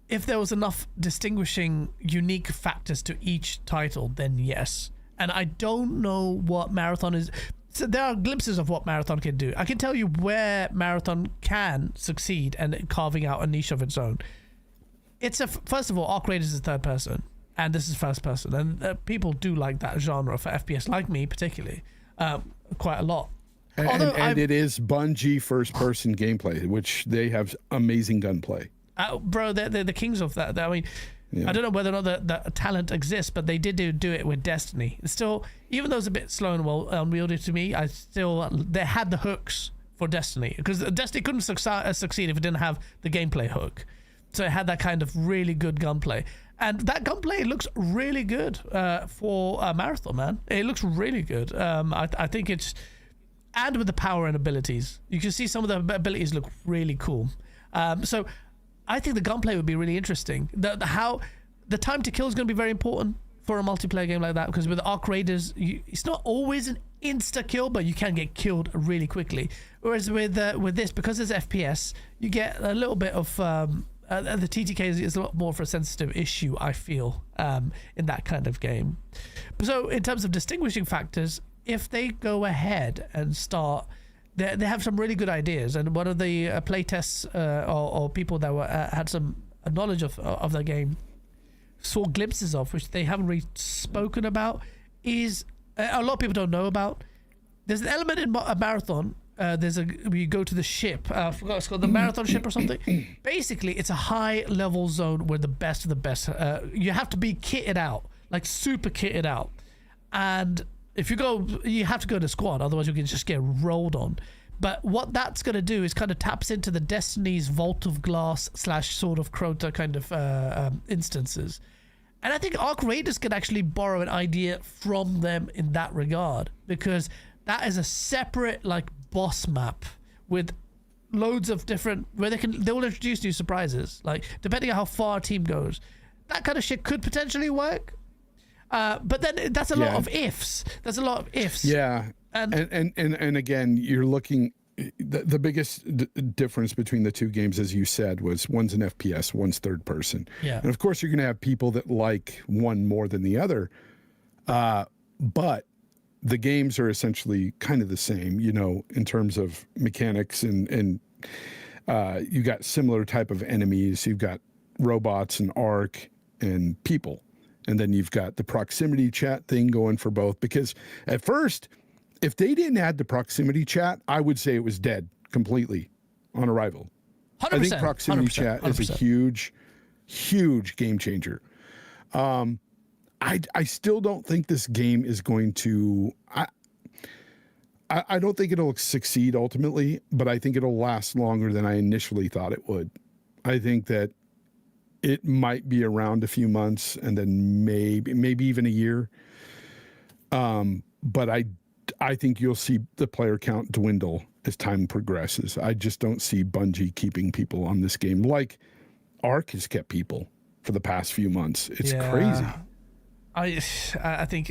If there was enough distinguishing, unique factors to each title, then yes. And I don't know what Marathon is. So there are glimpses of what Marathon can do. I can tell you where Marathon can succeed and carving out a niche of its own. First of all, Arc Raiders is third person, and this is first person, and people do like that genre for FPS, like me particularly, quite a lot. And it is Bungie first person gameplay, which they have amazing gunplay. Bro, they're the kings of that. I mean, I don't know whether or not the talent exists, but they did do it with Destiny. It's still, even though it's a bit slow and well unwieldy to me, they had the hooks for Destiny, because Destiny couldn't succeed if it didn't have the gameplay hook. So it had that kind of really good gunplay, and that gunplay looks really good for Marathon, man. It looks really good. I think it's, and with the power and abilities, you can see some of the abilities look really cool. So I think the gunplay would be really interesting. The time to kill is going to be very important for a multiplayer game like that, because with Arc Raiders, it's not always an insta kill, but you can get killed really quickly. Whereas with this, because it's FPS, you get a little bit of the TTK is a lot more of a sensitive issue, I feel, in that kind of game. So in terms of distinguishing factors, if they go ahead and start, they have some really good ideas, and one of the playtests or people that had some knowledge of the game saw glimpses of, which they haven't really spoken about, is a lot of people don't know about. There's an element in a marathon. You go to the ship. I forgot, it's called the marathon ship or something. Basically, it's a high level zone where the best of the best. You have to be kitted out, like super kitted out, and if you go, you have to go to squad, otherwise you can just get rolled on. But what that's going to do is kind of taps into the Destiny's Vault of Glass / Sword of Crota kind of instances. And I think Arc Raiders can actually borrow an idea from them in that regard, because that is a separate like boss map with loads of different, where they will introduce new surprises, like depending on how far a team goes. That kind of shit could potentially work. But then that's a lot of ifs. There's a lot of ifs. Yeah. And again, you're looking, the biggest difference between the two games, as you said, was one's an FPS, one's third person. Yeah. And of course, you're going to have people that like one more than the other. But the games are essentially kind of the same, you know, in terms of mechanics, and you got similar type of enemies. You've got robots and Arc and people. And then you've got the proximity chat thing going for both, because at first, if they didn't add the proximity chat, I would say it was dead completely on arrival. 100%, I think proximity chat is a huge, huge game changer. I still don't think this game is going to, I don't think it'll succeed ultimately, but I think it'll last longer than I initially thought it would. I think that it might be around a few months, and then maybe even a year. But I think you'll see the player count dwindle as time progresses. I just don't see Bungie keeping people on this game like Arc has kept people for the past few months. It's crazy. I think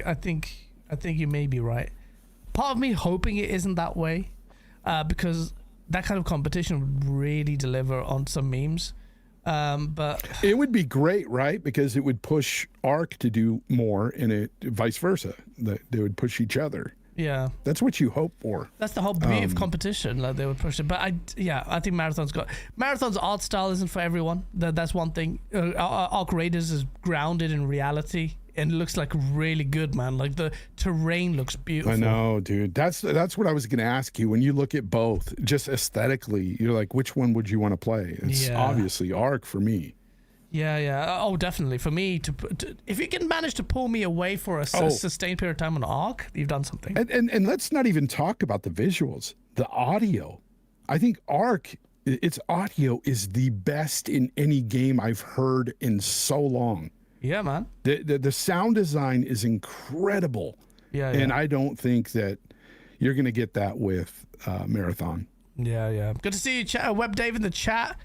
you may be right. Part of me hoping it isn't that way, because that kind of competition would really deliver on some memes. But it would be great, right? Because it would push Arc to do more, and vice versa. They would push each other. Yeah, that's what you hope for. That's the whole beauty of competition. Like, they would push it. But I think Marathon's art style isn't for everyone. That's one thing. Arc Raiders is grounded in reality and looks like really good, man. Like, the terrain looks beautiful. I know, dude. That's what I was going to ask you. When you look at both, just aesthetically, you're like, which one would you want to play? It's obviously Arc for me. Yeah. Oh, definitely. For me, if you can manage to pull me away for a sustained period of time on Arc, you've done something. And let's not even talk about the visuals, the audio. I think Arc, its audio is the best in any game I've heard in so long. Yeah, man. The sound design is incredible. Yeah. And I don't think that you're going to get that with Marathon. Yeah. Good to see you, Web Dave, in the chat.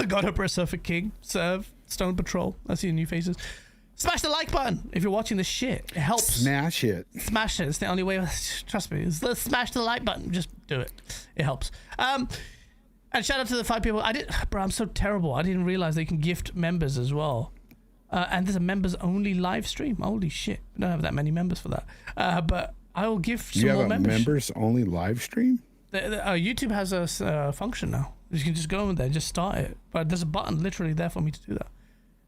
God Emperor Surfer King, Serve, Stone Patrol. I see new faces. Smash the like button if you're watching this shit. It helps. Smash it. Smash it. It's the only way. Trust me. Let's smash the like button. Just do it. It helps. And shout out to the 5 people. I'm so terrible. I didn't realize they can gift members as well. And there's a members only live stream. Holy shit. We don't have that many members for that. But I will give some more members. You have a members only live stream? YouTube has a function now. You can just go in there and just start it. But there's a button literally there for me to do that.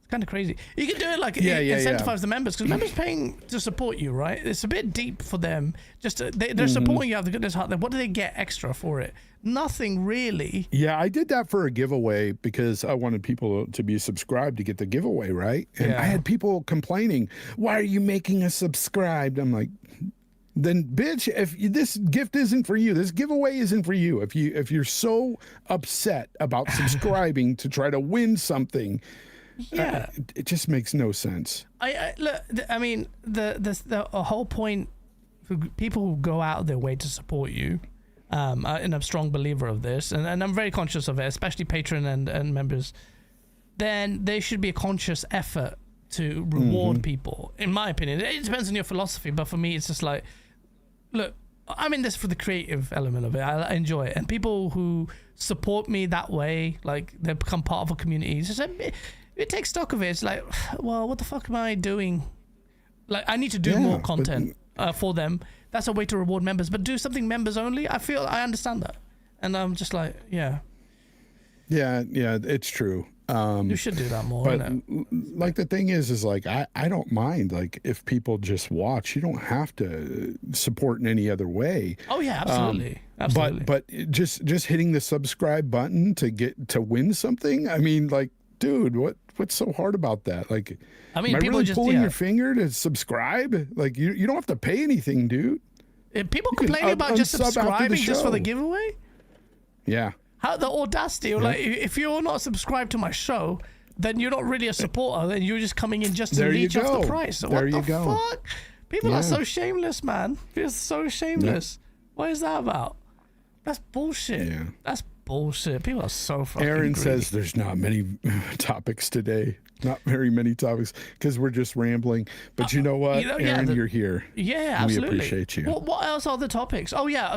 It's kind of crazy. You can do it like incentivize the members, because members paying to support you, right? It's a bit deep for them. Just they're supporting you out of the goodness heart. What do they get extra for it? Nothing really. Yeah, I did that for a giveaway because I wanted people to be subscribed to get the giveaway, right? And I had people complaining, "Why are you making us subscribed?" I'm like, then bitch, if this gift isn't for you, this giveaway isn't for you. If you're so upset about subscribing to try to win something, it just makes no sense. I mean, the whole point for people who go out of their way to support you, and I'm a strong believer of this, and I'm very conscious of it, especially patron and members. Then there should be a conscious effort to reward people, in my opinion. It depends on your philosophy, but for me, it's just like, look, I'm in this for the creative element of it. I enjoy it. And people who support me that way, like they become part of a community, it's just like, it takes stock of it. It's like, well, what the fuck am I doing? Like, I need to do more content for them. That's a way to reward members, but do something members only. I understand that. And I'm just like, yeah, it's true. You should do that more. But like the thing is like I don't mind like if people just watch. You don't have to support in any other way. Oh yeah, absolutely. But just hitting the subscribe button to win something. I mean, like, dude, what's so hard about that? Like, I mean, am I people really just pulling your finger to subscribe? Like, you don't have to pay anything, dude. People complaining about just subscribing just for the giveaway. Yeah. How the audacity! Yeah. Like, if you're not subscribed to my show, then you're not really a supporter. Then you're just coming in just to leech off the price. So what the fuck? People are so shameless, man. People are so shameless. What is that about? That's bullshit. Yeah. That's bullshit. People are so fucking Aaron greedy. says there's not many topics today. Not very many topics because we're just rambling. But you know what, Aaron, you're here. Yeah, absolutely. We appreciate you. What else are the topics? Oh yeah,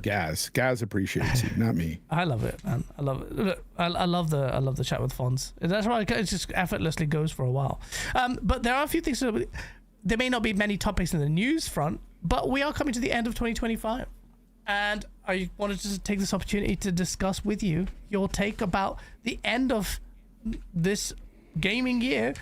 Gaz. Gaz appreciates you, not me. I love it, man. I love it. Look, I love the chat with Fonz. That's why it just effortlessly goes for a while. But there are a few things. There may not be many topics in the news front, but we are coming to the end of 2025. And I wanted to take this opportunity to discuss with you your take about the end of this gaming year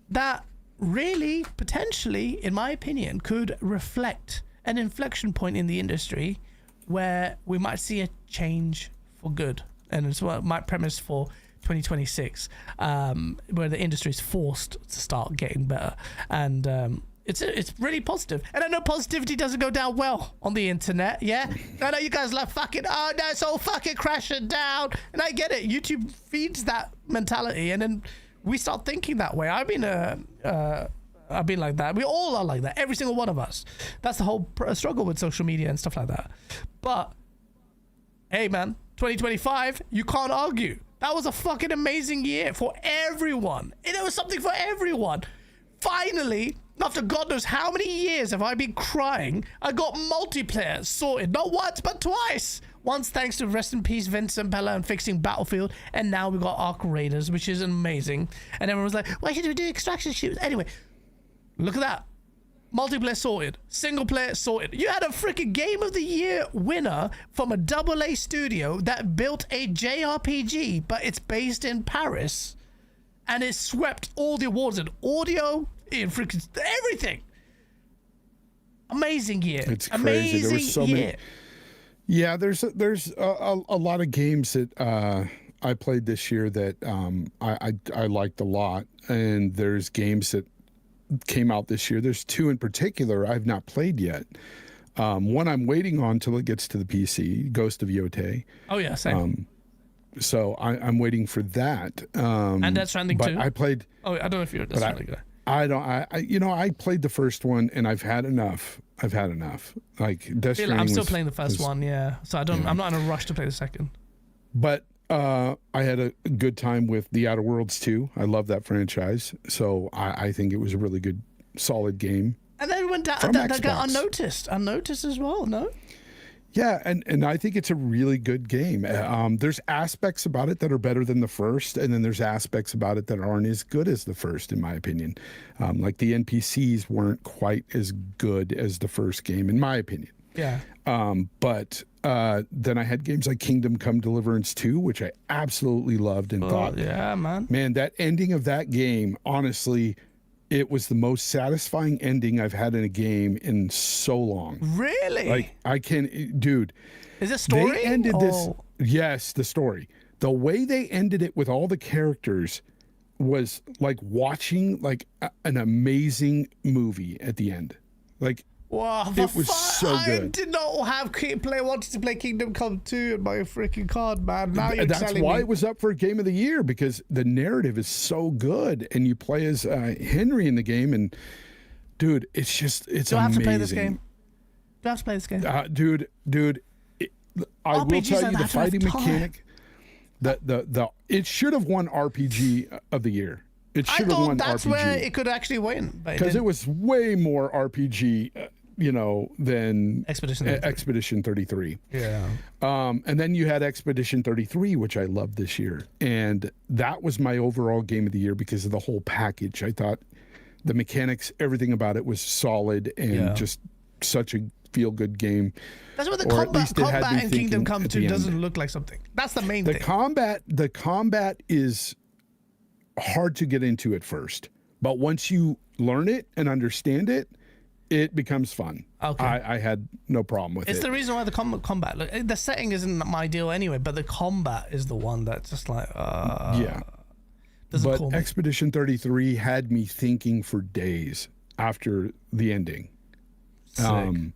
that really, potentially, in my opinion, could reflect an inflection point in the industry where we might see a change for good. And it's what my premise for 2026, where the industry is forced to start getting better. And it's really positive. And I know positivity doesn't go down well on the internet, yeah? I know you guys like fucking, oh no, it's all fucking crashing down. And I get it. YouTube feeds that mentality, and then we start thinking that way. I've been like that. We all are like that. Every single one of us. That's the whole struggle with social media and stuff like that. But hey, man, 2025, you can't argue. That was a fucking amazing year for everyone. And there was something for everyone. Finally, after God knows how many years have I been crying, I got multiplayer sorted. Not once, but twice. Once thanks to rest in peace Vince Zampella and fixing Battlefield, and now we got Ark Raiders, which is amazing. And everyone was like, why should we do extraction shooters? Anyway, look at that. Multiplayer sorted. Single player sorted. You had a freaking Game of the Year winner from a AA studio that built a JRPG, but it's based in Paris. And it swept all the awards in audio, in freaking everything. Amazing year. It's crazy. Amazing there was so year. Many. Yeah, there's a lot of games that I played this year that I liked a lot, and there's games that came out this year. There's two in particular I've not played yet. One I'm waiting on till it gets to the PC, Ghost of Yotei. Oh yeah, same. So I'm waiting for that. And Death Stranding too. I played. Oh, I don't know if you're a Death Stranding guy. I played the first one and I've had enough. Like Death Stranding. I'm still playing the first one, yeah. So I'm not in a rush to play the second. But I had a good time with The Outer Worlds 2. I love that franchise. So I think it was a really good, solid game. And then went down that got unnoticed as well, no? Yeah, and I think it's a really good game. There's aspects about it that are better than the first, and then there's aspects about it that aren't as good as the first, in my opinion. Like the NPCs weren't quite as good as the first game, in my opinion. Yeah. But then I had games like Kingdom Come Deliverance 2, which I absolutely loved and thought, yeah, man, that ending of that game, honestly, it was the most satisfying ending I've had in a game in so long. Really? Like, I can, dude. Is it story? They ended this. Yes, the story. The way they ended it with all the characters was like watching like an amazing movie at the end. Like, wow, it was so good. I did not wanted to play Kingdom Come 2 in my freaking card, man. Now you're That's why it was up for Game of the Year, because the narrative is so good, and you play as Henry in the game, and dude, it's amazing. Do I have to play this game? Do I have to play this game? Dude, I will tell you, the fighting mechanic, it should have won RPG of the year. It I should have won thought that's RPG. where it could actually win. Because it was way more RPG, than Expedition 33. Expedition 33. Yeah. And then you had Expedition 33, which I loved this year. And that was my overall game of the year because of the whole package. I thought the mechanics, everything about it was solid and just such a feel-good game. That's what the Or at least it had combat me in Kingdom thinking Come at 2 the end. doesn't look like something. That's the main The thing. combat is hard to get into at first, but once you learn it and understand it, it becomes fun. Okay. I had no problem with It's it. the reason why the combat. Look, the setting isn't my deal anyway, but the combat is the one that's just like. Doesn't But call me. Expedition 33 had me thinking for days after the ending. Sick.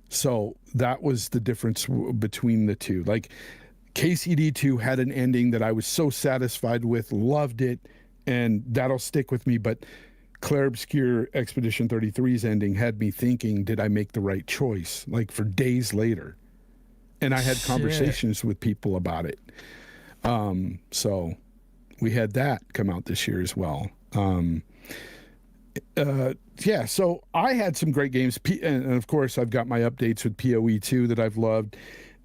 So that was the difference between the two. Like KCD2 had an ending that I was so satisfied with, loved it, and that'll stick with me. But Claire Obscure Expedition 33's ending had me thinking, did I make the right choice? Like for days later. And I had conversations with people about it. So we had that come out this year as well. So I had some great games. And of course, I've got my updates with PoE 2 that I've loved.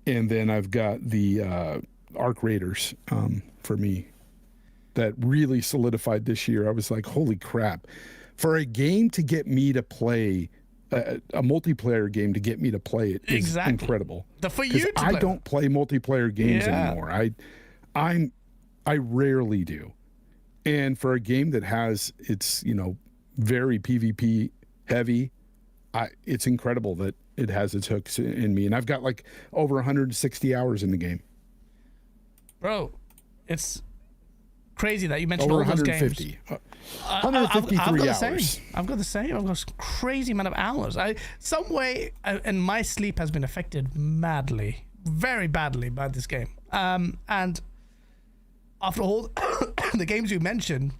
And then I've got the Arc Raiders for me that really solidified this year. I was like, holy crap. For a game to get me to play, a multiplayer game to get me to play it is incredible. For you to I don't play multiplayer games anymore. I rarely do. And for a game that has, it's, very PvP heavy, it's incredible that it has its hooks in me. And I've got like over 160 hours in the game. Bro, it's crazy that you mentioned Over all those 150. games. 153 I've got hours. the same. I've got the same. I've got a crazy amount of hours. And my sleep has been affected madly, very badly by this game. And after all the games you mentioned,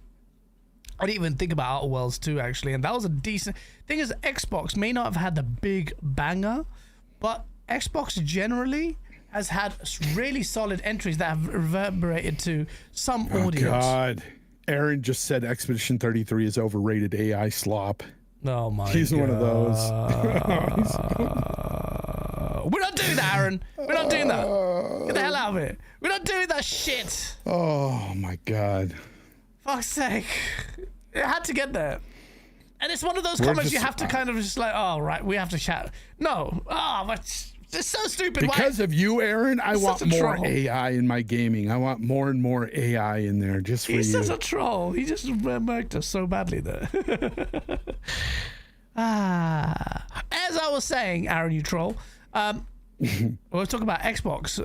I didn't even think about Outer Worlds 2 actually, and that was a decent thing. Is Xbox may not have had the big banger, but Xbox generally has had really solid entries that have reverberated to some audience. God. Aaron just said Expedition 33 is overrated AI slop. Oh my He's God. one of those. We're not doing that, Aaron. We're not doing that. Get the hell out of it. We're not doing that shit. Oh my God. Fuck's sake. It had to get there. And it's one of those We're comments you just- have to kind of just like, oh, right, we have to chat. No. But it's so stupid. Because of you, Aaron, I He's want such a more troll. AI in my gaming. I want more and more AI in there just for He's you. such a troll. He just murked us so badly there. As I was saying, Aaron, you troll. We were talking about Xbox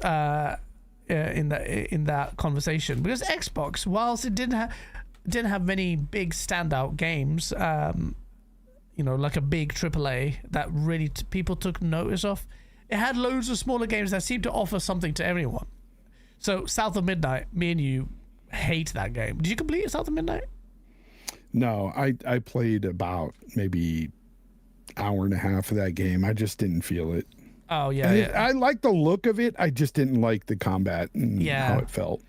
in that conversation, because Xbox, whilst it didn't have many big standout games, like a big AAA that really people took notice of, it had loads of smaller games that seemed to offer something to everyone. So South of Midnight, me and you hate that game. Did you complete South of Midnight? No, I played about maybe hour and a half of that game. I just didn't feel it. Oh yeah, I like the look of it. I just didn't like the combat and how it felt.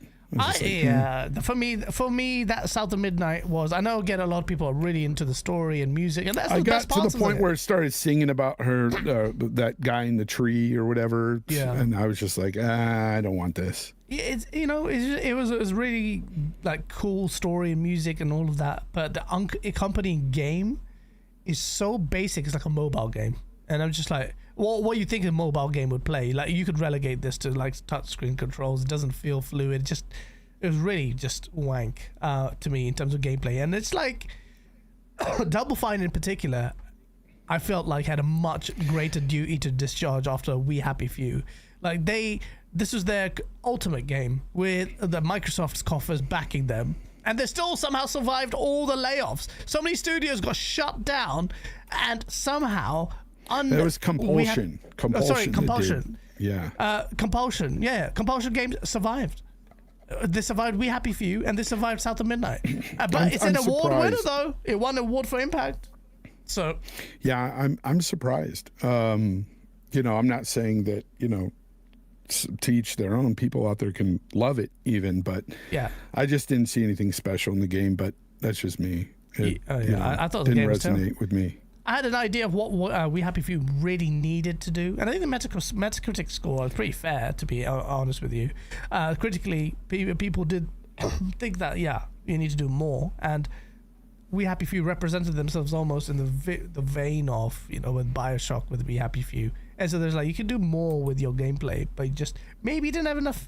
For me, that South of Midnight was. I know, again, a lot of people are really into the story and music, and that's I the got best to parts the of point it. where it started singing about her, that guy in the tree or whatever. Yeah. And I was just like, I don't want this. It was really like cool story and music and all of that, but the accompanying game is so basic. It's like a mobile game, and I'm just like, what you think a mobile game would play? Like, you could relegate this to like touchscreen controls. It doesn't feel fluid. It was really just wank to me in terms of gameplay. And it's like Double Fine in particular, I felt like had a much greater duty to discharge after We Happy Few. Like this was their ultimate game with the Microsoft's coffers backing them, and they still somehow survived all the layoffs. So many studios got shut down, and somehow There was compulsion. Compulsion. Yeah. Compulsion. Yeah, Compulsion games survived. They survived We Happy Few, and they survived South of Midnight. But it's an award winner, though. It won an award for impact. So yeah, I'm surprised. I'm not saying that to each their own. People out there can love it even, but Yeah. I just didn't see anything special in the game. But that's just me. It, I thought the didn't game was terrible. resonate with me. I had an idea of what We Happy Few really needed to do, and I think the Metacritic score is pretty fair, to be honest with you. Critically, people did think that you need to do more, and We Happy Few represented themselves almost in the vein of with BioShock with We Happy Few, and so there's like you can do more with your gameplay, but you just maybe you didn't have enough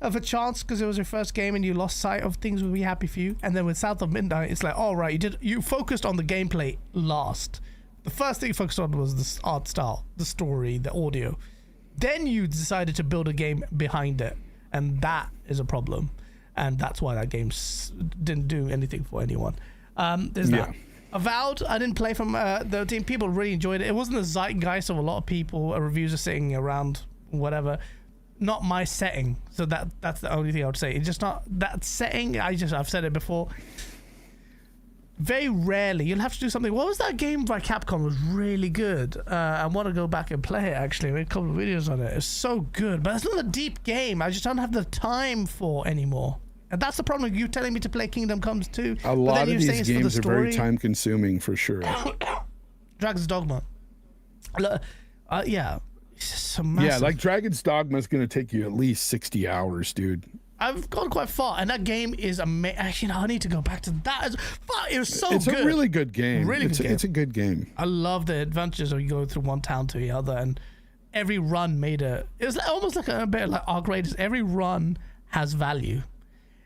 of a chance because it was your first game and you lost sight of things with We Happy Few. And then with South of Midnight, it's like, all right, you focused on the gameplay last. The first thing you focused on was the art style, the story, the audio. Then you decided to build a game behind it, and that is a problem, and that's why that game didn't do anything for anyone. There's that. Avowed, I didn't play from the team. People really enjoyed it. It wasn't the zeitgeist of a lot of people. Reviews are sitting around whatever. Not my setting, so that's the only thing I would say. It's just not that setting. I've said it before. Very rarely you'll have to do something. What was that game by Capcom? Was really good. I want to go back and play it. Actually, I made a couple of videos on it. It's so good, but it's not a deep game. I just don't have the time for anymore. And that's the problem. You telling me to play Kingdom Comes 2. A lot of these games are very time consuming for sure. Dragon's Dogma. Yeah. It's just so massive. Yeah, like Dragon's Dogma is going to take you at least 60 hours, dude. I've gone quite far, and that game is amazing. Actually, no, I need to go back to that. It was so good. It's a really good game. Really good game. It's a good game. I love the adventures where you go through one town to the other, and every run made it was almost like a bit like Arc Raiders. Every run has value.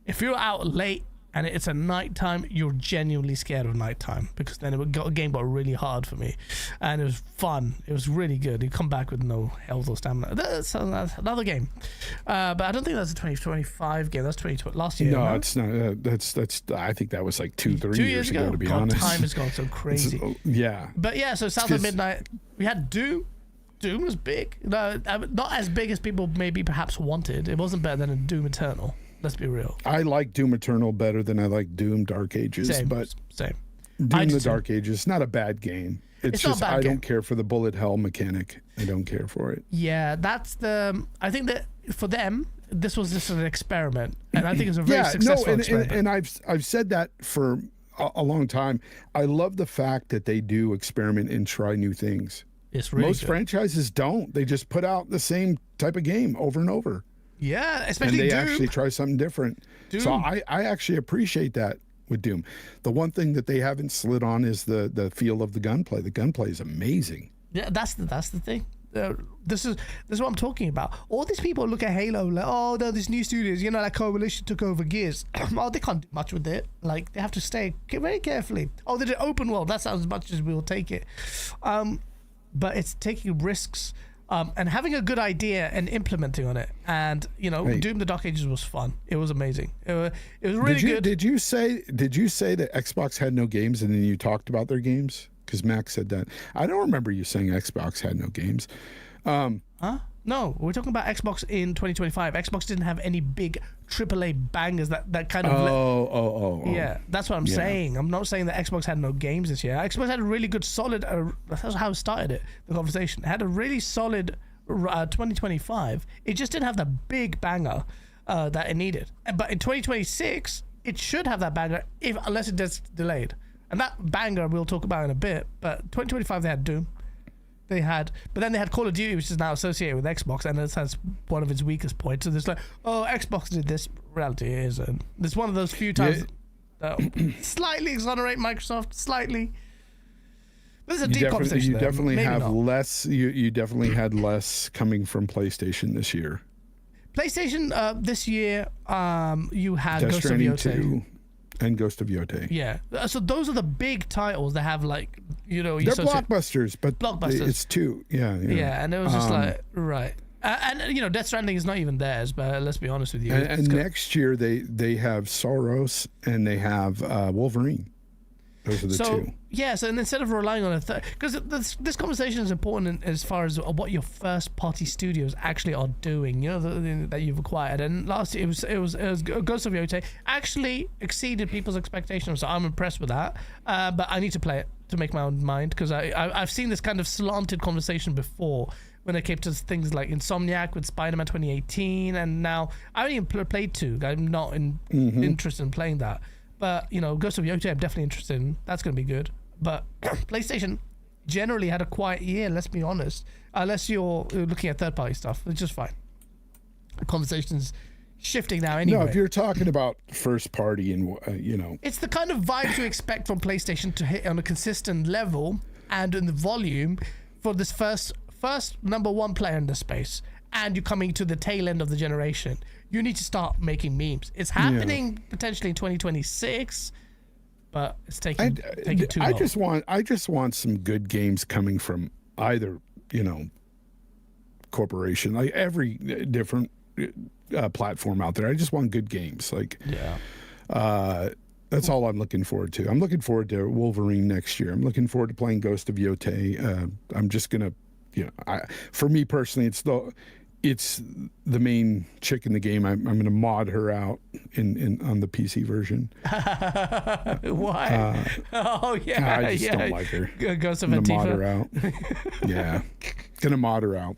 If you're out late and it's a nighttime, you're genuinely scared of nighttime, because then the game got really hard for me, and it was fun. It was really good. You come back with no health or stamina. That's another game, but I don't think that's a 2025 game. That's 2020 last year. No, it's not. That's. I think that was like 2-3 years ago. To be honest, time has gone so crazy. Yeah. But yeah, so South of Midnight, we had Doom. Doom was big. No, not as big as people maybe perhaps wanted. It wasn't better than a Doom Eternal. Let's be real. I like Doom Eternal better than I like Doom Dark Ages. Same. Doom the Dark Ages is not a bad game. It's just I don't care for the bullet hell mechanic. I don't care for it. Yeah, I think that for them, this was just an experiment, and I think it's a very successful experiment. And I've said that for a long time. I love the fact that they do experiment and try new things. It's really Most good. franchises don't. They just put out the same type of game over and over. Yeah, especially and they Doom. actually try something different. Doom. So I actually appreciate that with Doom. The one thing that they haven't slid on is the feel of the gunplay. The gunplay is amazing. Yeah, that's the thing. This is what I'm talking about. All these people look at Halo like, oh, no, these new studios, like Coalition took over Gears. Oh, they can't do much with it. Like, they have to stay very carefully. Oh, they did open world. That's as much as we'll take it. But it's taking risks. And having a good idea and implementing on it, and Doom: The Dark Ages was fun. It was amazing. It was really good. Did you say that Xbox had no games, and then you talked about their games? Because Max said that. I don't remember you saying Xbox had no games. Huh? No, we're talking about Xbox in 2025. Xbox didn't have any big AAA bangers that kind of. Oh. Yeah, that's what I'm saying. I'm not saying that Xbox had no games this year. Xbox had a really good, solid. That's how I started the conversation. It had a really solid 2025. It just didn't have the big banger that it needed. But in 2026, it should have that banger, unless it gets delayed. And that banger we'll talk about in a bit. But 2025 they had Doom. But then they had Call of Duty, which is now associated with Xbox, and it has one of its weakest points. So it's like, oh, Xbox did this. Reality it isn't. It's one of those few times that slightly exonerate Microsoft, slightly. This is a deep conversation. You definitely Maybe have not. less. You definitely had less coming from PlayStation this year. PlayStation this year, you had Death Ghost of Stranding Yotei. 2 and Ghost of Yotei. Yeah, so those are the big titles that have They're blockbusters, but it's two. Yeah, and it was just like right. And Death Stranding is not even theirs, but let's be honest with you. And next year they have Soros and they have Wolverine. Those are the two. Yes, and instead of relying on a third, because this conversation is important as far as what your first party studios actually are doing. You know, that you've acquired. And last year it was Ghost of Yotei actually exceeded people's expectations. So I'm impressed with that. But I need to play it to make my own mind, because I've seen this kind of slanted conversation before when it came to things like Insomniac with Spider-Man 2018, and now I haven't even played 2. I'm not interested in playing that. But, you know, Ghost of Yotei I'm definitely interested in. That's going to be good. But PlayStation generally had a quiet year, let's be honest. Unless you're looking at third-party stuff, it's just fine. The conversation's shifting now anyway. No, if you're talking about first party and, you know. It's the kind of vibes you expect from PlayStation to hit on a consistent level and in the volume for this first number one player in the space. And you're coming to the tail end of the generation. You need to start making memes. It's happening potentially in 2026, but it's taking too long. I just want some good games coming from either, you know, corporation, like every different platform out there. I just want good games. Like, that's all I'm looking forward to. I'm looking forward to Wolverine next year. I'm looking forward to playing Ghost of Yotei. I'm just gonna, you know, for me personally, it's the main chick in the game. I'm going to mod her out on the PC version. Why? I just don't like her. Ghost of Antifa. Mod her out. Yeah, gonna mod her out.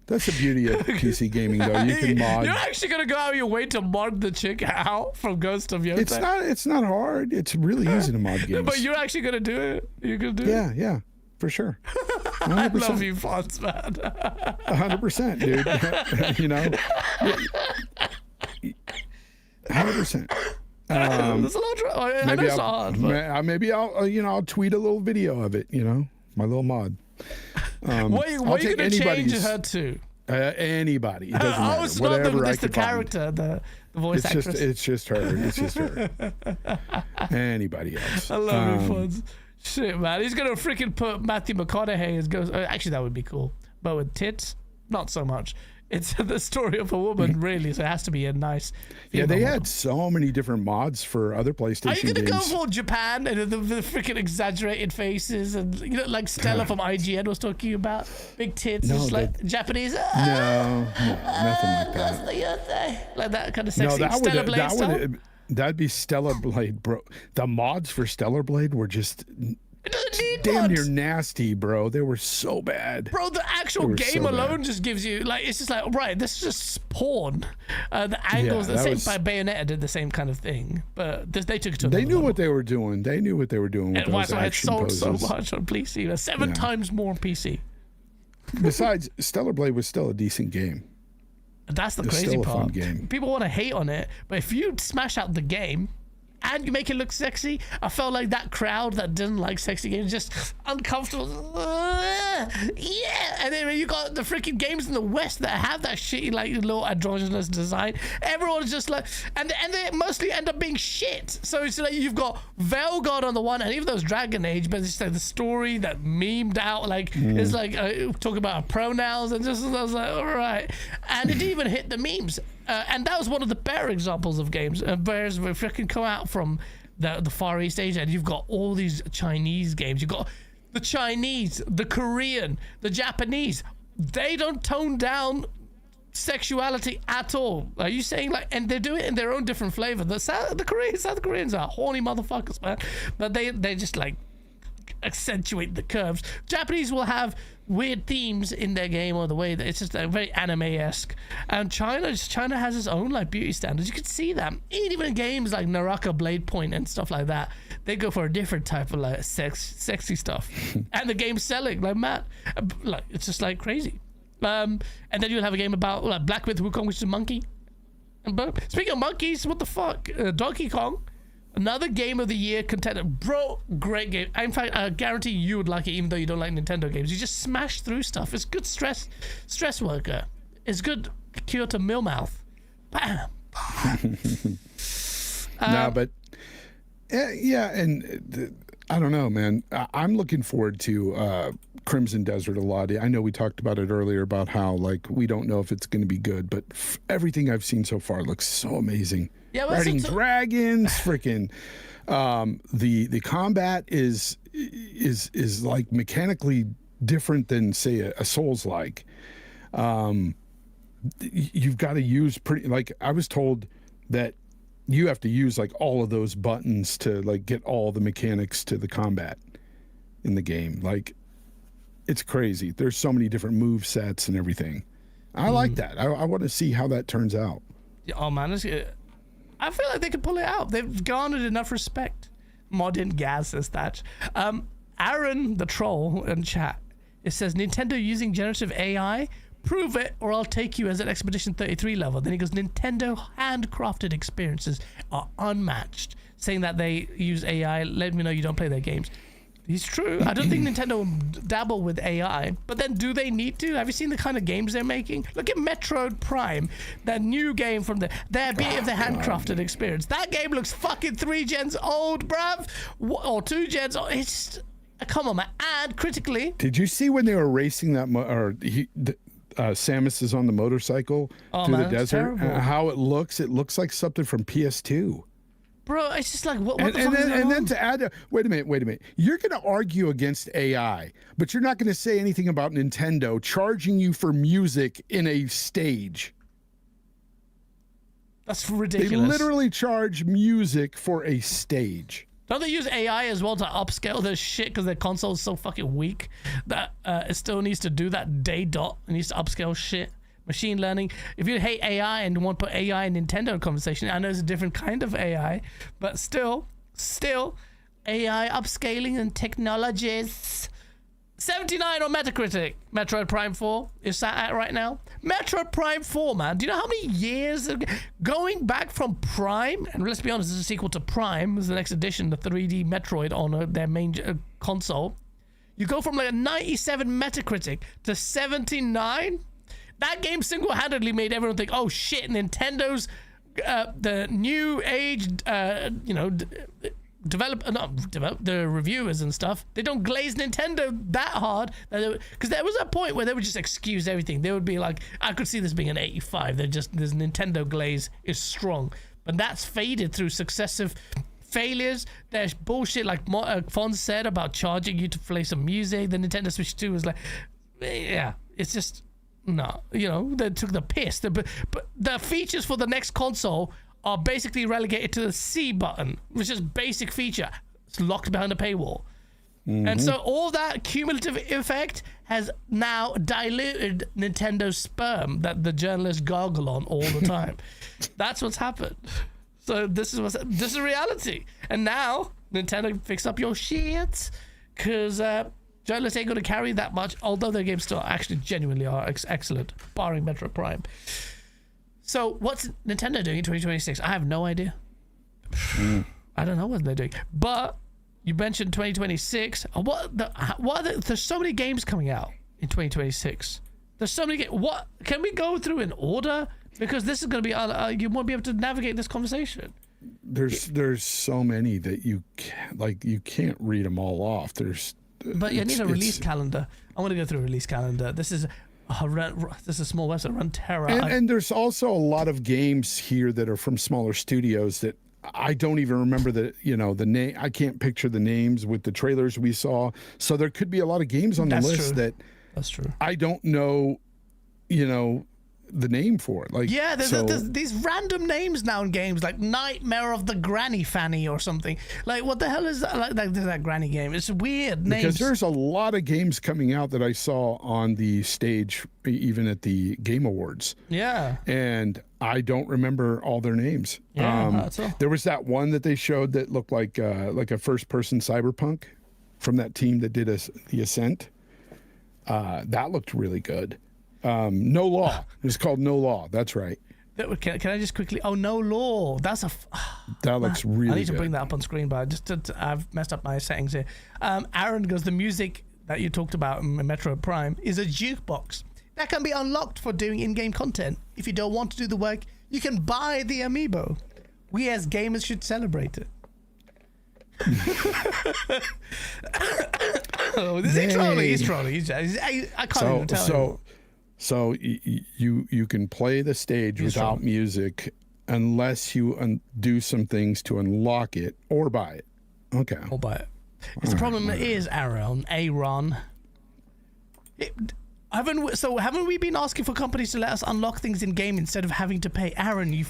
That's the beauty of PC gaming, though. You can mod. You're actually gonna go out of your way to mod the chick out from Ghost of Yotei. It's not hard. It's really easy to mod games. But you're actually gonna do it. You're gonna do it. Yeah. For sure. 100%. I love you, Fonz, man. 100%, dude. You know, 100%. There's a lot of maybe I'll tweet a little video of it. You know, my little mod. What are you gonna change her to? Anybody. It doesn't matter. It's Whatever not I the character, the voice actress. It's just her. It's just her. Anybody else. I love you, Fonz. Shit, man. He's gonna freaking put Matthew McConaughey as Ghost. Actually, that would be cool. But with tits, not so much. It's the story of a woman, really, so it has to be a nice. Yeah, they had so many different mods for other PlayStation games. Are you gonna go for Japan and the freaking exaggerated faces and, you know, like Stella from IGN was talking about, big tits, just like Japanese? No, nothing like that. Like that kind of sexy Stellar Blade stuff. That'd be Stellar Blade, bro. The mods for Stellar Blade were just damn near nasty, bro. They were so bad. Bro, the actual game alone just gives you, like, it's just like, right, this is just porn. The angles, the same by Bayonetta did the same kind of thing. But they took it to They knew what they were doing. They knew what they were doing with those action poses. It sold so much on PC. 7 times more on PC. Besides, Stellar Blade was still a decent game. That's the crazy part. Fun game. People want to hate on it, but if you smash out the game and you make it look sexy, I felt like that crowd that didn't like sexy games just uncomfortable. Yeah, and then when you got the freaking games in the West that have that shitty like little androgynous design, everyone's just like, and they mostly end up being shit. So it's like you've got Veilguard on the one, and even though it's Dragon Age, but it's like the story that memed out, like it's like talking about pronouns, and just I was like, all right, and it didn't even hit the memes. And that was one of the better examples of games. Whereas we freaking come out from the Far East Asia, and you've got all these Chinese games. You've got the Chinese, the Korean, the Japanese. They don't tone down sexuality at all. Are you saying like? And they do it in their own different flavor. South Koreans are horny motherfuckers, man. But they just like accentuate the curves. Japanese will have weird themes in their game, or the way that it's just very anime-esque, and China has its own like beauty standards. You can see that even in games like Naraka Blade Point and stuff like that. They go for a different type of like sexy stuff, and the game's selling like mad. Like it's just like crazy. And then you'll have a game about like Black Myth Wukong, which is a monkey. And speaking of monkeys, what the fuck, Donkey Kong. Another Game of the Year contender. Bro, great game. In fact, I guarantee you would like it, even though you don't like Nintendo games. You just smash through stuff. It's good stress worker. It's good cure to millmouth. Bam. No, but yeah, and I don't know, man. I'm looking forward to Crimson Desert a lot. I know we talked about it earlier about how like we don't know if it's going to be good, but everything I've seen so far looks so amazing. Yeah, well, riding dragons, freaking the combat is like mechanically different than say a Souls-like. You've got to use pretty, like I was told that you have to use like all of those buttons to like get all the mechanics to the combat in the game. Like it's crazy. There's so many different move sets and everything. I like that. I want to see how that turns out. Oh man, I feel like they could pull it out. They've garnered enough respect. Modern Gaz says that. Aaron the troll in chat, it says Nintendo using generative AI. Prove it or I'll take you as an Expedition 33 level. Then he goes, Nintendo handcrafted experiences are unmatched. Saying that they use AI, let me know you don't play their games. It's true. I don't think Nintendo will dabble with AI, but then do they need to? Have you seen the kind of games they're making? Look at Metroid Prime, that new game from their bit of the handcrafted experience. That game looks fucking 3 gens old, bruv. Or 2 gens old. It's come on, man. And critically, did you see when they were racing that Samus is on the motorcycle through the desert? How it looks like something from PS2. Bro, it's just like, what the fuck is going on? And then to add, wait a minute. You're going to argue against AI, but you're not going to say anything about Nintendo charging you for music in a stage. That's ridiculous. They literally charge music for a stage. Don't they use AI as well to upscale their shit because their console is so fucking weak that it still needs to do that day dot? It needs to upscale shit. Machine learning. If you hate AI and want to put AI and Nintendo in conversation, I know it's a different kind of AI, but still AI upscaling and technologies. 79 on Metacritic. Metroid Prime 4 is that at right now? Metroid Prime 4, man. Do you know how many years going back from Prime? And let's be honest, this is a sequel to Prime. This is the next edition, the 3D Metroid on their main console. You go from like a 97 Metacritic to 79. That game single-handedly made everyone think, oh shit, Nintendo's the new age, the reviewers and stuff, they don't glaze Nintendo that hard, because there was a point where they would just excuse everything. They would be like, I could see this being an 85. This Nintendo glaze is strong, but that's faded through successive failures. There's bullshit like Fonz said about charging you to play some music. The Nintendo Switch 2 was like, yeah, it's just no, they took the piss. But the features for the next console are basically relegated to the C button, which is basic feature. It's locked behind a paywall. Mm-hmm. And so all that cumulative effect has now diluted Nintendo's sperm that the journalists gargle on all the time. That's what's happened. So this is reality. And now Nintendo fix up your shit, because journalists ain't going to carry that much, although their games still actually genuinely are excellent, barring Metroid Prime. So what's Nintendo doing in 2026? I have no idea. I don't know what they're doing. But you mentioned 2026. There's so many games coming out in 2026. There's so many what can we go through in order? Because this is going to be you won't be able to navigate this conversation. There's so many that you can't read them all off. But you need a release calendar. I want to go through a release calendar. This is a small website, Runeterra. And there's also a lot of games here that are from smaller studios that I don't even remember the name. I can't picture the names with the trailers we saw. So there could be a lot of games on the list that's true. I don't know, the name for it. There's these random names now in games, like Nightmare of the Granny Fanny or something. Like, what the hell is that? Like that granny game. It's weird names. Because there's a lot of games coming out that I saw on the stage, even at the Game Awards. Yeah. And I don't remember all their names. Yeah, that's all. There was that one that they showed that looked like a first-person cyberpunk from that team that did the Ascent. That looked really good. No Law. It was called No Law. That's right. Can I just quickly? Oh, No Law. That looks really good. I need to bring that up on screen, but I've messed up my settings here. Aaron goes, the music that you talked about in Metroid Prime is a jukebox that can be unlocked for doing in-game content. If you don't want to do the work, you can buy the amiibo. We as gamers should celebrate it. Is he trolling? He's trolling. I can't even tell. So you can play the stage without music unless you do some things to unlock it or buy it. Okay. Or buy it. The problem is, Aaron, haven't we been asking for companies to let us unlock things in game instead of having to pay? Aaron, you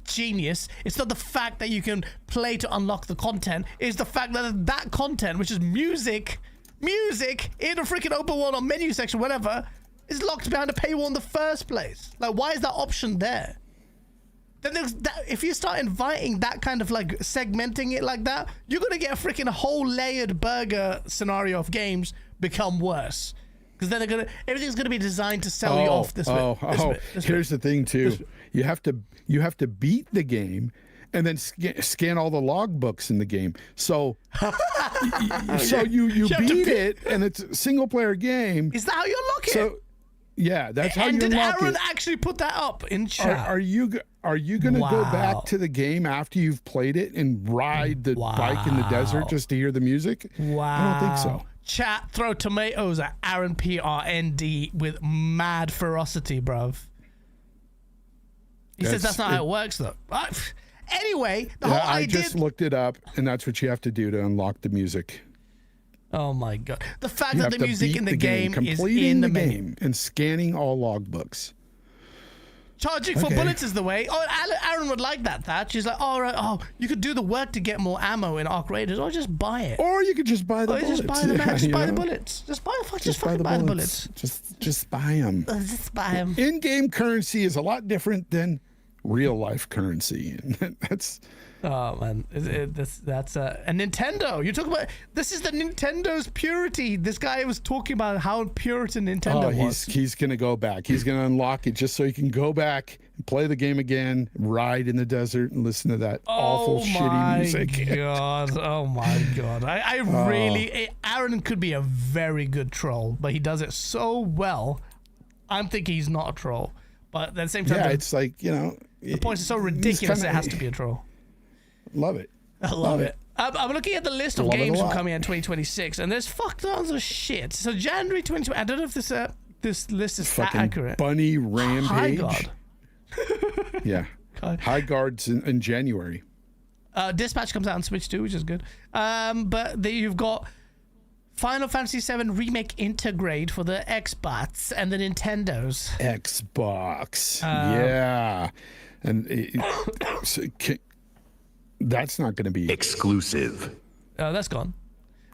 genius. It's not the fact that you can play to unlock the content. It's the fact that that content, which is music in a freaking open world or menu section, whatever, is locked behind a paywall in the first place. Like, why is that option there? Then there's that, if you start inviting that kind of like segmenting it like that, you're gonna get a freaking whole layered burger scenario of games become worse. Because then everything's gonna be designed to sell you off this way. Here's the thing too. You have to beat the game and then scan all the logbooks in the game. So you beat it, and it's a single player game. Is that how you unlock it? So yeah, that's how you unlock it. And did Aaron actually put that up in chat? Are you gonna go back to the game after you've played it and ride the bike in the desert just to hear the music? Wow. I don't think so. Chat, throw tomatoes at Aaron PRND with mad ferocity, bruv. He says that's not how it works, though. Anyway, I just looked it up, and that's what you have to do to unlock the music. Oh my god! The fact that the music in the game is completing in the game and scanning all logbooks. Charging for bullets is the way. Oh, Aaron would like that. Thatch. She's like, you could do the work to get more ammo in Arc Raiders, or just buy it. Or you could just buy the bullets. Just buy the just buy the bullets. Just fucking buy the bullets. Just buy them. Just buy them. In-game currency is a lot different than real life currency. That's. Oh man, that's a Nintendo. You talk about this is the Nintendo's purity. This guy was talking about how Puritan Nintendo was. He's gonna go back. He's gonna unlock it just so he can go back and play the game again, ride in the desert, and listen to that awful shitty music. Oh my god! I really, Aaron could be a very good troll, but he does it so well. I'm thinking he's not a troll, but at the same time, it's like the points are so ridiculous. It has to be a troll. Love it. I love it. I'm looking at the list of games coming in 2026, and there's fuck tons of shit. So January 2020. I don't know if this list is that accurate. Bunny Rampage. Highguard. Yeah. Highguard's in January. Dispatch comes out on Switch too, which is good. But then you've got Final Fantasy VII Remake Intergrade for the Xbox and the Nintendos. Xbox. Yeah. And that's not going to be exclusive. Oh, that's gone.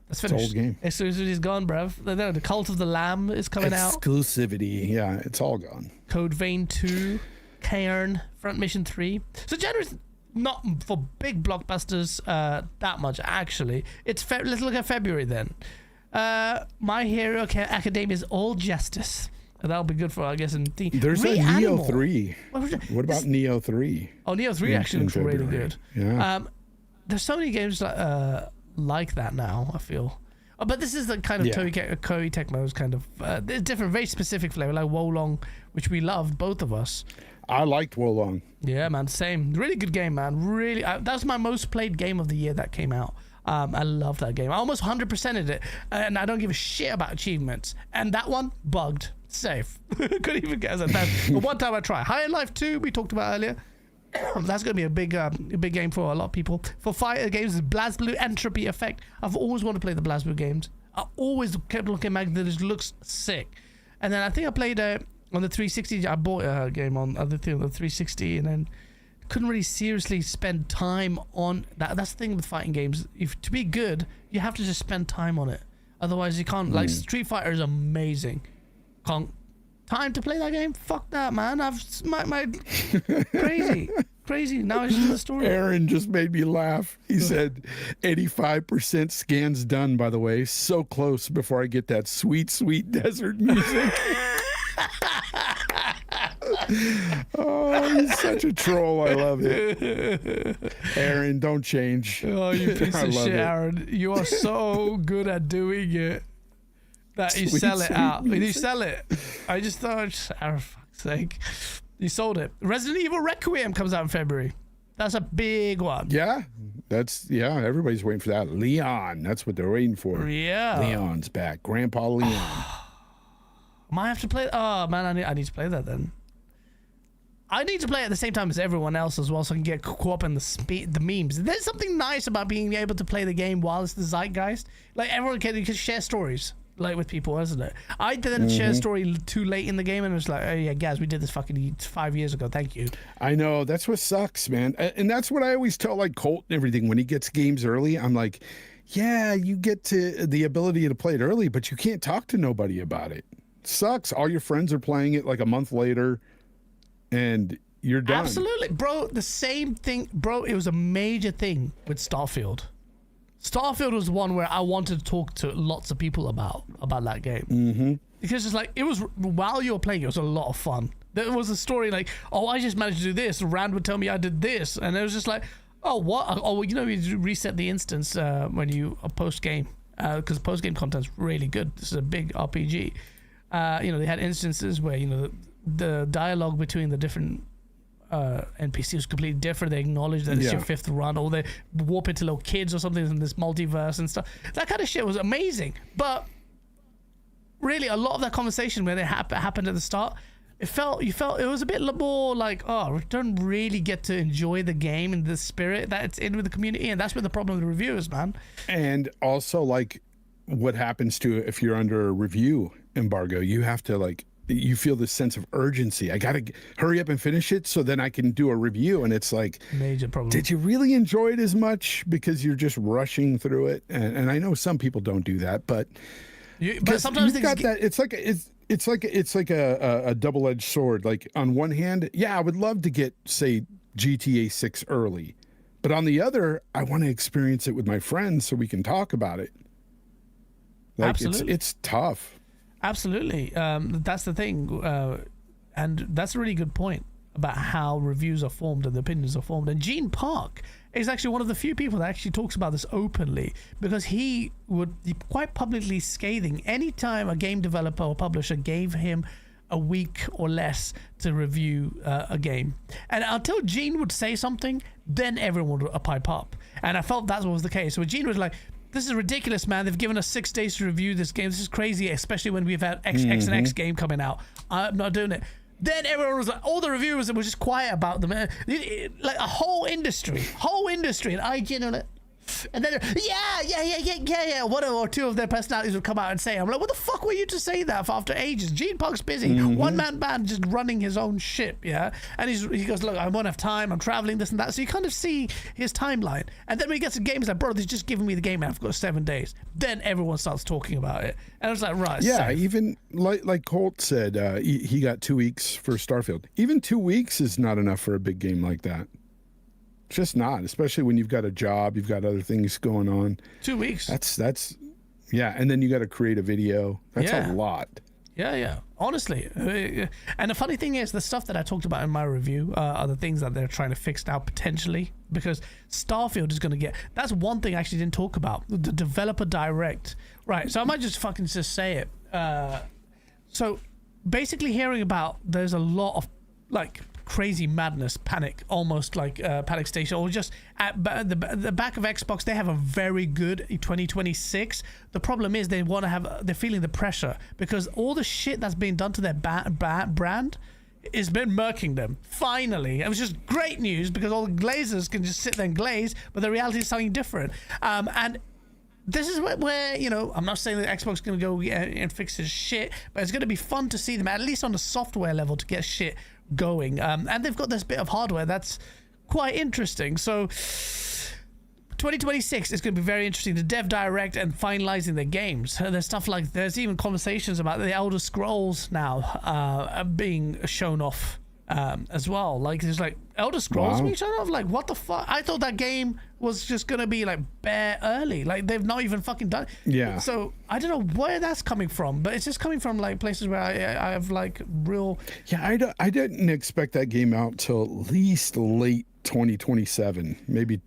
That's finished. It's old game. Exclusivity's gone, bruv. The Cult of the Lamb is coming out. Exclusivity, yeah, it's all gone. Code Vein 2, Cairn, Front Mission 3. So January's not for big blockbusters that much, actually. Let's look at February then. My Hero Academia's All Justice. That'll be good for, I guess, there's a Neo 3. What about Neo 3? Oh, Neo 3 actually looks really good. Yeah. There's so many games like that now, I feel. But this is the kind of Koei Tecmo's kind of there's different, very specific flavor, like Wolong, which we loved, both of us. I liked Wolong. Yeah, man, same. Really good game, man. Really, that was my most played game of the year that came out. I love that game. I almost 100%ed it, and I don't give a shit about achievements. And that one bugged. Safe. Couldn't even guess it. But one time I tried. High in Life 2, we talked about earlier. That's going to be a big game for a lot of people. For fighter games, BlazBlue Entropy Effect. I've always wanted to play the BlazBlue games. I always kept looking back that it looks sick. And then I think I played on the 360. I bought a game on the 360, and then couldn't really seriously spend time on that. That's the thing with fighting games. To be good, you have to just spend time on it. Otherwise, you can't. Like Street Fighter is amazing. Can't time to play that game? Fuck that, man. I've my crazy. Now it's just the story. Aaron just made me laugh. He said 85% scans done, by the way. So close before I get that sweet, sweet desert music. Oh, he's such a troll. I love it. Aaron, don't change. Oh, you piece of shit, Aaron. You are so good at doing it. That you sell it out. You sell it. I just thought, for fuck's sake. You sold it. Resident Evil Requiem comes out in February. That's a big one. Yeah, everybody's waiting for that. Leon, that's what they're waiting for. Yeah. Leon's back. Grandpa Leon. Might have to play. Oh man, I need to play that then. I need to play it at the same time as everyone else as well, so I can get caught up in the memes. There's something nice about being able to play the game while it's the zeitgeist. Like everyone can share stories like with people, isn't it? I didn't share a story too late in the game, and it was like, oh yeah, guys, we did this fucking 5 years ago. Thank you. I know, that's what sucks, man. And that's what I always tell like Colt and everything when he gets games early. I'm like, yeah, you get to the ability to play it early, but you can't talk to nobody about it. Sucks. All your friends are playing it like a month later, and you're done. Absolutely, bro. The same thing, bro. It was a major thing with Starfield. Starfield was one where I wanted to talk to lots of people about that game, because it's like it was while you were playing, it was a lot of fun. There was a story like, oh, I just managed to do this. Rand would tell me I did this, and it was just like, oh, what? Oh, well, you reset the instance when you post game, because post game content's really good. This is a big RPG. They had instances where the dialogue between the different NPCs was completely different. They acknowledge that it's your fifth run, or they warp into little kids or something in this multiverse and stuff. That kind of shit was amazing. But really, a lot of that conversation when it happened at the start, you felt it was a bit more like, oh, we don't really get to enjoy the game and the spirit that it's in with the community, and that's been the problem with the reviewers, man. And also, like, what happens to if you're under a review embargo, you have to you feel this sense of urgency. I gotta hurry up and finish it so then I can do a review. And it's like, major problem. Did you really enjoy it as much because you're just rushing through it? And I know some people don't do that, but sometimes you've got that. It's like a double-edged sword. Like on one hand, yeah, I would love to get, say, GTA 6 early, but on the other, I want to experience it with my friends so we can talk about it. Like, absolutely, it's tough. Absolutely. That's the thing. And that's a really good point about how reviews are formed and the opinions are formed. And Gene Park is actually one of the few people that actually talks about this openly, because he would be quite publicly scathing anytime a game developer or publisher gave him a week or less to review a game. And until Gene would say something, then everyone would pipe up. And I felt that was the case. So Gene was like, this is ridiculous, man. They've given us 6 days to review this game. This is crazy, especially when we've had X and X game coming out. I'm not doing it. Then everyone was like, all the reviewers were just quiet about them. Like a whole industry, and I genuinely. And then, yeah. One or two of their personalities would come out and say, I'm like, what the fuck were you to say that for after ages? Gene Park's busy. One-man band just running his own ship, yeah? And he goes, look, I won't have time. I'm traveling, this and that. So you kind of see his timeline. And then when he gets to games like, bro, they've just given me the game and I've got 7 days. Then everyone starts talking about it. And I was like, right. Yeah, safe. Even like Colt said, he got 2 weeks for Starfield. Even 2 weeks is not enough for a big game like that. Just not, especially when you've got a job, you've got other things going on. 2 weeks. That's yeah, and then you got to create a video. That's a lot. Yeah. Honestly, and the funny thing is, the stuff that I talked about in my review are the things that they're trying to fix now potentially, because Starfield is going to get. That's one thing I actually didn't talk about. The developer direct, right? So I might just fucking say it. So basically, hearing about there's a lot of like crazy madness, panic, almost like Panic Station, or just at the back of Xbox. They have a very good 2026. The problem is they're feeling the pressure because all the shit that's being done to their brand has been murking them. Finally, it was just great news because all the glazers can just sit there and glaze, but the reality is something different. And this is where I'm not saying that Xbox is going to go and fix this shit, but it's going to be fun to see them at least on the software level to get shit going, and they've got this bit of hardware that's quite interesting. So 2026 is going to be very interesting. The dev direct and finalizing the games. There's stuff like, there's even conversations about the Elder Scrolls now being shown off as well. Like there's like Elder Scrolls being shown off. Like what the fuck? I thought that game was just gonna be like bare early. Like they've not even fucking done it. Yeah. So I don't know where that's coming from, but it's just coming from like places where I have like real. Yeah, I didn't expect that game out till at least late 2027, maybe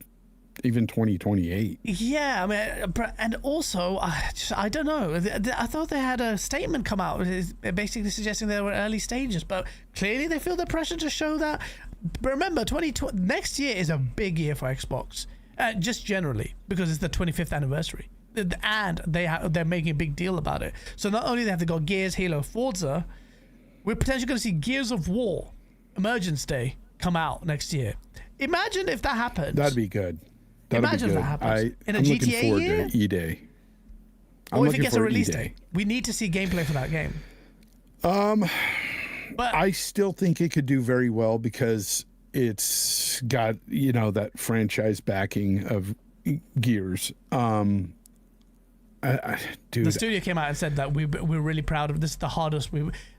even 2028. Yeah, I mean, and also, I don't know. I thought they had a statement come out basically suggesting they were early stages, but clearly they feel the pressure to show that. But remember, 2020 next year is a big year for Xbox, just generally, because it's the 25th anniversary, and they're making a big deal about it. So not only have they got Gears, Halo, Forza, we're potentially going to see Gears of War, Emergence Day, come out next year. Imagine if that happens. That'd be good. Imagine if that happens in a I'm GTA looking forward year. to E-Day. Or if it gets a release date. We need to see gameplay for that game. But I still think it could do very well because it's got, that franchise backing of Gears. Dude, the studio came out and said that we're really proud of this. Is the hardest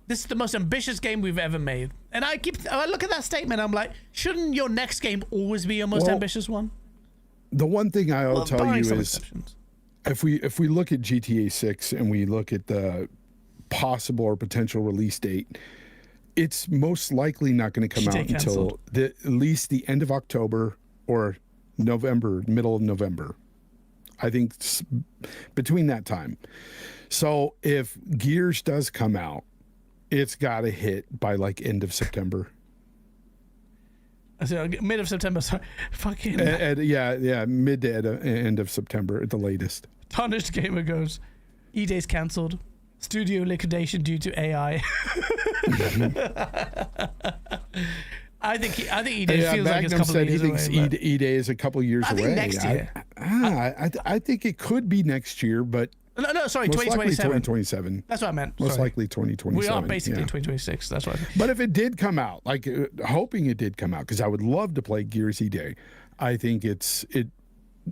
this is the most ambitious game we've ever made. And I look at that statement, I'm like, shouldn't your next game always be your most ambitious one? The one thing I'll tell you is, exceptions. if we look at GTA 6 and we look at the possible or potential release date, it's most likely not going to come out until at least the end of October or November, middle of November. I think between that time. So if Gears does come out, it's got to hit by like end of September. So mid of September, sorry. Fucking. Yeah, mid to end of September at the latest. Tarnished Gamer goes, E-Day's cancelled. Studio liquidation due to AI. I think E-Day feels like it's a couple of years away. He thinks E-Day is a couple of years away. I think next year. I think it could be next year, but no, sorry, most 2027. likely 2027. That's what I meant. Most likely 2027. We are basically in 2026. That's what I think. But if it did come out, like hoping it did come out, because I would love to play Gears E-Day, I think it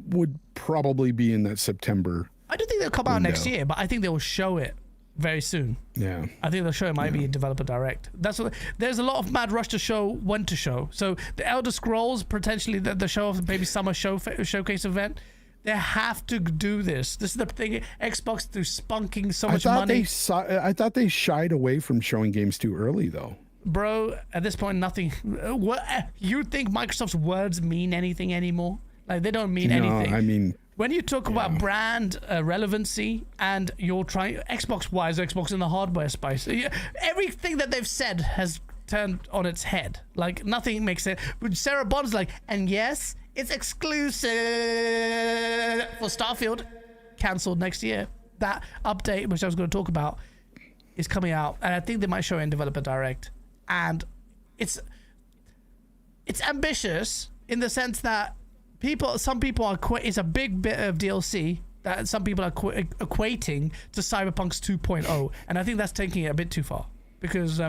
would probably be in that September. I don't think they'll come out next year, but I think they will show it very soon. Yeah, I think they'll show it might be in developer direct. That's what. There's a lot of mad rush to show when to show. So the Elder Scrolls potentially the show of maybe summer showcase event. They have to do this. This is the thing. Xbox through spunking so much money. I thought they shied away from showing games too early, though. Bro, at this point, nothing. What you think Microsoft's words mean anything anymore? Like they don't mean anything. I mean, when you talk about brand relevancy and you're trying Xbox in the hardware space, everything that they've said has turned on its head. Like nothing makes sense. But Sarah Bond's like, and yes, it's exclusive for Starfield, cancelled next year. That update, which I was going to talk about, is coming out, and I think they might show it in developer direct. And it's ambitious in the sense that some people are it's a big bit of DLC that some people are equating to Cyberpunk's 2.0, and I think that's taking it a bit too far because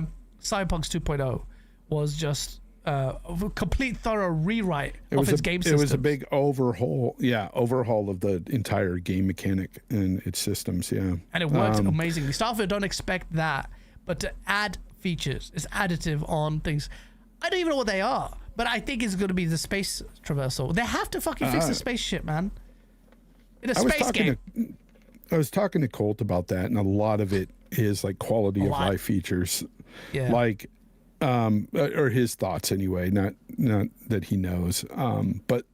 Cyberpunk's 2.0 was just a complete thorough rewrite of its game system. It was a big overhaul of the entire game mechanic and its systems, and it worked amazingly. Starfield don't expect that, but to add features, it's additive on things. I don't even know what they are, but I think it's going to be the space traversal. They have to fucking fix the spaceship, man. In a space game. I was talking to Colt about that, and a lot of it is like quality of life features, like or his thoughts anyway. Not that he knows, but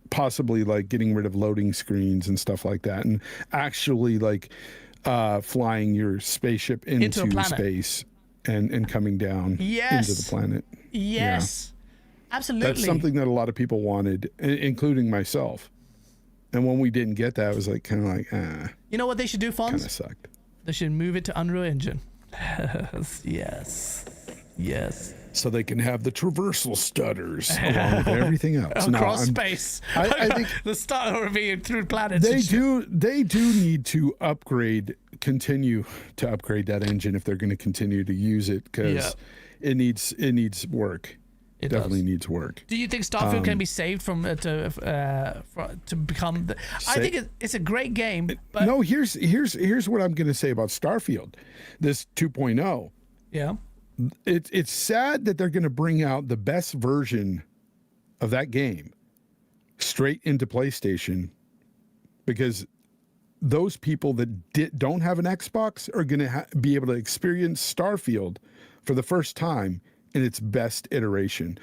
possibly like getting rid of loading screens and stuff like that, and actually like flying your spaceship into space and coming down into the planet. Yes, absolutely. That's something that a lot of people wanted, including myself. And when we didn't get that, it was like kind of like, You know what they should do, Fonz? Kind of sucked. They should move it to Unreal Engine. Yes. So they can have the traversal stutters along with everything else. Across space. I think the star being through planets. They do need to continue to upgrade that engine if they're going to continue to use it, because it needs work. It definitely needs work. Do you think Starfield can be saved from to become? I think it's a great game. But no, here's what I'm going to say about Starfield, this 2.0. Yeah, it's sad that they're going to bring out the best version of that game straight into PlayStation, because those people that don't have an Xbox are going to be able to experience Starfield for the first time in its best iteration.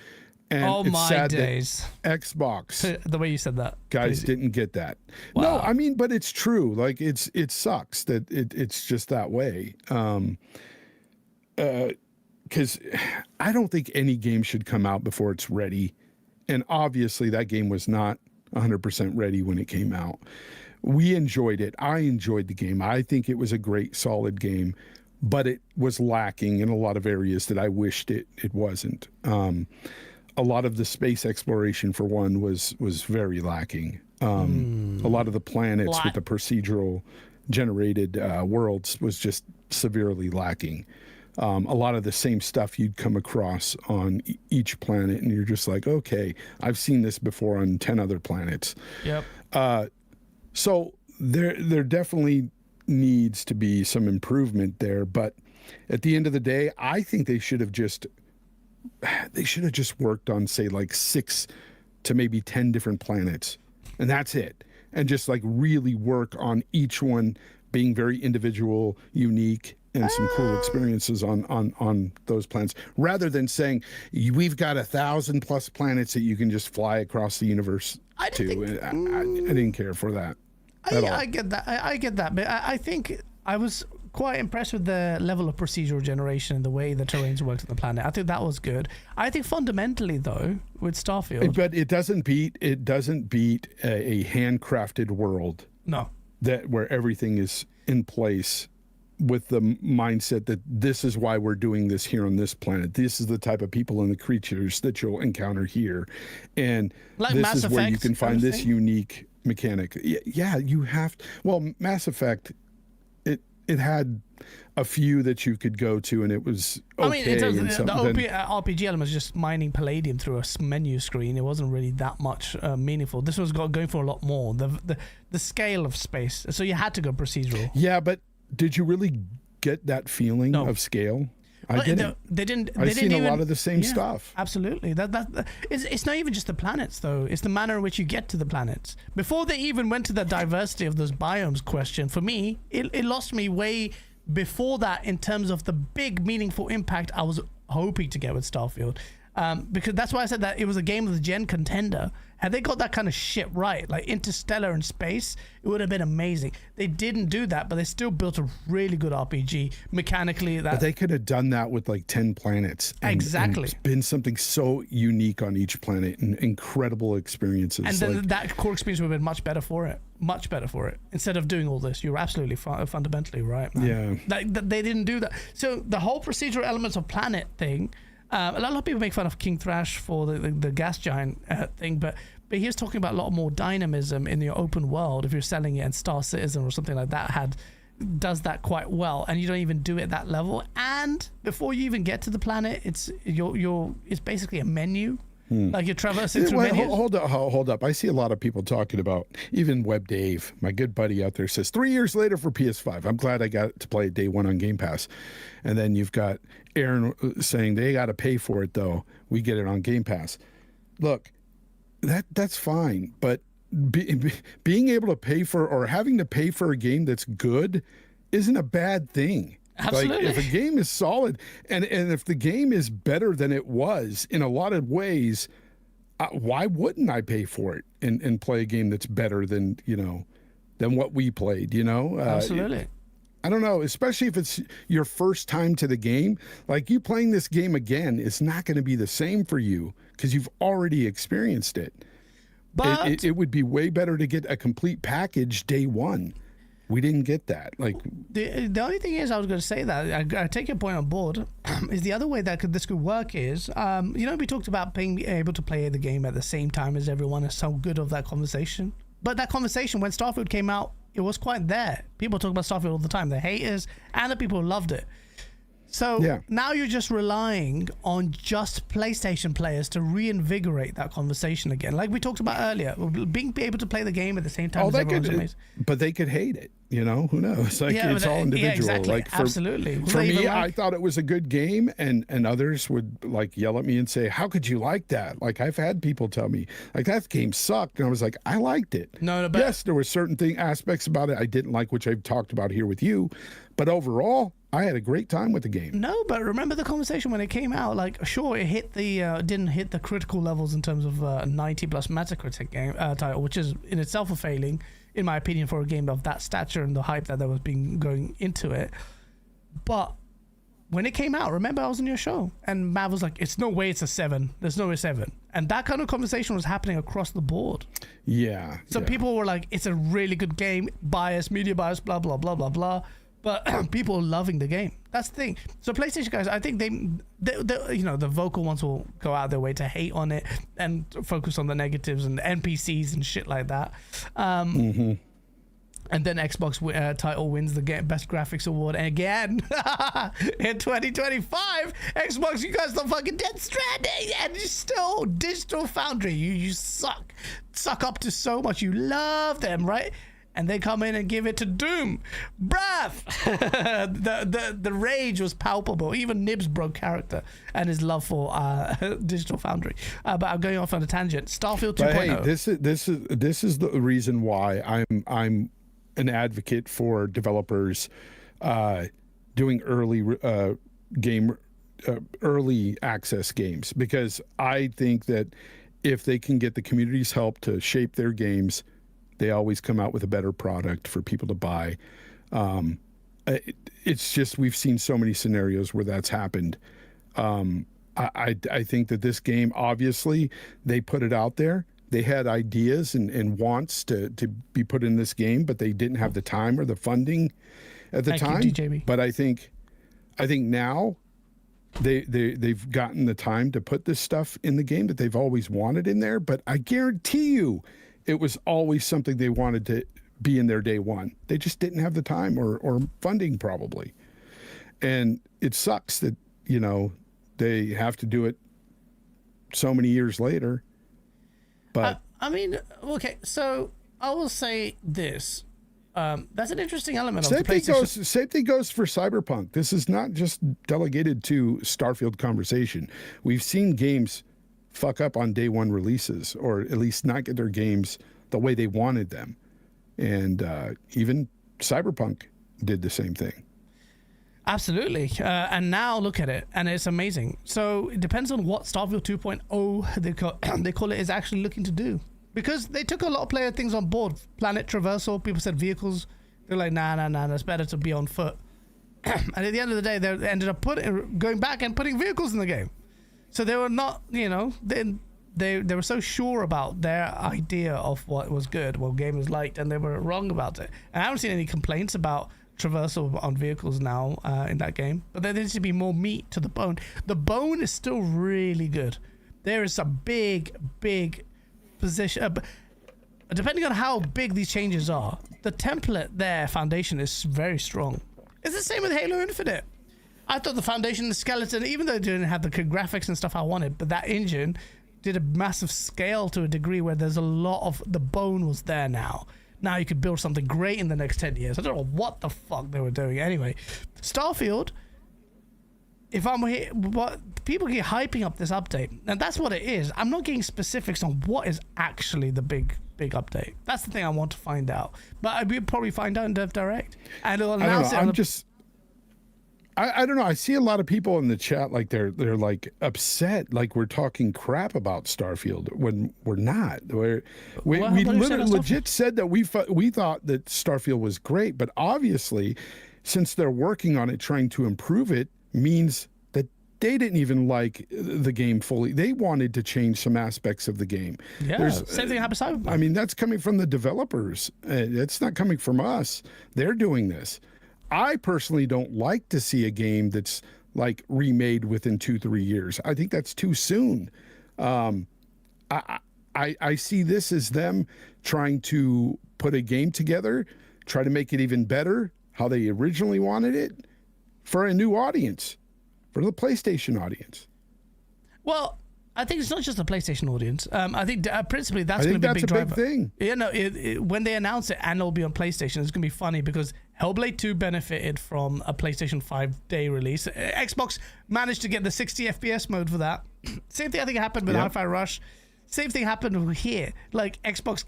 And Oh it's my sad days. that Xbox The way you said that. guys didn't get that. Wow. No, I mean, but it's true. Like it sucks that it's just that way. Because I don't think any game should come out before it's ready. And obviously that game was not 100% ready when it came out. We enjoyed it. I enjoyed the game. I think it was a great, solid game, but it was lacking in a lot of areas that I wished it wasn't. A lot of the space exploration, for one, was very lacking. A lot of the planets with the procedural generated worlds was just severely lacking. A lot of the same stuff you'd come across on each planet, and you're just like, okay, I've seen this before on 10 other planets. Yep. So there definitely needs to be some improvement there, but at the end of the day, I think they should have just worked on, say, like 6 to maybe 10 different planets, and that's it. And just like really work on each one being very individual, unique, and some cool experiences on those planets, rather than saying we've got 1,000+ planets that you can just fly across the universe to. I didn't care for that. I get that. I get that, but I think I was quite impressed with the level of procedural generation and the way the terrains worked on the planet. I think that was good. I think fundamentally, though, with Starfield, but it doesn't beat a handcrafted world. No, where everything is in place, with the mindset that this is why we're doing this here on this planet. This is the type of people and the creatures that you'll encounter here, and like this Mass is where you Effect, can find this unique mechanic. Yeah, you have to. Well, Mass Effect, it had a few that you could go to, and it was okay. I mean, it does, the RPG element was just mining palladium through a menu screen. It wasn't really that much meaningful. This was going for a lot more. The scale of space. So you had to go procedural. Yeah, but did you really get that feeling of scale? I didn't. They didn't. I've seen a lot of the same stuff. Absolutely. It's not even just the planets, though. It's the manner in which you get to the planets. Before they even went to the diversity of those biomes question, for me, it lost me way before that in terms of the big, meaningful impact I was hoping to get with Starfield. Because that's why I said that it was a game of the gen contender. Had they got that kind of shit right, like Interstellar and space, it would have been amazing. They didn't do that, but they still built a really good RPG mechanically. But they could have done that with like 10 planets. Exactly. And it's been something so unique on each planet and incredible experiences. And then that core experience would have been much better for it. Much better for it. Instead of doing all this, you're absolutely fundamentally right, man. Yeah. They didn't do that. So the whole procedural elements of planet thing, a lot of people make fun of King Thrash for the gas giant thing, but he was talking about a lot more dynamism in your open world. If you're selling it, and Star Citizen or something like that does that quite well, and you don't even do it at that level. And before you even get to the planet, it's basically a menu. Like you're traversing through menus. Hold up. I see a lot of people talking about, even Web Dave, my good buddy out there, says 3 years later for PS5. I'm glad I got to play it day one on Game Pass. And then you've got Aaron saying they got to pay for it, though. We get it on Game Pass. Look, that's fine. But being able to pay for, or having to pay for a game that's good isn't a bad thing. Absolutely. Like, if a game is solid and if the game is better than it was in a lot of ways, why wouldn't I pay for it and play a game that's better than what we played, Absolutely. I don't know, especially if it's your first time to the game. Like, you playing this game again is not going to be the same for you because you've already experienced it. But it would be way better to get a complete package day one. We didn't get that. Like, the only thing is, I was going to say that I take your point on board. Is the other way that this could work is, we talked about being able to play the game at the same time as everyone, is so good of that conversation. But that conversation when Starfield came out, it was quite there. People talk about Starfield all the time, the haters and the people who loved it. So now you're just relying on just PlayStation players to reinvigorate that conversation again. Like we talked about earlier, being able to play the game at the same time as everyone's amazing. But they could hate it. You know, who knows? Like, Yeah, it's all individual. exactly. Like Absolutely. For me, I thought it was a good game, and others would like yell at me and say, "How could you like that?" Like, I've had people tell me, like, that game sucked, and I was like, I liked it. No, but yes, there were certain aspects about it I didn't like, which I've talked about here with you, but overall, I had a great time with the game. No, but remember the conversation when it came out. Like, sure, it hit the didn't hit the critical levels in terms of 90+ Metacritic game title, which is in itself a failing, in my opinion, for a game of that stature and the hype that there was being going into it. But when it came out, remember I was on your show, and Mav was like, "It's no way it's a 7. There's no way 7." And that kind of conversation was happening across the board. Yeah. So people were like, "It's a really good game, bias, media bias, blah blah blah blah blah." But people are loving the game. That's the thing. So PlayStation guys, I think they you know, the vocal ones will go out their way to hate on it and focus on the negatives and NPCs and shit like that. And then Xbox title wins the best graphics award again in 2025. Xbox, you guys are fucking Dead Stranding, and you're still Digital Foundry. You suck up to so much. You love them, right? And they come in and give it to Doom. Bruv! the rage was palpable. Even Nibs broke character and his love for Digital Foundry. But I'm going off on a tangent. Starfield 2.0. But hey, this is the reason why I'm an advocate for developers doing early access games, because I think that if they can get the community's help to shape their games, they always come out with a better product for people to buy. It's just, we've seen so many scenarios where that's happened. I think that this game, obviously, they put it out there. They had ideas and wants to be put in this game, but they didn't have the time or the funding at the time. Thank you, DJB. But I think now they've gotten the time to put this stuff in the game that they've always wanted in there. But I guarantee you, it was always something they wanted to be in their day one. They just didn't have the time or funding, probably. And it sucks that, you know, they have to do it so many years later. But I mean, okay, so I will say this. That's an interesting element of the PlayStation. Same thing goes for Cyberpunk. This is not just delegated to Starfield conversation. We've seen games fuck up on day one releases, or at least not get their games the way they wanted them. And even Cyberpunk did the same thing. Absolutely. And now look at it, and it's amazing. So it depends on what Starfield 2.0 they call it is actually looking to do. Because they took a lot of player things on board. Planet traversal, people said vehicles. They're like, nah, it's better to be on foot. And at the end of the day, they ended up going back and putting vehicles in the game. So they were not, you know, they were so sure about their idea of what was good, what gamers liked, and they were wrong about it. And I haven't seen any complaints about traversal on vehicles now in that game. But there needs to be more meat to the bone. The bone is still really good. There is some big position. Depending on how big these changes are, the template there, foundation, is very strong. It's the same with Halo Infinite. I thought the foundation, the skeleton, even though it didn't have the graphics and stuff I wanted, but that engine did a massive scale to a degree where there's a lot of the bone was there now. Now you could build something great in the next 10 years. I don't know what the fuck they were doing. Anyway, Starfield, what people get hyping up this update, and that's what it is. I'm not getting specifics on what is actually the big update. That's the thing I want to find out. But we'll probably find out in Dev Direct. And it'll announce it. I don't know. I see a lot of people in the chat like they're like upset, like we're talking crap about Starfield when we're not. We literally legit said that we thought that Starfield was great, but obviously, since they're working on it, trying to improve it, means that they didn't even like the game fully. They wanted to change some aspects of the game. Yeah, same thing happened with Cyberpunk. I mean, that's coming from the developers. It's not coming from us. They're doing this. I personally don't like to see a game that's like remade within 2-3 years. I think that's too soon. I see this as them trying to put a game together, try to make it even better, how they originally wanted it, for a new audience, for the PlayStation audience. Well, I think it's not just the PlayStation audience. I think principally that's going to be a big driver. Big thing. You know, when they announce it and it'll be on PlayStation, it's going to be funny because Hellblade 2 benefited from a PlayStation 5-day release. Xbox managed to get the 60 FPS mode for that. Same thing I think happened with Hi-Fi Rush. Same thing happened here. Like Xbox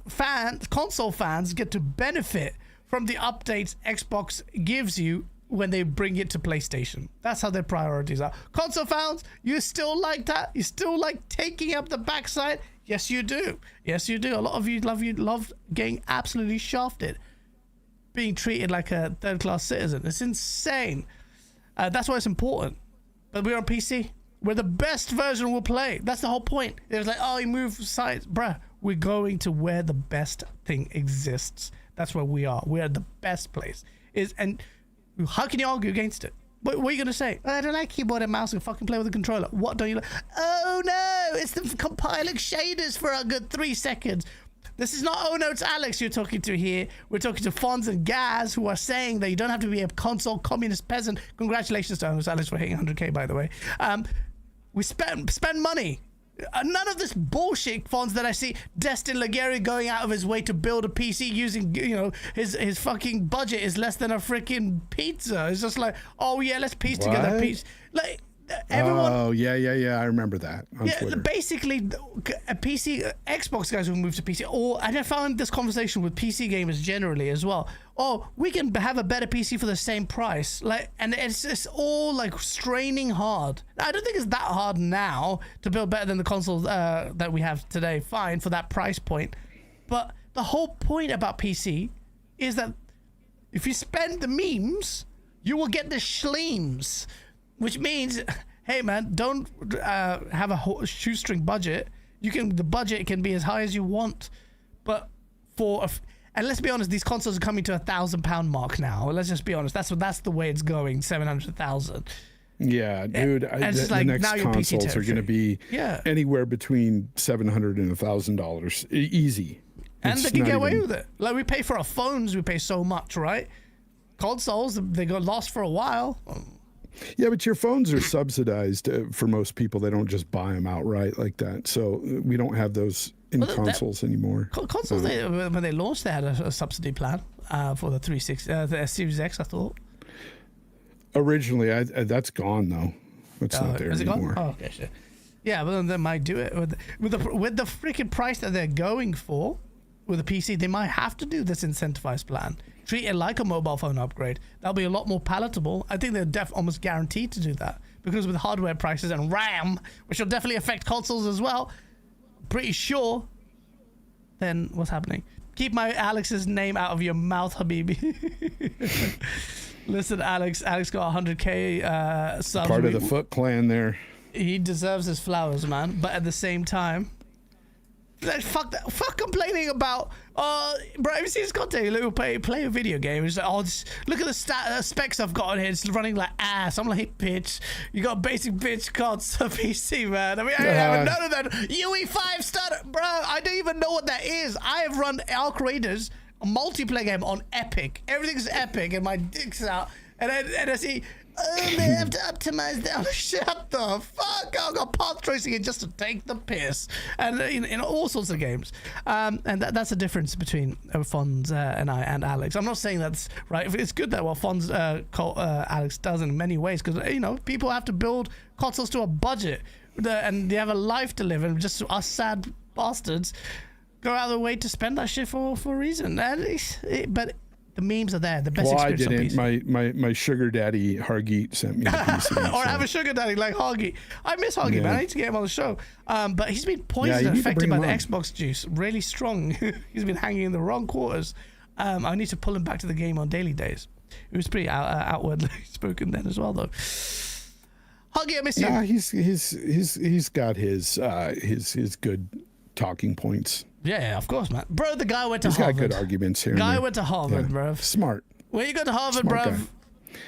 fans, console fans get to benefit from the updates Xbox gives you when they bring it to PlayStation. That's how their priorities are. Console fans, you still like that? You still like taking up the backside? Yes, you do. Yes, you do. A lot of you love getting absolutely shafted, being treated like a third-class citizen. It's insane. That's why it's important. But we're on PC. Where the best version will play. That's the whole point. It was like, oh, you move sides. Bruh, we're going to where the best thing exists. That's where we are. We're the best place. And how can you argue against it? What are you going to say? I don't like keyboard and mouse and fucking play with a controller. What don't you like? Oh, no. It's the compiling shaders for a good 3 seconds. This is not, oh no, it's Alex you're talking to here. We're talking to Fonz and Gaz who are saying that you don't have to be a console communist peasant. Congratulations to Alex for hitting 100K, by the way. We spend money. None of this bullshit, Fonz, that I see Destin Laguerre going out of his way to build a PC using, you know, his fucking budget is less than a freaking pizza. It's just like, oh yeah, let's piece together a piece. Like, everyone. Oh yeah. I remember that on Twitter. Basically, a PC, Xbox guys who move to PC, and I found this conversation with PC gamers generally as well. Oh, we can have a better PC for the same price, like, and it's all like straining hard. I don't think it's that hard now to build better than the consoles that we have today. Fine for that price point, but the whole point about PC is that if you spend the memes, you will get the schleems. Which means, hey man, don't have a shoestring budget. The budget can be as high as you want, but and let's be honest, these consoles are coming to £1,000 mark now. Let's just be honest. That's the way it's going. 700,000. Yeah, dude. The next consoles are going to be anywhere between $700 and $1,000 easy. And they can get away with it. Like we pay for our phones, we pay so much, right? Consoles, they got lost for a while. Yeah, but your phones are subsidized for most people. They don't just buy them outright like that. So we don't have those in consoles anymore. Consoles, when they launched, they had a subsidy plan for the 360, the Series X, I thought. Originally, that's gone though. It's not there anymore. Oh, okay, sure. Yeah, but then they might do it with the freaking price that they're going for with a PC. They might have to do this incentivized plan. Treat it like a mobile phone upgrade. That'll be a lot more palatable. I think they're almost guaranteed to do that because with hardware prices and RAM, which will definitely affect consoles as well, pretty sure. Then what's happening? Keep my Alex's name out of your mouth, Habibi. Listen, Alex got 100K subs. Part of the Foot Clan there. He deserves his flowers, man. But at the same time, fuck complaining about, bro, have you seen this content? He'll play a video game. He's like, oh, look at the specs I've got on here. It's running like ass. I'm like, bitch, you got basic bitch cards for PC, man. I mean, I haven't known of that. UE5 starter, bro, I don't even know what that is. I have run Arc Raiders, a multiplayer game on Epic. Everything's Epic and my dick's out. And I see, they have to optimize that. Shut the fuck up. I got path tracing it just to take the piss. And in all sorts of games. And that's the difference between Fonz and I and Alex. I'm not saying that's right. It's good that what Fonz Alex does in many ways because, you know, people have to build consoles to a budget and they have a life to live and just us sad bastards go out of the way to spend that shit for a reason. But the memes are there. The best experience on PC. My sugar daddy Hargeet sent me the PC. Or have a sugar daddy like Hargeet. I miss Hargeet, man. I need to get him on the show. But he's been poisoned and affected by the Xbox juice. Really strong. He's been hanging in the wrong quarters. I need to pull him back to the game on daily days. He was pretty outwardly spoken then as well, though. Hargeet, I miss you. Nah, he's got his good talking points. Yeah, of course, man. Bro, the guy went to Harvard. He's got good arguments here. Guy went to Harvard, bro. Smart. When you go to Harvard, bro,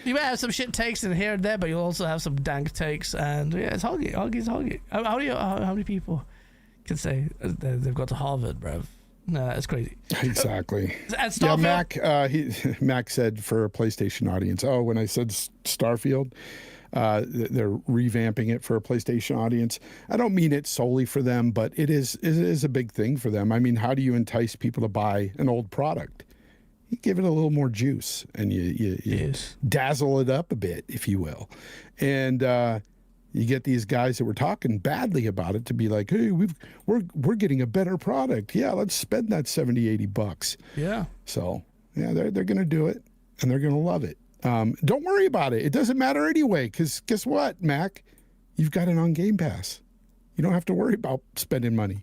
you might have some shit takes in here and there, but you'll also have some dank takes. And yeah, it's Hargeet. Hargeet's Hargeet. How many people can say they've got to Harvard, bro? No, that's crazy. Exactly. And Starfield, Mac said for a PlayStation audience, when I said Starfield, They're revamping it for a PlayStation audience. I don't mean it solely for them, but it is a big thing for them. I mean, how do you entice people to buy an old product? You give it a little more juice, and you dazzle it up a bit, if you will. And you get these guys that were talking badly about it to be like, hey, we're getting a better product. Yeah, let's spend that $70-$80. Yeah. So yeah, they're going to do it, and they're going to love it. Don't worry about it. It doesn't matter anyway, because guess what, Mac? You've got it on Game Pass. You don't have to worry about spending money.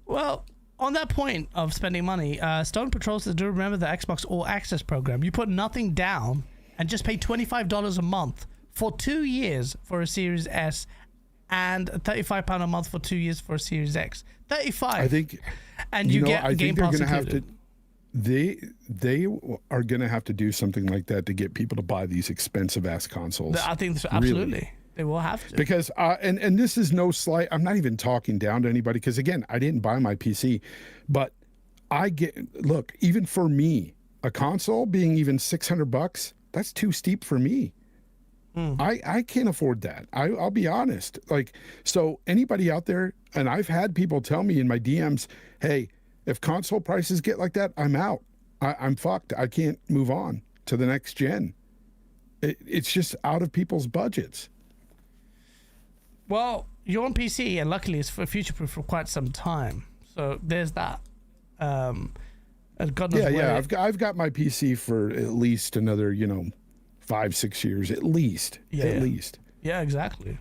Well, on that point of spending money, Stone Patrol says, do remember the Xbox All Access program. You put nothing down and just pay $25 a month for 2 years for a Series S and £35 a month for 2 years for a Series X. 35. I think, and you get Game Pass included. They are going to have to do something like that to get people to buy these expensive ass consoles. I think absolutely. Really. They will have to. Because, and this is no slight, I'm not even talking down to anybody, because again, I didn't buy my PC, but look, even for me, a console being even $600, that's too steep for me. I can't afford that. I'll be honest. Like, so anybody out there, and I've had people tell me in my DMs, hey, if console prices get like that, I'm out. I'm fucked. I can't move on to the next gen. It's just out of people's budgets. Well, you're on PC, and luckily it's for future-proof for quite some time. So there's that. God knows I've got my PC for at least another, 5-6 years, at least. At least. Yeah, exactly.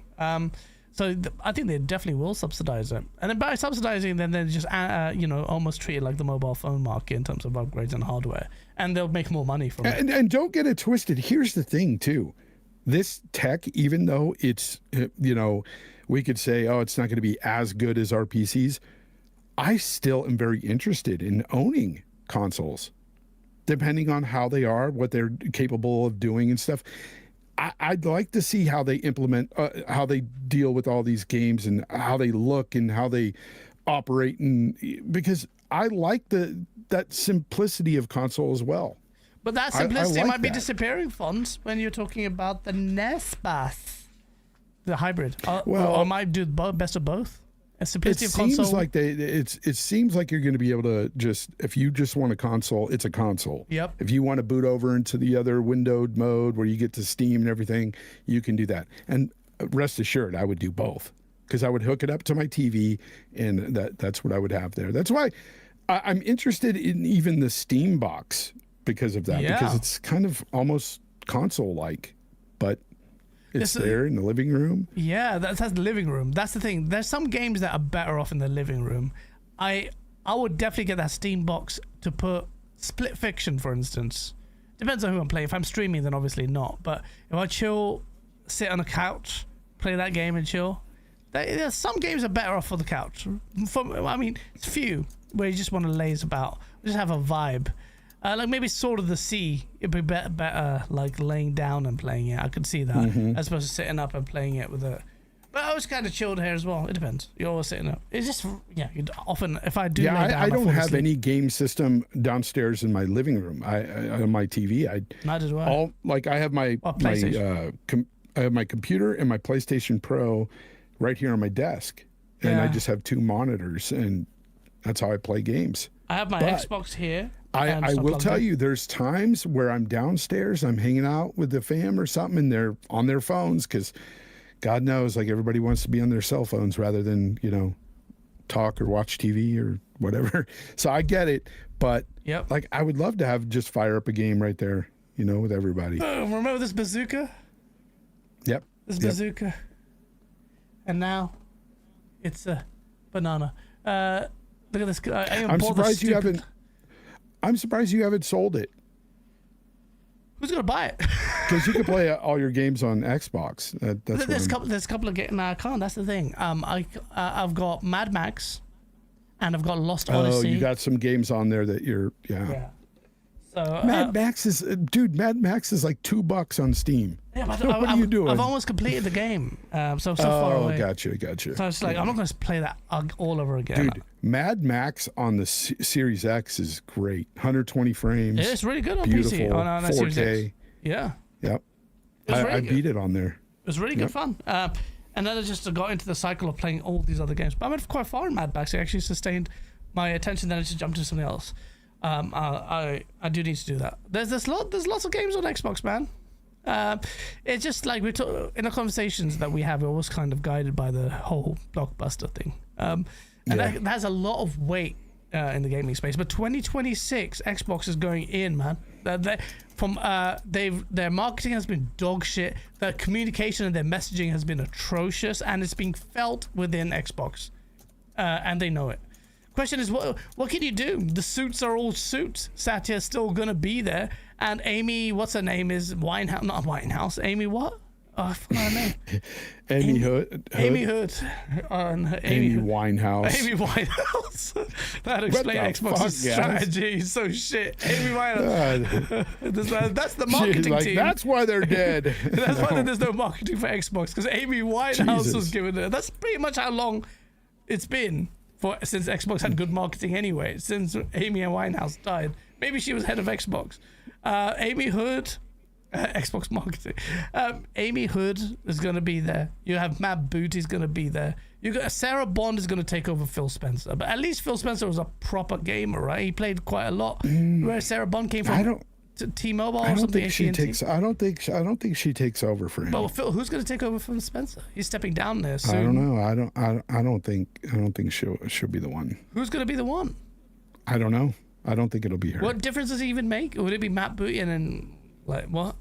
So I think they definitely will subsidize it, and then by subsidizing, then they just almost treat it like the mobile phone market in terms of upgrades and hardware, and they'll make more money from it. And don't get it twisted. Here's the thing too, this tech, even though it's we could say, oh, it's not going to be as good as our PCs, I still am very interested in owning consoles, depending on how they are, what they're capable of doing and stuff. I'd like to see how they implement, how they deal with all these games and how they look and how they operate, and because I like that simplicity of console as well. But that simplicity might be disappearing, Fonz, when you're talking about the NES bus, the hybrid. Or might do best of both. A simplicity of console. It seems like you're going to be able to if you just want a console, it's a console. Yep. If you want to boot over into the other windowed mode where you get to Steam and everything, you can do that. And rest assured, I would do both, because I would hook it up to my TV, and that's what I would have there. That's why I'm interested in even the Steam box because of that, because it's kind of almost console-like, but it's there in the living room. Yeah, that's the living room. That's the thing. There's some games that are better off in the living room. I would definitely get that Steam box to put Split Fiction, for instance. Depends on who I'm playing. If I'm streaming, then obviously not. But if I chill, sit on a couch, play that game and chill, there's some games are better off for the couch. It's few where you just want to laze about, just have a vibe. Like maybe Sword of the Sea, it'd be better like laying down and playing it. I could see that, as opposed to sitting up and playing it with a. But I was kind of chilled here as well. It depends. You're always sitting up. It's just you'd often if I do. Yeah, lay down, I don't have any game system downstairs in my living room. I on my TV. Neither do I. I have my I have my computer and my PlayStation Pro right here on my desk, and I just have 2 monitors, and that's how I play games. I have my Xbox here. I will tell you, there's times where I'm downstairs, I'm hanging out with the fam or something, and they're on their phones, because God knows, like, everybody wants to be on their cell phones rather than, talk or watch TV or whatever. So I get it, but like, I would love to just fire up a game right there, with everybody. Remember this bazooka? Yep. This bazooka. And now it's a banana. Look at this. I'm surprised you haven't sold it. Who's gonna buy it? Because you can play all your games on Xbox. There's a couple of games. No, I can't. That's the thing. I've got Mad Max, and I've got Lost Odyssey. Oh, you got some games on there that you're. Yeah. So Mad Max is like $2 on Steam. Yeah, but what are you doing? I've almost completed the game. So far away. Gotcha. So it's like I'm not going to play that all over again. Dude, Mad Max on the Series X is great. 120 frames. It's really good on beautiful, PC. On 4K. Series X. Yeah. Yep. I beat it on there. It was really good fun. And then I just got into the cycle of playing all these other games. But I went quite far in Mad Max. It actually sustained my attention. Then I just jumped to something else. I do need to do that. There's lots of games on Xbox, man. It's just like in the conversations that we have, we're always kind of guided by the whole blockbuster thing. And that has a lot of weight in the gaming space. But 2026, Xbox is going in, man. Their marketing has been dog shit. Their communication and their messaging has been atrocious, and it's being felt within Xbox, and they know it. Question is, what can you do? The suits are all suits. Satya's still gonna be there, and Amy, what's her name, is Winehouse, not Winehouse. Amy what? Oh, I forgot her name. Amy Hood. Amy Hood. Amy Winehouse. Amy Winehouse. That'd explain Xbox's strategy. So shit. Amy Winehouse. That's the marketing team. That's why they're dead. That's why there's no marketing for Xbox, because Amy Winehouse was given it. That's pretty much how long it's been since Xbox had good marketing anyway. Since Amy Winehouse died. Maybe she was head of Xbox. Amy Hood. Xbox marketing. Amy Hood is going to be there. You have Matt Booty's going to be there. You got Sarah Bond is going to take over Phil Spencer. But at least Phil Spencer was a proper gamer, right? He played quite a lot. Where Sarah Bond came from T-Mobile or something. I don't think she takes over for him. But Phil, who's going to take over Phil Spencer? He's stepping down there soon. I don't know. I don't think she'll be the one. Who's going to be the one? I don't know. I don't think it'll be her. What difference does it even make? Would it be Matt Booty and then like what?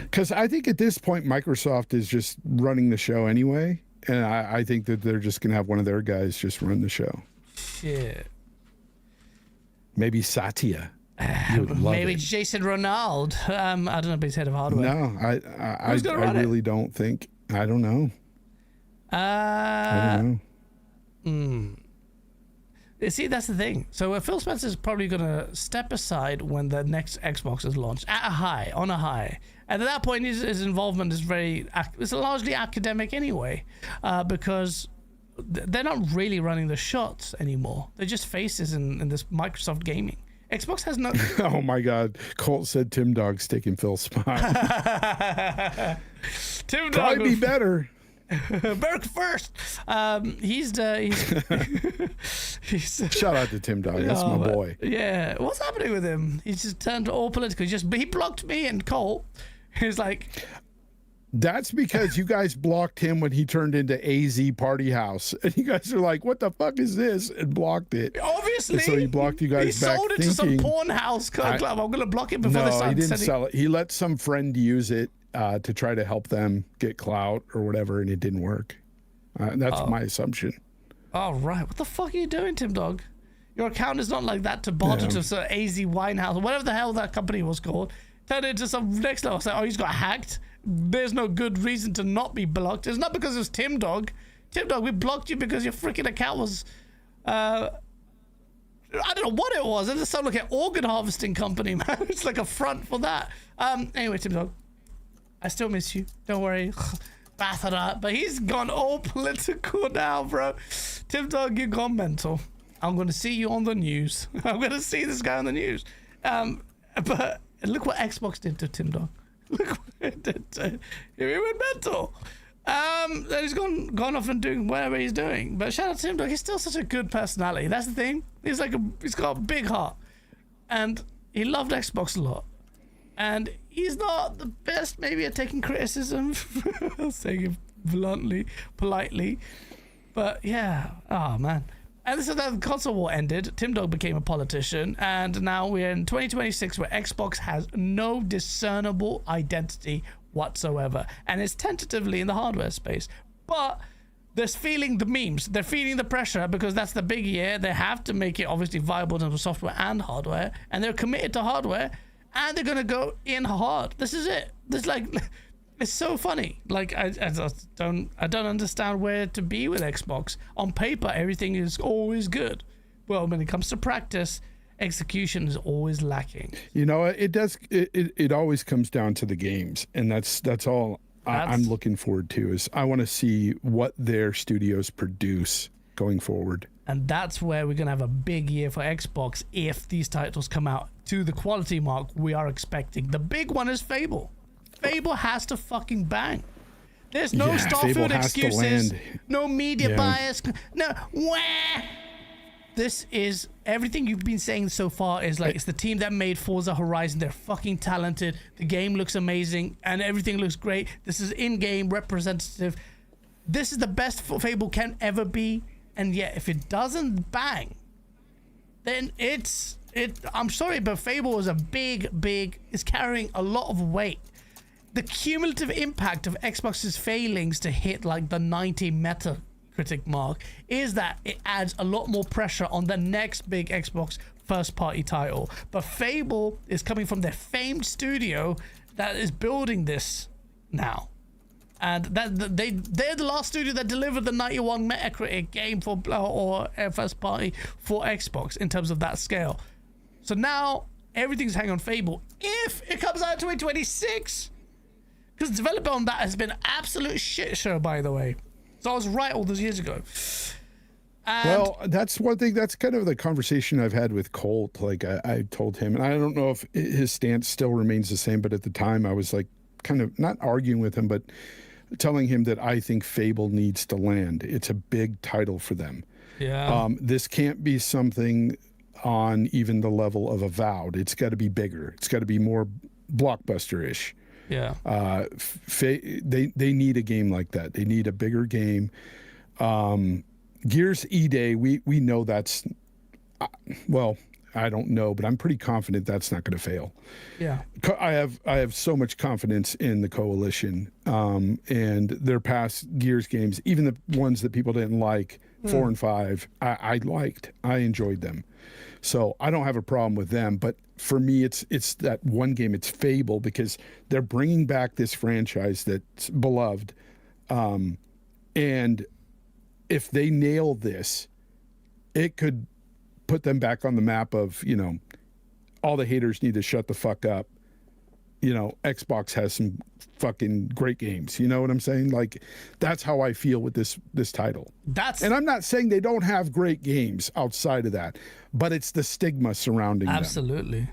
Because I think at this point Microsoft is just running the show anyway, and I think that they're just gonna have one of their guys just run the show. Shit. Maybe Satya. You would love maybe it. Jason Ronald. I don't know if he's head of hardware. No, I really don't think. I don't know. I don't know. See, that's the thing. So Phil Spencer is probably going to step aside when the next Xbox is launched on a high. And at that point, his involvement is it's largely academic anyway, because they're not really running the shots anymore. They're just faces in this Microsoft gaming. Xbox has no... Oh my God. Colt said Tim Dog's taking Phil's spot. Tim Dog probably be better. Berk first. He's shout out to Tim Dog. That's my boy. Yeah. What's happening with him? He's just turned all political. He blocked me and Cole. He's like, that's because you guys blocked him when he turned into AZ Party House, and you guys are like, "What the fuck is this?" and blocked it. Obviously, and so he blocked you guys. He back sold it to some porn house club. I'm gonna block it before they start. No, he didn't sell it. He let some friend use it to try to help them get clout or whatever, and it didn't work. That's my assumption. Oh, right. What the fuck are you doing, Tim Dog? Your account is not like that to barter to some AZ Winehouse or whatever the hell that company was called. Turned into some next level. Say, he's got hacked. There's no good reason to not be blocked. It's not because it was Tim Dog. Tim Dog, we blocked you because your freaking account was... I don't know what it was. It just sounded like an organ harvesting company, man. It's like a front for that. Anyway, Tim Dog, I still miss you. Don't worry. Bath it up. But he's gone all political now, bro. Tim Dog, you've gone mental. I'm going to see you on the news. I'm going to see this guy on the news. But look what Xbox did to Tim Dog. Look what it did to him. He went mental. Then he's gone off and doing whatever he's doing. But shout out to Tim Dog. He's still such a good personality. That's the thing. He's got a big heart. And he loved Xbox a lot. And he's not the best maybe at taking criticism. I'll say it bluntly, politely. But yeah, oh man. And so the console war ended. Tim Dog became a politician, and now we're in 2026 where Xbox has no discernible identity whatsoever, and it's tentatively in the hardware space. But they're feeling the memes. They're feeling the pressure because that's the big year. They have to make it obviously viable in terms of software and hardware, and they're committed to hardware, and they're gonna go in hard. This is it. This it's so funny. Like I don't understand where to be with Xbox. On paper, everything is always good. Well, when it comes to practice, execution is always lacking. You know, it does. It always comes down to the games, and that's all I'm looking forward to. Is I want to see what their studios produce going forward. And that's where we're gonna have a big year for Xbox if these titles come out to the quality mark we are expecting. The big one is Fable. Fable has to fucking bang. There's no Yeah, Fable Starfield has to excuses. land. No media Yeah. bias. No. Wah! This is everything you've been saying so far is like it's the team that made Forza Horizon. They're fucking talented. The game looks amazing and everything looks great. This is in-game representative. This is the best Fable can ever be. And yet, if it doesn't bang, then I'm sorry, but Fable is is carrying a lot of weight. The cumulative impact of Xbox's failings to hit like the 90 Metacritic mark is that it adds a lot more pressure on the next big Xbox first-party title. But Fable is coming from their famed studio that is building this now. And they're the last studio that delivered the 91 Metacritic game for or first party for Xbox in terms of that scale. So now everything's hanging on Fable if it comes out in 2026. Because the developer on that has been an absolute shit show, by the way. So I was right all those years ago. And well, that's one thing. That's kind of the conversation I've had with Colt. Like I told him, and I don't know if his stance still remains the same, but at the time I was like kind of not arguing with him, but telling him that I think Fable needs to land. It's a big title for them. yeah. This can't be something on even the level of Avowed. It's got to be bigger. It's got to be more blockbuster-ish. Yeah. They need a game like that. They need a bigger game. Gears E-Day, we know that's, well, I don't know, but I'm pretty confident that's not going to fail. Yeah. I have so much confidence in the Coalition and their past Gears games, even the ones that people didn't like, 4 and 5, I liked. I enjoyed them. So I don't have a problem with them. But for me, it's that one game. It's Fable because they're bringing back this franchise that's beloved. And if they nail this, it could put them back on the map of, you know, all the haters need to shut the fuck up. You know, Xbox has some fucking great games. You know what I'm saying? Like, that's how I feel with this title. And I'm not saying they don't have great games outside of that, but it's the stigma surrounding them. Absolutely.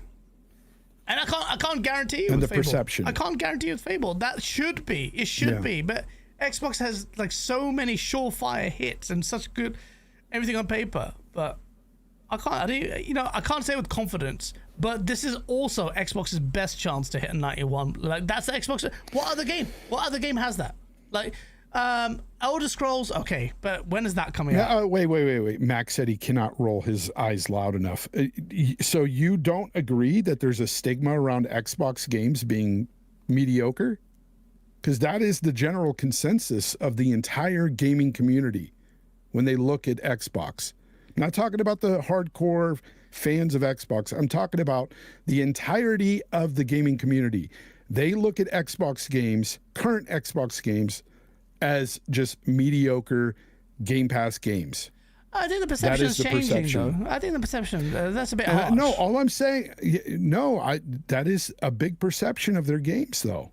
And I can't guarantee you And with the Fable. perception. I can't guarantee you with Fable. That should be. It should be. But Xbox has like so many surefire hits and such good everything on paper. But I can't say with confidence, but this is also Xbox's best chance to hit a 91. Like, that's the Xbox. What other game has that? Like, Elder Scrolls, okay, but when is that coming out? Wait. Max said he cannot roll his eyes loud enough. So you don't agree that there's a stigma around Xbox games being mediocre? Because that is the general consensus of the entire gaming community when they look at Xbox. I'm not talking about the hardcore fans of Xbox. I'm talking about the entirety of the gaming community. They look at Xbox games, current Xbox games, as just mediocre Game Pass games. I think the perception is changing, perception. though. I think the perception, that's a bit harsh. No, all I'm saying, that is a big perception of their games, though.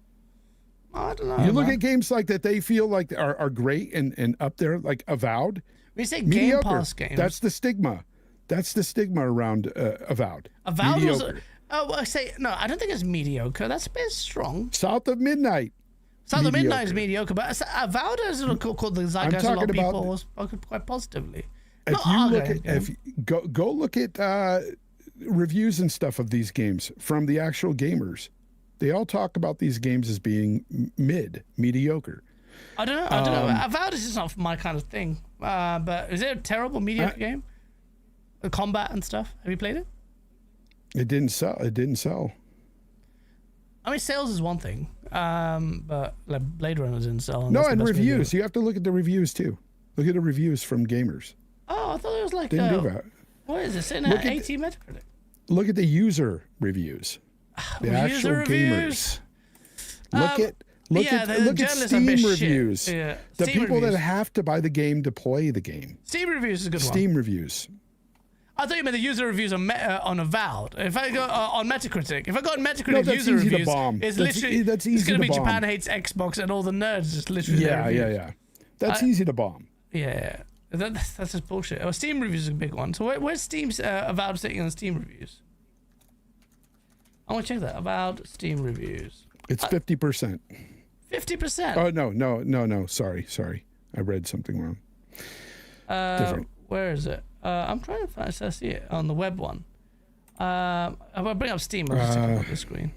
I don't know. You look at games like that they feel like are great and up there, like Avowed. We say Mediocre. Game Pass games. That's the stigma. That's the stigma around Avowed. Avowed was... I don't think it's mediocre. That's a bit strong. South of Midnight. South of Midnight is mediocre, but Avowed is called the zeitgeist. A lot of people was spoken quite positively. Go look at reviews and stuff of these games from the actual gamers. They all talk about these games as being mediocre. I don't know. Avowed is just not my kind of thing. But is it a terrible mediocre game? The combat and stuff. Have you played it? It didn't sell. I mean, sales is one thing, but like Blade Runner didn't sell. No, and reviews. You have to look at the reviews too. Look at the reviews from gamers. Oh, I thought it was like Didn't do that. What is it? Sitting at 80 Metacritic. Look at the user reviews. The actual gamers. Look at Steam reviews. Yeah. The Steam people reviews. that have to buy the game to play the game. Steam reviews is a good one. Steam reviews. I thought you meant the user reviews on Avowed. If I go on Metacritic, that's user easy to reviews, bomb. it's That's literally that's easy it's going to be bomb. Japan hates Xbox and all the nerds just literally their reviews. Yeah. That's easy to bomb. Yeah. That's just bullshit. Oh, Steam reviews is a big one. So where's Steam's Avowed sitting on Steam reviews? I want to check that. Avowed Steam reviews. It's 50%. 50%. Oh no. Sorry. I read something wrong. Different. Where is it? I'm trying to find. I see it on the web one. I'll bring up Steam. I'll just take it off the screen.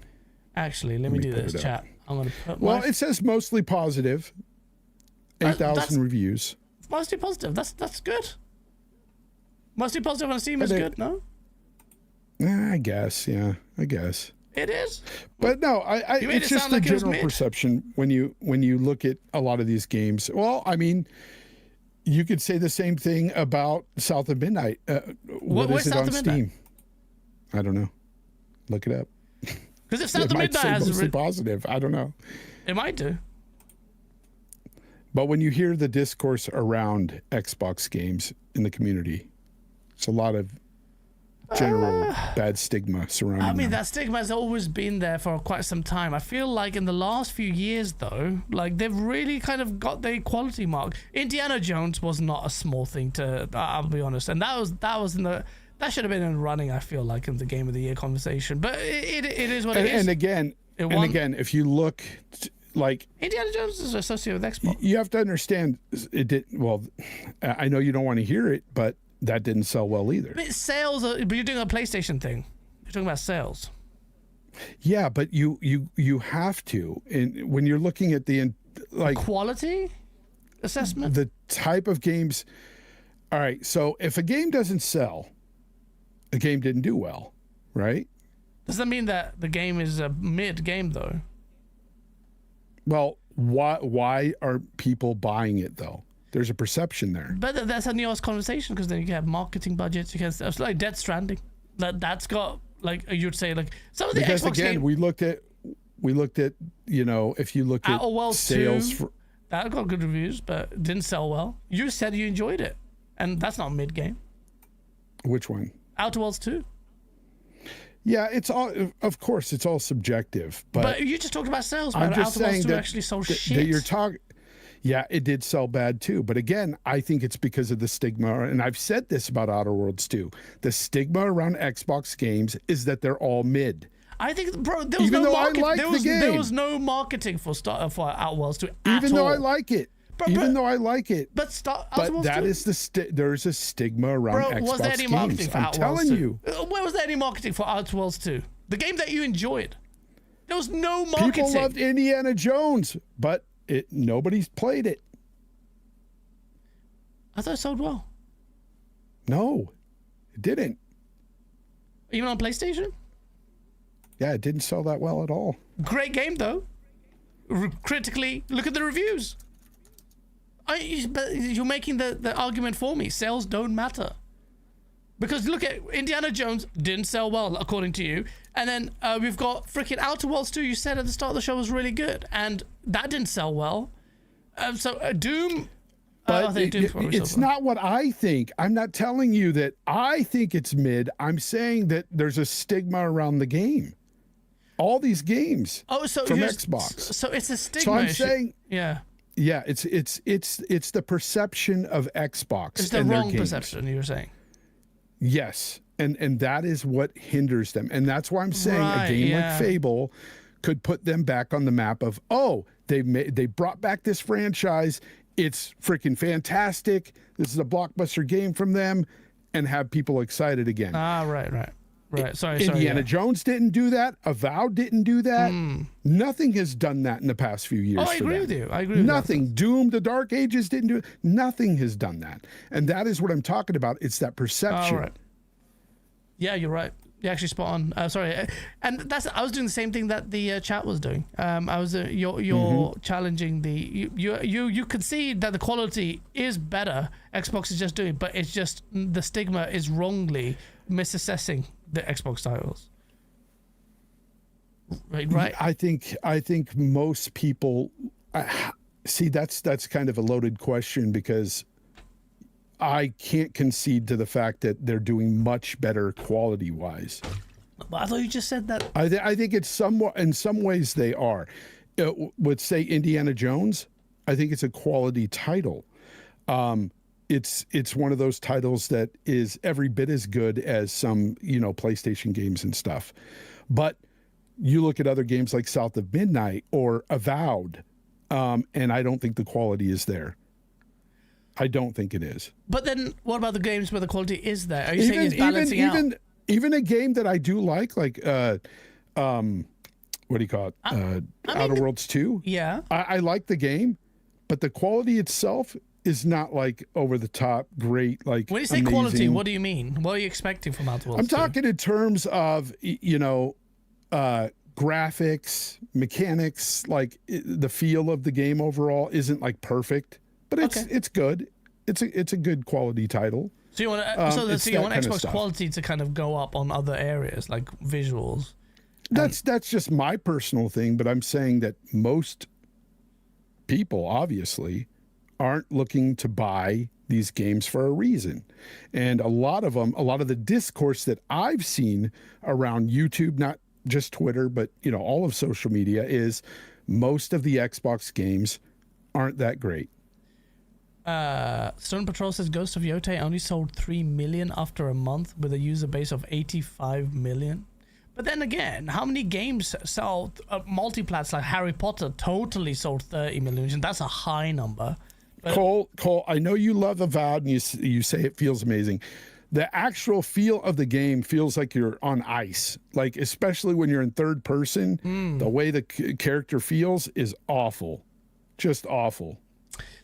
Actually, let me do this, chat. I'm gonna put. Well, it says mostly positive. 8,000 reviews. Mostly positive. That's good. Mostly positive on Steam is good, no? I guess, yeah. I guess. It is. But no, it's just the general perception when you look at a lot of these games. Well, I mean, you could say the same thing about South of Midnight. What is it on Steam? I don't know. Look it up. Because if South of Midnight has mostly positive, I don't know. It might do. But when you hear the discourse around Xbox games in the community, it's a lot of general bad stigma surrounding them. That stigma has always been there for quite some time. I feel like in the last few years, though, like they've really kind of got the equality mark. Indiana Jones was not a small thing to, I'll be honest, and that should have been in running. I feel like in the Game of the Year conversation, but it is what it is. And again, if you look. Like Indiana Jones is associated with Xbox. You have to understand it did well. I know you don't want to hear it, but that didn't sell well either. But sales, but you're doing a PlayStation thing. You're talking about sales. Yeah, but you have to, and when you're looking at the quality assessment, the type of games. All right, so if a game doesn't sell, a game didn't do well, right? Does that mean that the game is a mid game though? Well, why are people buying it though? There's a perception there. But that's a nuanced conversation because then you have marketing budgets. You can it's like Dead Stranding. That's got like you'd say like some of the because Xbox again game, we looked at if you look at Outer Worlds sales 2, that got good reviews but didn't sell well. You said you enjoyed it, and that's not mid game. Which one? Outer Worlds 2. Yeah, it's all. Of course, it's all subjective. But you just talked about sales. I'm just saying that actually sold shit. That you're talking. Yeah, it did sell bad too. But again, I think it's because of the stigma. And I've said this about Outer Worlds too. The stigma around Xbox games is that they're all mid. I think, bro, there was even no though market, I like the game, there was no marketing for Outer Worlds 2 at even though all. I like it. Even though I like it, but that is there's a stigma around Xbox was there any marketing games. for I'm Outer Worlds telling 2? you. Where was there any marketing for Outer Worlds 2? The game that you enjoyed. There was no marketing. People loved Indiana Jones, but nobody's played it. I thought it sold well. No, it didn't. Even on PlayStation? Yeah, it didn't sell that well at all. Great game though. Critically, look at the reviews. But you're making the argument for me. Sales don't matter. Because look at Indiana Jones didn't sell well according to you, and then we've got freaking Outer Worlds 2. You said at the start of the show was really good, and that didn't sell well. Doom. But it's not what I think. I'm not telling you that I think it's mid. I'm saying that there's a stigma around the game. All these games from Xbox. So it's a stigma. So I'm issue. saying, yeah, it's the perception of Xbox. It's the wrong perception. You're saying. Yes, and that is what hinders them, and that's why I'm saying a game like Fable could put them back on the map of they brought back this franchise. It's freaking fantastic. This is a blockbuster game from them, and have people excited again. Right. Sorry. Indiana Jones didn't do that. Avowed didn't do that. Nothing has done that in the past few years. I agree with you. I agree. Nothing. Doom, the Dark Ages didn't do it. Nothing has done that, and that is what I'm talking about. It's that perception. All right. Yeah, you're right. You're actually spot on. Sorry, and I was doing the same thing that the chat was doing. I was you're challenging you concede that the quality is better. Xbox is just doing, but it's just the stigma is wrongly misassessing the Xbox titles. Right. I think most people see that's kind of a loaded question because I can't concede to the fact that they're doing much better quality wise. But I thought you just said that. I think it's somewhat in some ways they are. Would say Indiana Jones. I think it's a quality title. It's one of those titles that is every bit as good as some PlayStation games and stuff, but you look at other games like South of Midnight or Avowed, and I don't think the quality is there. I don't think it is. But then what about the games where the quality is there? Are you saying it's balancing out? Even a game that I do like what do you call it? Outer Worlds 2. Yeah. I like the game, but the quality itself is not like over the top great. Like, when you say amazing. quality, what do you mean? What are you expecting from Outer Worlds? I'm talking in terms of, graphics, mechanics, like the feel of the game overall isn't like perfect, but it's good. It's a good quality title. So you want so you want Xbox quality to kind of go up on other areas like visuals. That's just my personal thing, but I'm saying that most people obviously aren't looking to buy these games for a reason. And a lot of the discourse that I've seen around YouTube, not just Twitter, but all of social media, is most of the Xbox games aren't that great. Stone Patrol says Ghost of Yotei only sold 3 million after a month with a user base of 85 million. But then again, how many games sell multiplats like Harry Potter totally sold 30 million? That's a high number. But Cole, I know you love Avowed and you say it feels amazing. The actual feel of the game feels like you're on ice. Like, especially when you're in third person, the way the character feels is awful. Just awful.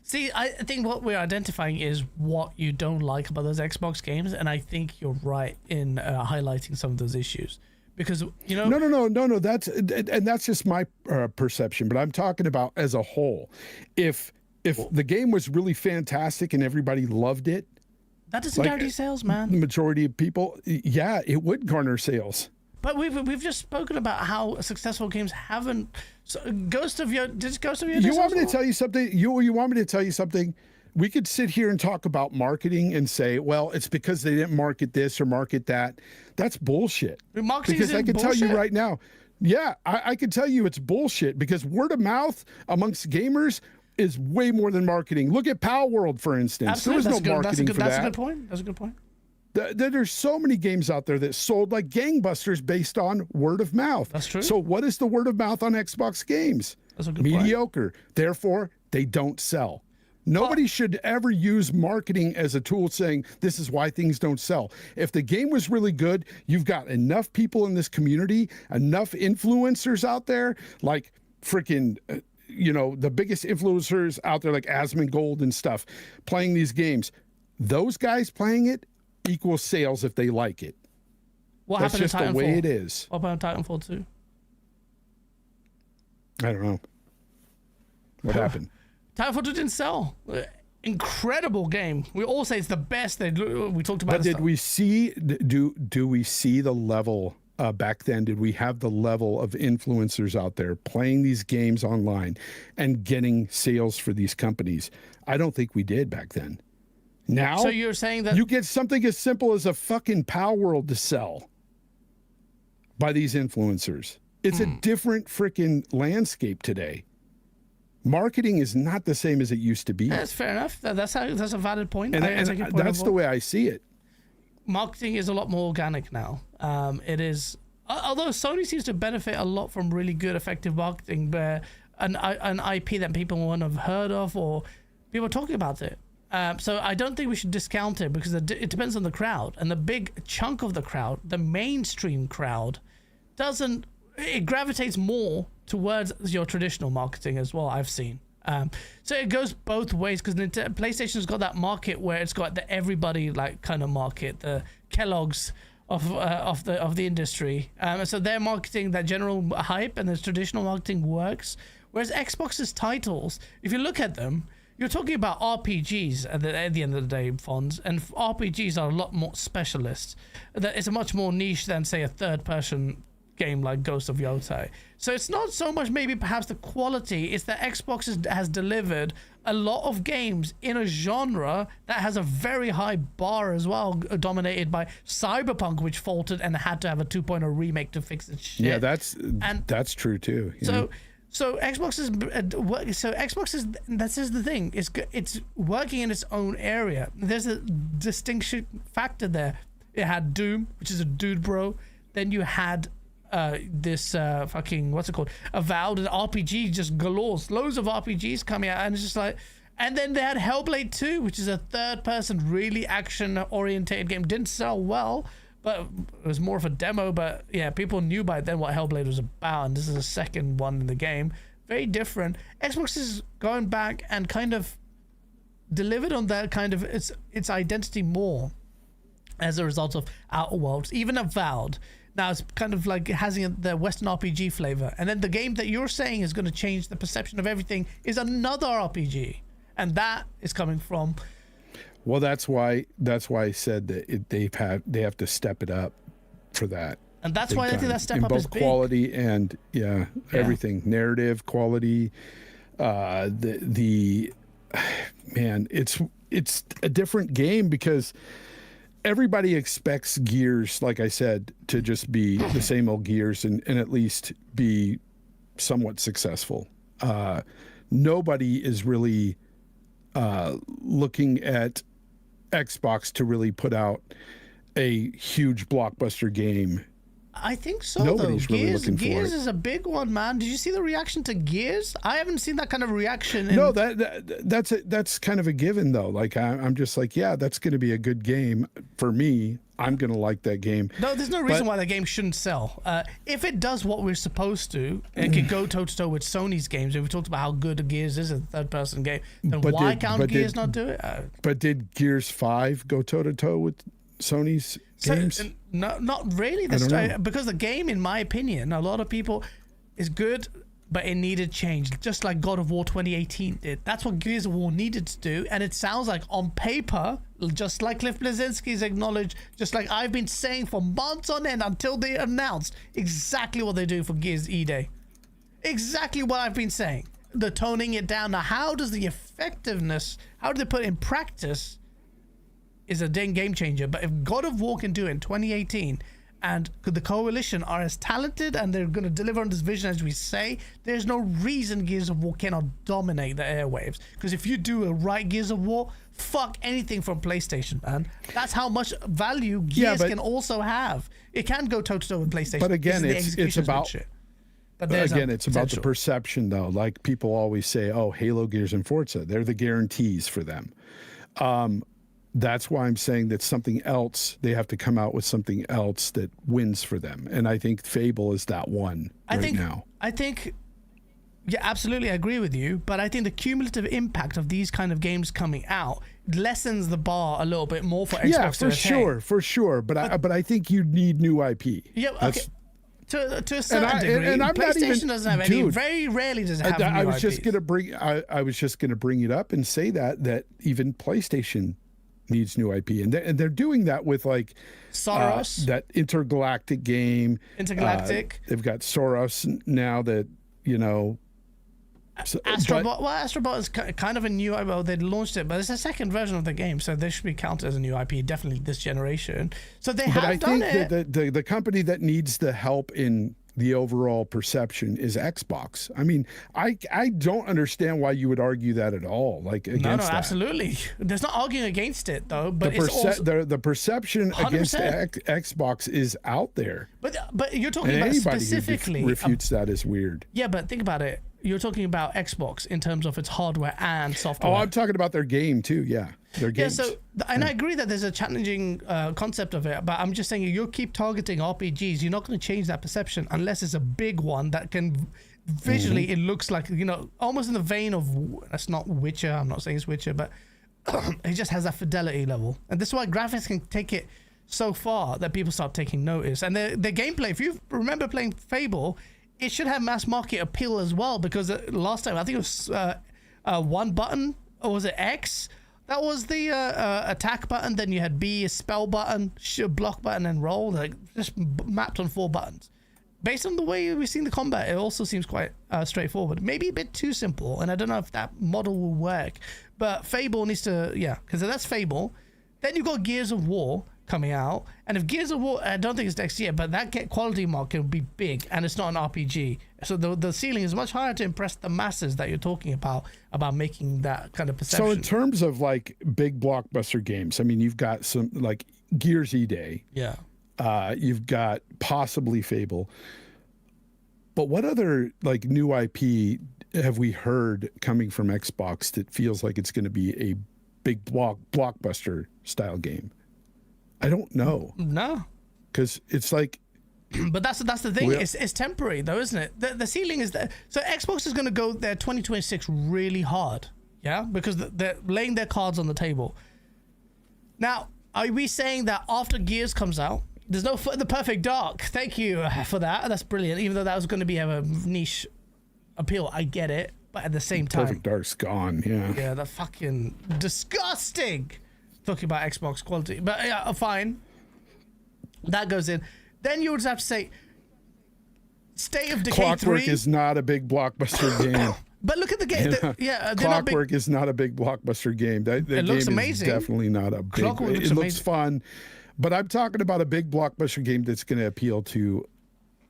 See, I think what we're identifying is what you don't like about those Xbox games, and I think you're right in highlighting some of those issues. Because, No. That's just my perception, but I'm talking about as a whole. If the game was really fantastic and everybody loved it, that doesn't guarantee sales, man. The majority of people, yeah, it would garner sales. But we've just spoken about how successful games haven't. So Ghost of Yotei. You want me to tell you something? You want me to tell you something? We could sit here and talk about marketing and say, well, it's because they didn't market this or market that. That's bullshit. Marketing because is I can bullshit? tell you right now. Yeah, I can tell you it's bullshit because word of mouth amongst gamers is way more than marketing. Look at Pal World, for instance. Absolutely. There was no marketing for that. That's a good point. That's a good point. There's so many games out there that sold like gangbusters based on word of mouth. That's true. So what is the word of mouth on Xbox games? That's a good Mediocre. point. Therefore, they don't sell. Nobody should ever use marketing as a tool saying this is why things don't sell. If the game was really good, you've got enough people in this community, enough influencers out there, like freaking, the biggest influencers out there like Asmongold and stuff playing these games. Those guys playing it equals sales if they like it. That's just the way it is. What about Titanfall 2? I don't know. What happened? Titanfall 2 didn't sell. Incredible game. We all say it's the best. We talked about. But did we see? Do we see the level back then? Did we have the level of influencers out there playing these games online and getting sales for these companies? I don't think we did back then. Now, so you're saying that you get something as simple as a fucking Pal World to sell by these influencers. It's a different freaking landscape today. Marketing is not the same as it used to be. That's fair enough. That's a valid point. And that's the way I see it. Marketing is a lot more organic now. It is, although Sony seems to benefit a lot from really good, effective marketing, where an IP that people won't have heard of or people are talking about it. So I don't think we should discount it because it depends on the crowd, and the big chunk of the crowd, the mainstream crowd, it gravitates more towards your traditional marketing as well. I've seen. So it goes both ways because PlayStation's got that market where it's got the everybody like kind of market, the Kellogg's of the industry. So their marketing, that general hype, and the traditional marketing works. Whereas Xbox's titles, if you look at them, you're talking about RPGs at the end of the day, Fonz, and RPGs are a lot more specialist. It's a much more niche than, say, a third-person game like Ghost of Yotei. So it's not so much maybe perhaps the quality, it's that Xbox has delivered a lot of games in a genre that has a very high bar as well, dominated by Cyberpunk, which faltered and had to have a 2.0 remake to fix its shit. Yeah, that's true too. So Xbox is that's just the thing. It's working in its own area. There's a distinction factor there. It had Doom, which is a dude bro. Then you had this fucking, what's it called? Avowed an RPG just galore, loads of RPGs coming out, and it's just like, and then they had Hellblade 2, which is a third-person, really action-orientated game. Didn't sell well, but it was more of a demo. But yeah, people knew by then what Hellblade was about, and this is the second one in the game. Very different. Xbox is going back and kind of delivered on that kind of its identity more as a result of Outer Worlds, even Avowed. Now it's kind of like having the Western RPG flavor, and then the game that you're saying is going to change the perception of everything is another RPG, and that is coming from. Well, that's why I said that they have to step it up for that. And that's why I think that step in up both is big. quality and everything, narrative, quality. Man, it's a different game because everybody expects Gears, like I said, to just be the same old Gears and at least be somewhat successful. Nobody is really looking at Xbox to really put out a huge blockbuster game. I think so. Nobody's though. really Gears, looking for Gears it. is a big one, man. Did you see the reaction to Gears? I haven't seen that kind of reaction. No, that's kind of a given though. Like I'm just like, yeah, that's going to be a good game for me. I'm going to like that game. No, there's no reason why the game shouldn't sell. If it does what we're supposed to, it can go toe to toe with Sony's games. And we talked about how good Gears is a third-person game. Then why can't Gears not do it? But did Gears 5 go toe to toe with Sony's games? No, not really. Because the game, in my opinion, a lot of people is good, but it needed change, just like God of War 2018 did. That's what Gears of War needed to do, and it sounds like on paper, just like Cliff Bleszinski's acknowledged, just like I've been saying for months on end until they announced exactly what they do for Gears E-Day. Exactly what I've been saying. They're toning it down. Now, how does the effectiveness, how do they put it in practice, is a dang game changer. But if God of War can do it in 2018, and the Coalition are as talented and they're going to deliver on this vision as we say, there's no reason Gears of War cannot dominate the airwaves. Because if you do a right Gears of War, fuck anything from PlayStation, man. That's how much value Gears can also have. It can go toe to toe with PlayStation. But again, it's about shit. It's about the perception though. Like people always say, oh, Halo, Gears, and Forza, they're the guarantees for them. That's why I'm saying that something else, they have to come out with something else that wins for them. And I think Fable is that one now. I think, yeah, absolutely, I agree with you. But I think the cumulative impact of these kind of games coming out lessens the bar a little bit more for Xbox. Yeah, for sure. But I think you need new IP. Yeah, okay. To a certain degree, and PlayStation doesn't have any. Very rarely does it have new I was IPs. just gonna bring. I was just gonna bring it up and say that even PlayStation needs new IP, and they're doing that with like Soros, that Intergalactic game. Intergalactic. They've got Soros now that Astrobot. Well, Astrobot is kind of a new IP. Well, they launched it, but it's a second version of the game, so they should be counted as a new IP. Definitely this generation. So they have done it. But I think the company that needs the help in the overall perception is Xbox. I mean, I don't understand why you would argue that at all. Like against that. Absolutely. There's not arguing against it though. But the perception 100%. against Xbox is out there. But you're talking and about anybody specifically who refutes that is weird. Yeah, but think about it. You're talking about Xbox in terms of its hardware and software. Oh, I'm talking about their game too. Yeah, their games. Yeah, I agree that there's a challenging concept of it, but I'm just saying you keep targeting RPGs. You're not going to change that perception unless it's a big one that can visually it looks like almost in the vein of that's not Witcher. I'm not saying it's Witcher, but it just has that fidelity level, and this is why graphics can take it so far that people start taking notice. And the gameplay, if you remember playing Fable, it should have mass market appeal as well, because last time I think it was one button, or was it X? That was the attack button. Then you had B, a spell button, block button, and roll. Like just mapped on 4 buttons. Based on the way we've seen the combat, it also seems quite straightforward. Maybe a bit too simple, and I don't know if that model will work. But Fable needs to, because that's Fable. Then you've got Gears of War coming out, and if Gears of War, I don't think it's next year, but that quality mark will be big, and it's not an RPG, so the ceiling is much higher to impress the masses that you're talking about making that kind of perception. So in terms of like big blockbuster games, I mean, you've got some like Gears E-Day, You've got possibly Fable. But what other like new IP have we heard coming from Xbox that feels like it's going to be a big blockbuster style game? I don't know. No. Because it's like... But that's the thing. It's temporary, though, isn't it? The ceiling is there. So Xbox is going to go there 2026 really hard, yeah? Because they're laying their cards on the table. Now, are we saying that after Gears comes out, there's no The Perfect Dark? Thank you for that. That's brilliant. Even though that was going to be a niche appeal, I get it. But at the same time... Perfect Dark's gone, yeah. Yeah, that's fucking disgusting. Talking about Xbox quality. But yeah, fine. That goes in. Then you would have to say, State of Decay 3. Clockwork is not a big blockbuster game. But look at the game. Clockwork is not a big blockbuster game. That it looks game amazing. Is definitely not a big. Clockwork it looks fun, but I'm talking about a big blockbuster game that's going to appeal to.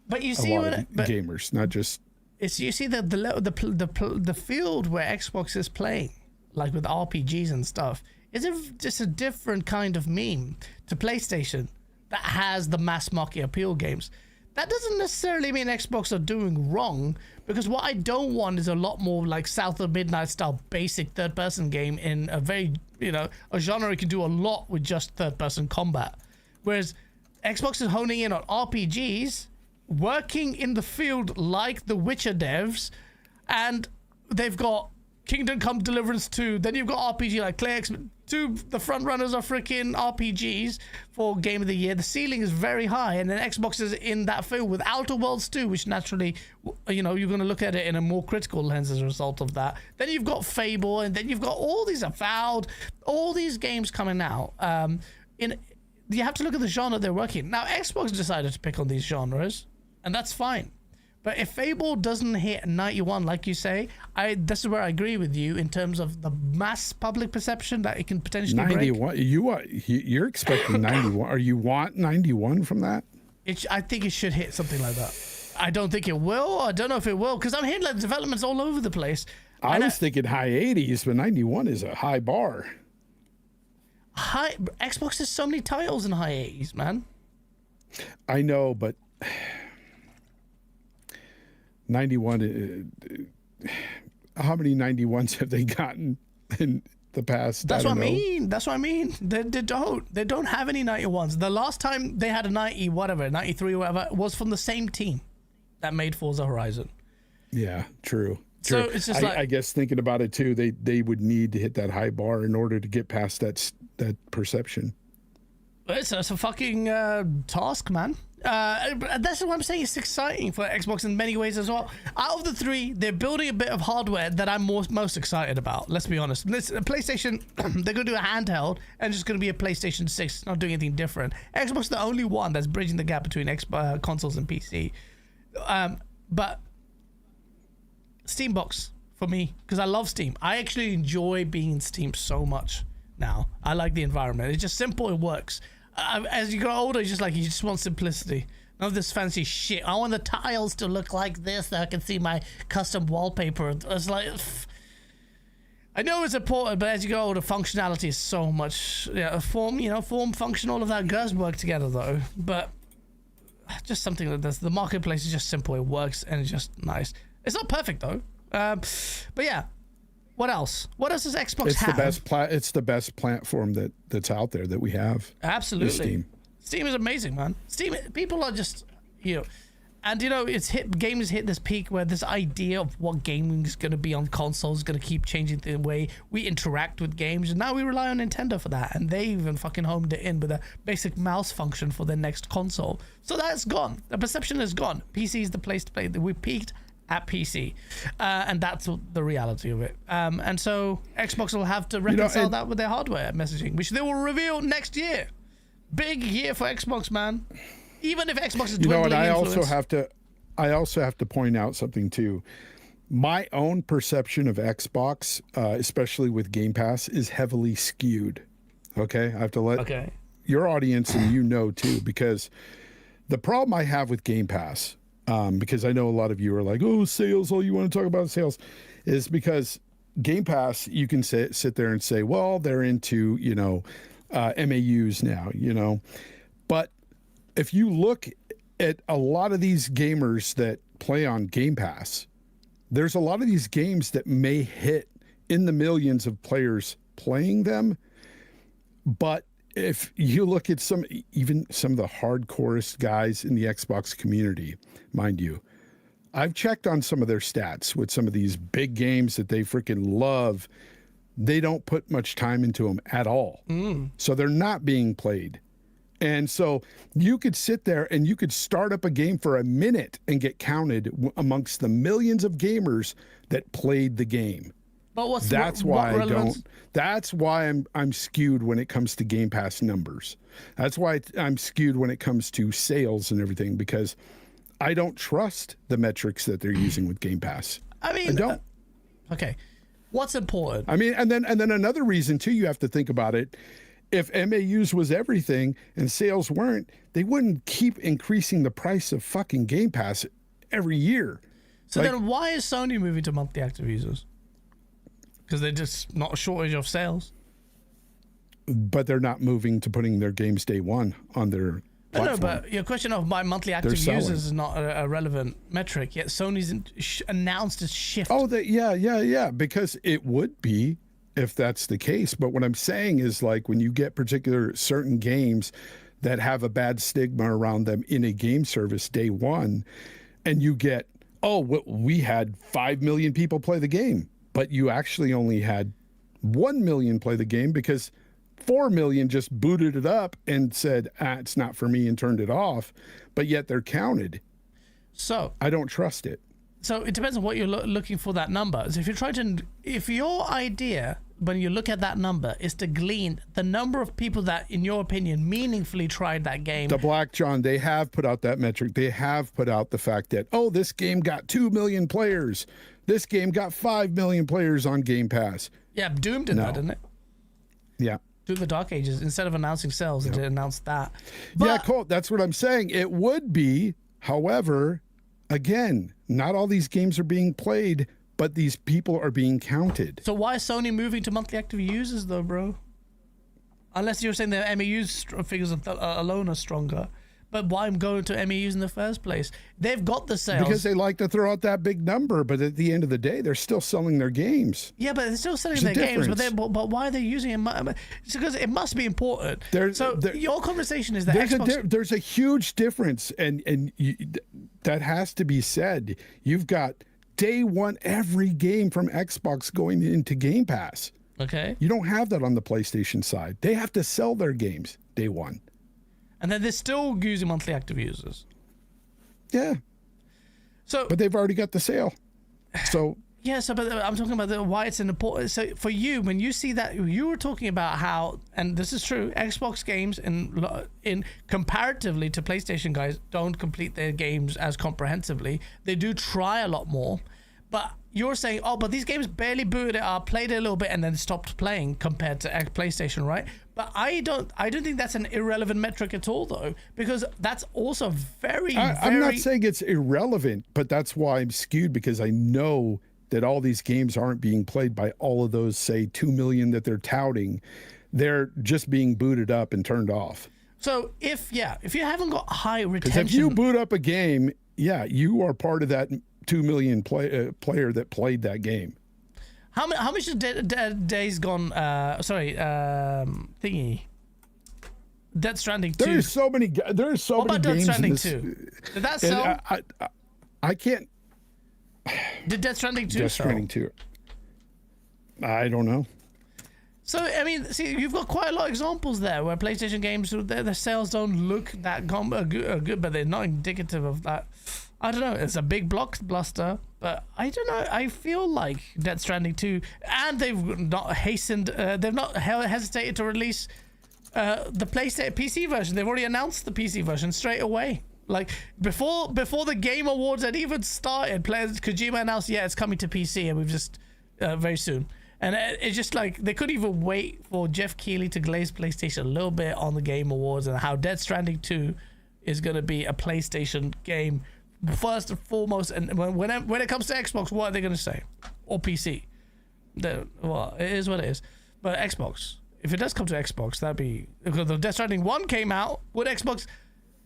But you see what gamers, not just. It's you see the field where Xbox is playing, like with RPGs and stuff, is just a different kind of meme to PlayStation that has the mass market appeal games. That doesn't necessarily mean Xbox are doing wrong, because what I don't want is a lot more like South of Midnight style basic third-person game in a very, a genre you can do a lot with just third-person combat. Whereas Xbox is honing in on RPGs, working in the field like the Witcher devs, and they've got Kingdom Come Deliverance 2, then you've got RPG like Clay X 2, the front runners are freaking RPGs for Game of the Year. The ceiling is very high, and then Xbox is in that field with Outer Worlds 2, which naturally, you're going to look at it in a more critical lens as a result of that. Then you've got Fable, and then you've got all these Avowed, all these games coming out. You have to look at the genre they're working. Now, Xbox decided to pick on these genres, and that's fine. But if Fable doesn't hit 91, like you say, this is where I agree with you in terms of the mass public perception that it can potentially 91. You're expecting 91. Or you want 91 from that? I think it should hit something like that. I don't think it will. I don't know if it will, because I'm hearing like developments all over the place. I was thinking high 80s, but 91 is a high bar. Xbox has so many titles in high 80s, man. I know, but 91, how many 91s have they gotten in the past? That's what I mean. They don't have any 91s. The last time they had a 93 or whatever, was from the same team that made Forza Horizon. Yeah, true. So it's just I guess thinking about it too, they would need to hit that high bar in order to get past that perception. It's a fucking task, man. That's what I'm saying. It's exciting for Xbox in many ways as well. Out of the three, they're building a bit of hardware that I'm most excited about. Let's be honest. PlayStation, they're going to do a handheld and just going to be a PlayStation 6, not doing anything different. Xbox is the only one that's bridging the gap between consoles and PC. But Steam box for me, because I love Steam. I actually enjoy being in Steam so much now. I like the environment. It's just simple. It works. As you grow older, you just want simplicity. None of this fancy shit. I want the tiles to look like this, so I can see my custom wallpaper. It's like, I know it's important, but as you go older, functionality is so much. Form, function, all of that does work together though. But just something like this. The marketplace is just simple. It works and it's just nice. It's not perfect though. But yeah. What else? What else does Xbox have? It's the best platform that's out there that we have. Absolutely. Steam is amazing, man. Steam, people are just, and gamers hit this peak where this idea of what gaming is going to be on consoles is going to keep changing the way we interact with games. And now we rely on Nintendo for that. And they even fucking homed it in with a basic mouse function for their next console. So that's gone. The perception is gone. PC is the place to play. We peaked at PC, and that's the reality of it. And so Xbox will have to reconcile that with their hardware messaging, which they will reveal next year. Big year for Xbox, man. Even if Xbox is dwindling and I influence. also have to point out something too. My own perception of Xbox, especially with Game Pass, is heavily skewed. Okay, I have to let your audience and too, because the problem I have with Game Pass. Because I know a lot of you are like, oh, sales, all you want to talk about is sales, is because Game Pass, you can sit there and say, well, they're into, MAUs now, but if you look at a lot of these gamers that play on Game Pass, there's a lot of these games that may hit in the millions of players playing them. But if you look at even some of the hardcorest guys in the Xbox community, mind you, I've checked on some of their stats with some of these big games that they freaking love. They don't put much time into them at all. So they're not being played. And so you could sit there and you could start up a game for a minute and get counted amongst the millions of gamers that played the game. But That's why I'm skewed when it comes to Game Pass numbers. That's why I'm skewed when it comes to sales and everything, because I don't trust the metrics that they're using with Game Pass. I mean, I don't. Okay. What's important? I mean, and then another reason too, you have to think about it. If MAUs was everything and sales weren't, they wouldn't keep increasing the price of fucking Game Pass every year. So then why is Sony moving to monthly active users? Because they're just not a shortage of sales. But they're not moving to putting their games day one on their platform. No, but your question of my monthly active users is not a relevant metric, yet Sony's announced a shift. Oh, yeah, because it would be if that's the case. But what I'm saying is, like, when you get particular certain games that have a bad stigma around them in a game service day one, and you get, we had 5 million people play the game, but you actually only had 1 million play the game because 4 million just booted it up and said, it's not for me, and turned it off, but yet they're counted. So I don't trust it. So it depends on what you're looking for that number. So if your idea when you look at that number is to glean the number of people that, in your opinion, meaningfully tried that game. The Black John, they have put out that metric. They have put out the fact that, this game got 2 million players. This game got 5 million players on Game Pass. Yeah, Doom did that, didn't it? Yeah. Doom the Dark Ages, instead of announcing sales, they announced that. Yeah, cool. That's what I'm saying. It would be, however, again, not all these games are being played, but these people are being counted. So why is Sony moving to monthly active users, though, bro? Unless you're saying the MAUs figures alone are stronger. But why I'm going to MAUs in the first place? They've got the sales. Because they like to throw out that big number, but at the end of the day, they're still selling their games. Yeah, but they're still selling their games. But why are they using it? It's because it must be important. Your conversation is that Xbox... There's a huge difference, and that has to be said. You've got day one every game from Xbox going into Game Pass. Okay. You don't have that on the PlayStation side. They have to sell their games day one. And then they're still using monthly active users. Yeah. But they've already got the sale. So yeah. So, but I'm talking about why it's an important. So for you, when you see that, you were talking about how, and this is true, Xbox games in comparatively to PlayStation guys don't complete their games as comprehensively. They do try a lot more, but you're saying, but these games barely booted it up, played it a little bit, and then stopped playing compared to PlayStation, right? But I don't think that's an irrelevant metric at all, though, because that's also I'm not saying it's irrelevant, but that's why I'm skewed, because I know that all these games aren't being played by all of those, say, 2 million that they're touting. They're just being booted up and turned off. So if you haven't got high retention, because if you boot up a game, you are part of that 2 million player that played that game. How much is Days Gone? Thingy. Death Stranding 2. There's so many. There's so many games. What about Death Stranding 2? Did that sell? I can't. Did Death Stranding 2 Death Stranding 2. I don't know. So I mean, see, you've got quite a lot of examples there where PlayStation games, their sales don't look that good, but they're not indicative of that. I don't know. It's a big blockbuster, but I don't know. I feel like Death Stranding 2, and they've not hesitated to release the PlayStation PC version. They've already announced the PC version straight away. Like before the Game Awards had even started, Kojima announced, it's coming to PC, and we've just very soon. And it's just like they couldn't even wait for Jeff Keighley to glaze PlayStation a little bit on the Game Awards, and how Death Stranding 2 is going to be a PlayStation game first and foremost. And when it comes to Xbox, what are they going to say? Or PC? Well, it is what it is. But Xbox, if it does come to Xbox, that'd be, because the Death Stranding 1 came out, would Xbox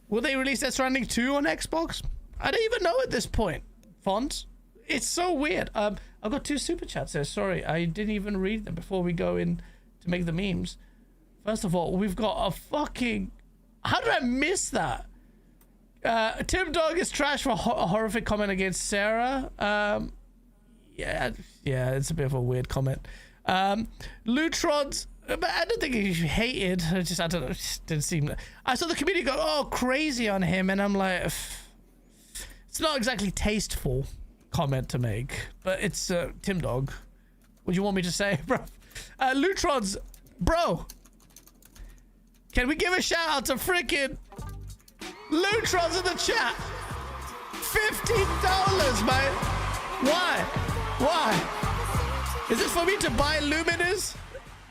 Will they release Death Stranding 2 on Xbox? I don't even know at this point. Fonz? It's so weird. I've got 2 super chats there. Sorry, I didn't even read them before we go in to make the memes. First of all, we've got a fucking... How did I miss that? Tim Dog is trash for a horrific comment against Sarah. Yeah, it's a bit of a weird comment. Lutrons, but I don't think he hated. I don't know. It just didn't seem. I saw the community go, oh, crazy on him, and I'm like, it's not exactly tasteful comment to make, but it's Tim Dog. What do you want me to say, bro? Lutrons, bro. Can we give a shout out to freaking Lutrons in the chat? $15, man. Why? Is this for me to buy Luminous?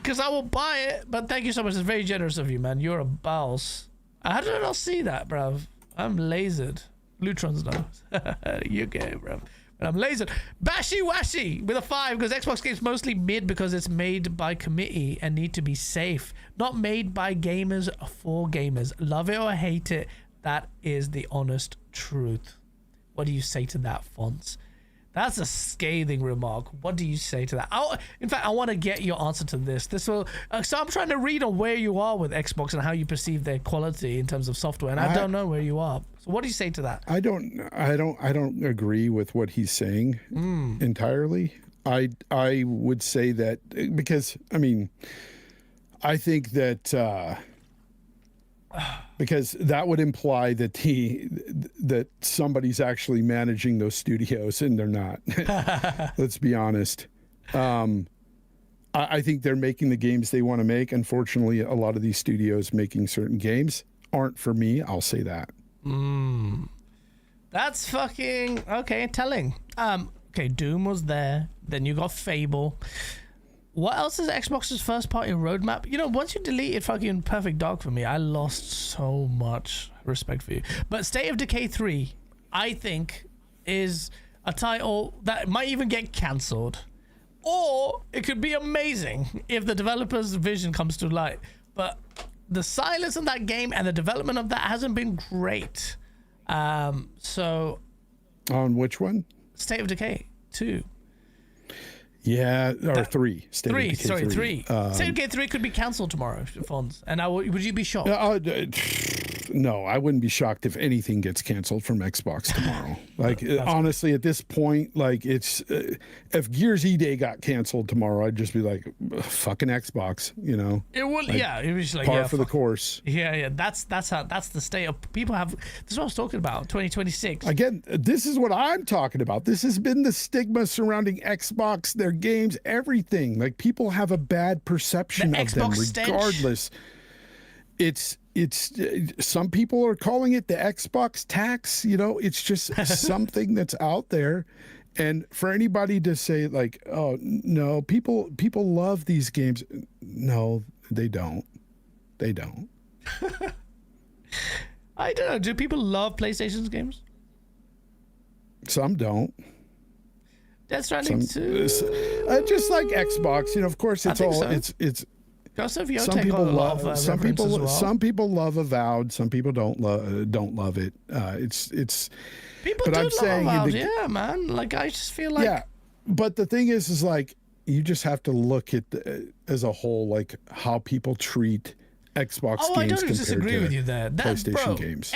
Because I will buy it, but thank you so much. It's very generous of you, man. You're a boss. How did I not see that, bro? I'm lasered. Lutrons know. You gay, bro. But I'm lasered. Bashy Washy with a 5 because Xbox games mostly mid because it's made by committee and need to be safe. Not made by gamers for gamers. Love it or hate it. That is the honest truth. What do you say to that, Fonz? That's a scathing remark. What do you say to that? In fact, I want to get your answer to this. This will. So I'm trying to read on where you are with Xbox and how you perceive their quality in terms of software, and I don't know where you are. So what do you say to that? I don't agree with what he's saying entirely. I would say that because I think that. Because that would imply that that somebody's actually managing those studios, and they're not. Let's be honest. I think they're making the games they want to make. Unfortunately, a lot of these studios making certain games aren't for me. I'll say that. That's fucking okay. Telling. Okay, Doom was there. Then you got Fable. What else is Xbox's first party roadmap? You know, once you deleted fucking Perfect Dark for me, I lost so much respect for you. But State of Decay 3, I think, is a title that might even get cancelled. Or it could be amazing if the developer's vision comes to light. But the silence in that game and the development of that hasn't been great. So... On which one? State of Decay 2. Yeah, or 3. Three. State of Decay 3 could be cancelled tomorrow, Fonz. And would you be shocked? No, I wouldn't be shocked if anything gets canceled from Xbox tomorrow. Honestly, at this point, it's if Gears E-Day got canceled tomorrow, I'd just be like, fucking Xbox, you know. It would, it was like par for the course. Yeah. That's the state of people have. This is what I was talking about. 2026. Again, this is what I'm talking about. This has been the stigma surrounding Xbox, their games, everything. Like people have a bad perception of them, regardless. It's some people are calling it the Xbox tax, you know. It's just something that's out there, and for anybody to say like, oh no, people love these games, no, they don't. I don't know, do people love PlayStation's games? Some don't. Death Stranding 2, just like Xbox, you know. Of course, it's all it's some people love some people love Avowed, some people don't love it. It's people but do I'm love saying Avowed, yeah, man. Like I just feel like, yeah, but the thing is like you just have to look at as a whole, like how people treat Xbox games. I don't disagree with you there. PlayStation games.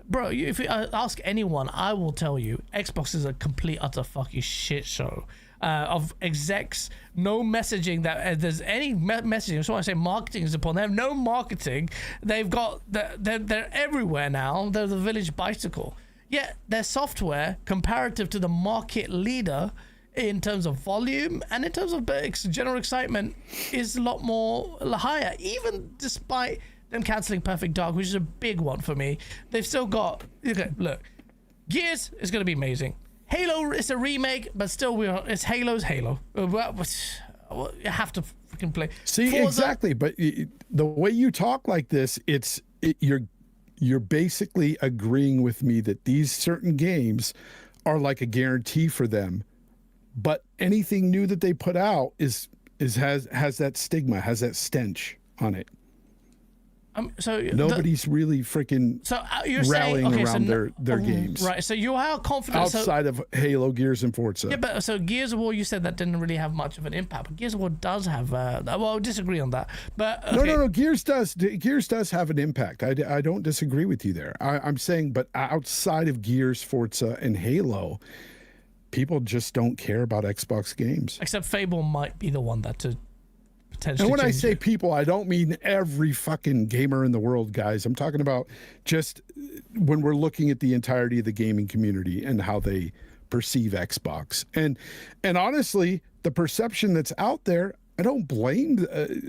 Bro, if you ask anyone, I will tell you, Xbox is a complete utter fucking shit show. Of execs, no messaging that there's any messaging. I just want to say marketing is upon. They have no marketing. They've got they're everywhere now. They're the village bicycle. Yet their software, comparative to the market leader in terms of volume and in terms of general excitement, is a lot more higher. Even despite them cancelling Perfect Dark, which is a big one for me, they've still got. Okay, look, Gears is going to be amazing. Halo is a remake, but still, it's Halo's Halo. You have to freaking play. See, Forza. Exactly. But the way you talk like this, you're basically agreeing with me that these certain games are like a guarantee for them. But anything new that they put out has that stigma, has that stench on it. So Nobody's really freaking you're rallying saying, around their games. Right. So you are confident Outside of Halo, Gears, and Forza. Yeah, but so Gears of War, you said that didn't really have much of an impact. But Gears of War does have. Well, I disagree on that. But okay. No. Gears does have an impact. I don't disagree with you there. I'm saying, but outside of Gears, Forza, and Halo, people just don't care about Xbox games. Except Fable might be the one that to potentially. And when I change say it. people, I don't mean every fucking gamer in the world, guys. I'm talking about just when we're looking at the entirety of the gaming community and how they perceive Xbox. And honestly, the perception that's out there, I don't blame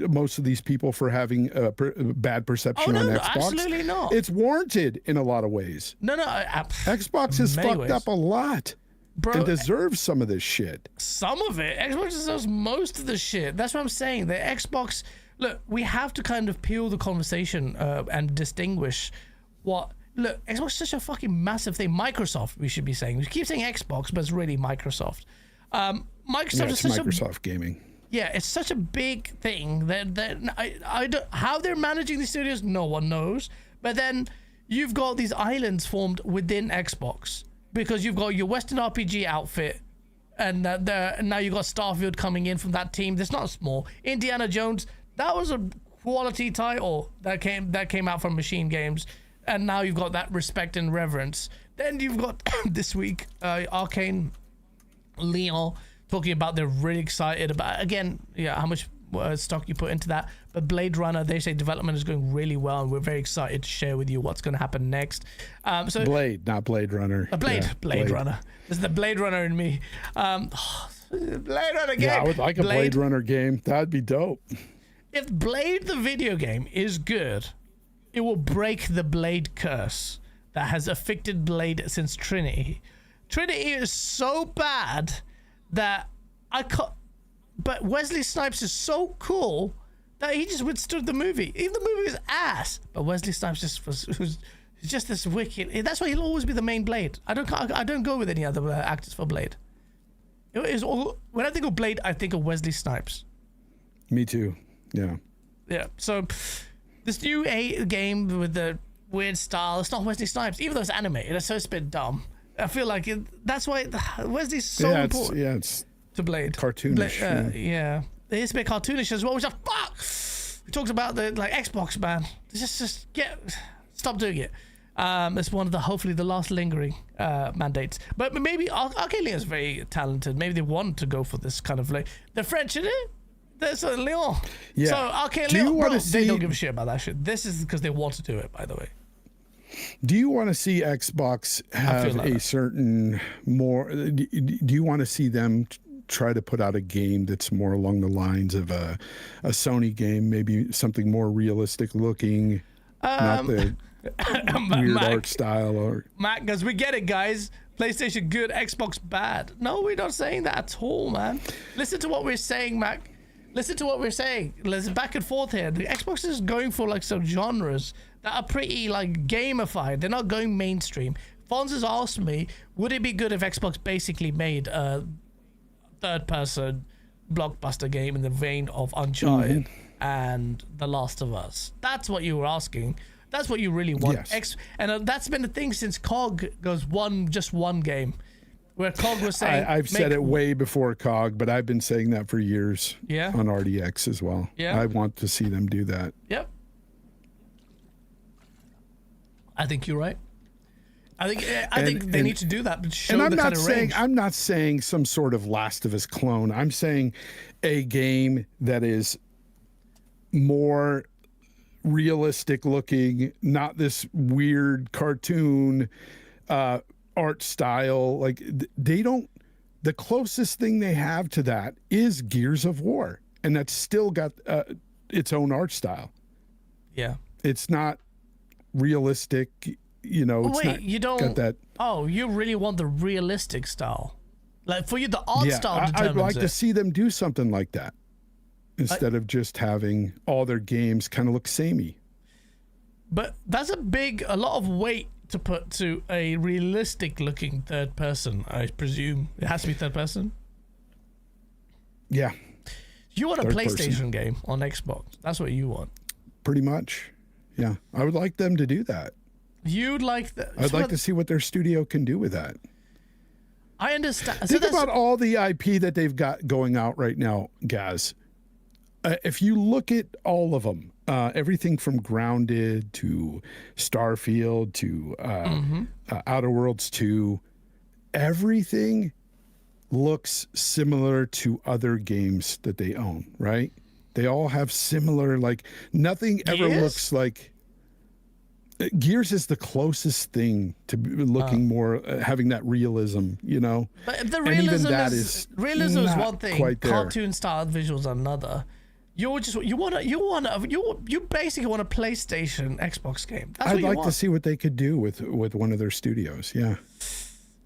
most of these people for having a bad perception on Xbox. Absolutely not. It's warranted in a lot of ways. No. Xbox has fucked up a lot. Bro, and deserves some of this shit. Some of it. Xbox deserves most of the shit. That's what I'm saying. The Xbox. Look, we have to kind of peel the conversation and distinguish what. Look, Xbox is such a fucking massive thing. Microsoft, we should be saying. We keep saying Xbox, but it's really Microsoft. Microsoft is such Microsoft gaming. Yeah, it's such a big thing that I don't, how they're managing these studios, no one knows. But then you've got these islands formed within Xbox. Because you've got your Western RPG outfit, and now you've got Starfield coming in from that team. That's not small. Indiana Jones, that was a quality title that came out from Machine Games, and now you've got that respect and reverence. Then you've got this week Arcane, Leon talking about they're really excited about how much stock you put into that. But Blade Runner, they say development is going really well, and we're very excited to share with you what's going to happen next. So Blade, not Blade Runner. Blade Runner. This is the Blade Runner in me. Blade Runner game. Yeah, I would like a Blade Runner game. That'd be dope. If Blade the video game is good, it will break the Blade curse that has afflicted Blade since Trinity. Trinity is so bad that but Wesley Snipes is so cool that he just withstood the movie. Even the movie was ass, but Wesley Snipes was just this wicked. That's why he'll always be the main Blade. I don't go with any other actors for Blade. When I think of Blade, I think of Wesley Snipes. Me too. Yeah. Yeah. So this new game with the weird style, it's not Wesley Snipes, even though it's animated. It's so bit dumb. I feel like that's why Wesley's so important. It's to Blade. Cartoonish. Yeah. It is a bit cartoonish as well, which fuck! We talked about the Xbox, man. Stop doing it. It's one of hopefully the last lingering mandates. But maybe Arcane is very talented. Maybe they want to go for this kind of the French, isn't it? There's Leon. Yeah. So Arcane Leon, they don't give a shit about that shit. This is because they want to do it, by the way. Do you want to see Xbox have a certain more? Do you want to see them try to put out a game that's more along the lines of a Sony game, maybe something more realistic looking, not the weird art style? Or Matt goes, we get it, guys. PlayStation good, Xbox bad. No, we're not saying that at all, man. Listen to what we're saying, Matt. Listen to what we're saying. Let's back and forth here. The Xbox is going for some genres that are pretty gamified. They're not going mainstream. Fonz has asked me, would it be good if Xbox basically made a third-person blockbuster game in the vein of Uncharted and The Last of Us? That's what you were asking. That's what you really want. Yes. And that's been the thing since COG goes just one game. Where COG was saying... I've said it way before COG, but I've been saying that for years on RDX as well. Yeah. I want to see them do that. Yep. I think you're right. I think they need to do that to show the kind of range. I'm not saying some sort of Last of Us clone. I'm saying a game that is more realistic looking, not this weird cartoon art style. The closest thing they have to that is Gears of War, and that's still got its own art style. Yeah. It's not realistic, you don't got that. Oh, you really want the realistic style? For you, the art style determines I'd like it. to see them do something like that instead of just having all their games kind of look samey. But that's a lot of weight to put to a realistic looking third person, I presume. It has to be third person? Yeah. You want a Third PlayStation person. game on Xbox. That's what you want. Pretty much. Yeah, I would like them to do that. You'd like that? I'd like to see what their studio can do with that. I understand. Think about all the IP that they've got going out right now, guys. If you look at all of them, everything from Grounded to Starfield to Outer Worlds 2, everything looks similar to other games that they own, right? They all have similar, like, nothing ever looks like... Gears is the closest thing to looking more, having that realism, you know? But the realism is one thing, quite there. cartoon style visuals are another. You basically want a PlayStation Xbox game. That's I'd what you like want. to see what they could do with one of their studios. Yeah.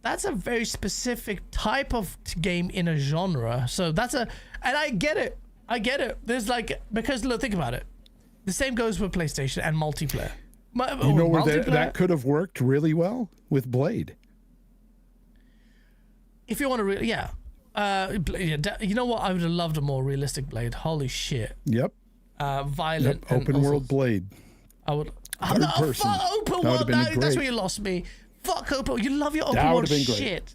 That's a very specific type of game in a genre. So and I get it. There's like, because look, think about it. The same goes with PlayStation and multiplayer. You know where that could have worked really well? With Blade. If you want to, you know what? I would have loved a more realistic Blade. Holy shit. Yep. Violent. Yep. Open world Blade. I would. Third person. Fuck open That world. great. That's where you lost me. Fuck open. You love your open That world would have been great. shit.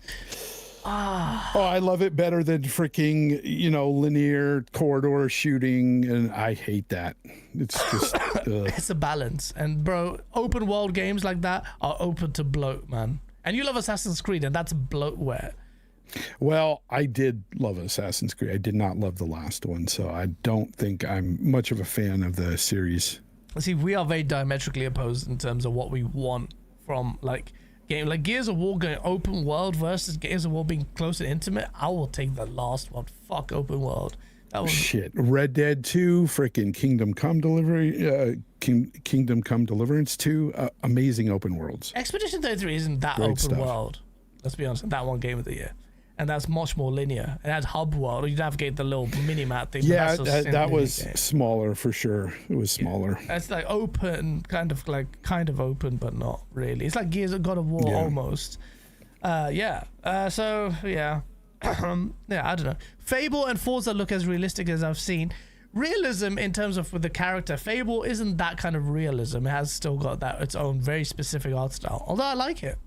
Oh, I love it better than freaking, linear corridor shooting, and I hate that. It's just... It's a balance. And bro, open world games like that are open to bloat, man. And you love Assassin's Creed, and that's bloatware. Well, I did love Assassin's Creed. I did not love the last one, so I don't think I'm much of a fan of the series. See, we are very diametrically opposed in terms of what we want from game. Like Gears of War going open world versus Gears of War being close and intimate. I will take the last one. Fuck open world. Shit. Red Dead 2, freaking Kingdom Come Deliverance 2, amazing open worlds. Expedition 33 isn't that Great open stuff. world. Let's be honest. That one game of the year. And that's much more linear. It has hub world. You navigate the little mini-map thing. Yeah, but that's that was game. Smaller for sure. It was smaller. It's like open, kind of open, but not really. It's like Gears of God of War almost. So yeah. Yeah, I don't know. Fable and Forza look as realistic as I've seen. Realism in terms of with the character, Fable isn't that kind of realism. It has still got that its own very specific art style. Although I like it.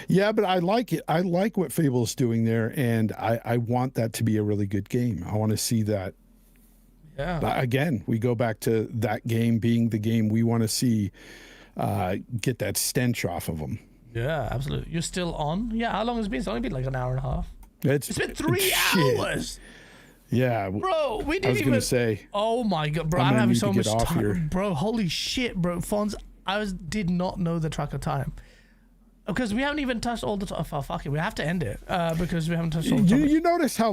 Yeah, but I like it. I like what Fable's doing there, and I want that to be a really good game. I want to see that. Yeah. Again, we go back to that game being the game we want to see get that stench off of them. Yeah, absolutely. You're still on? Yeah, how long has it been? It's only been like an hour and a half. It's been 3 shit. hours. Yeah. Bro, we didn't I was even... going to say. Oh my God, bro. I'm I'm gonna having need so to much get off time. here. Bro, holy shit, bro. Fonz, did not know the track of time. Because we haven't even touched all the... fuck it. We have to end it. Because we haven't touched all the topics. You notice how,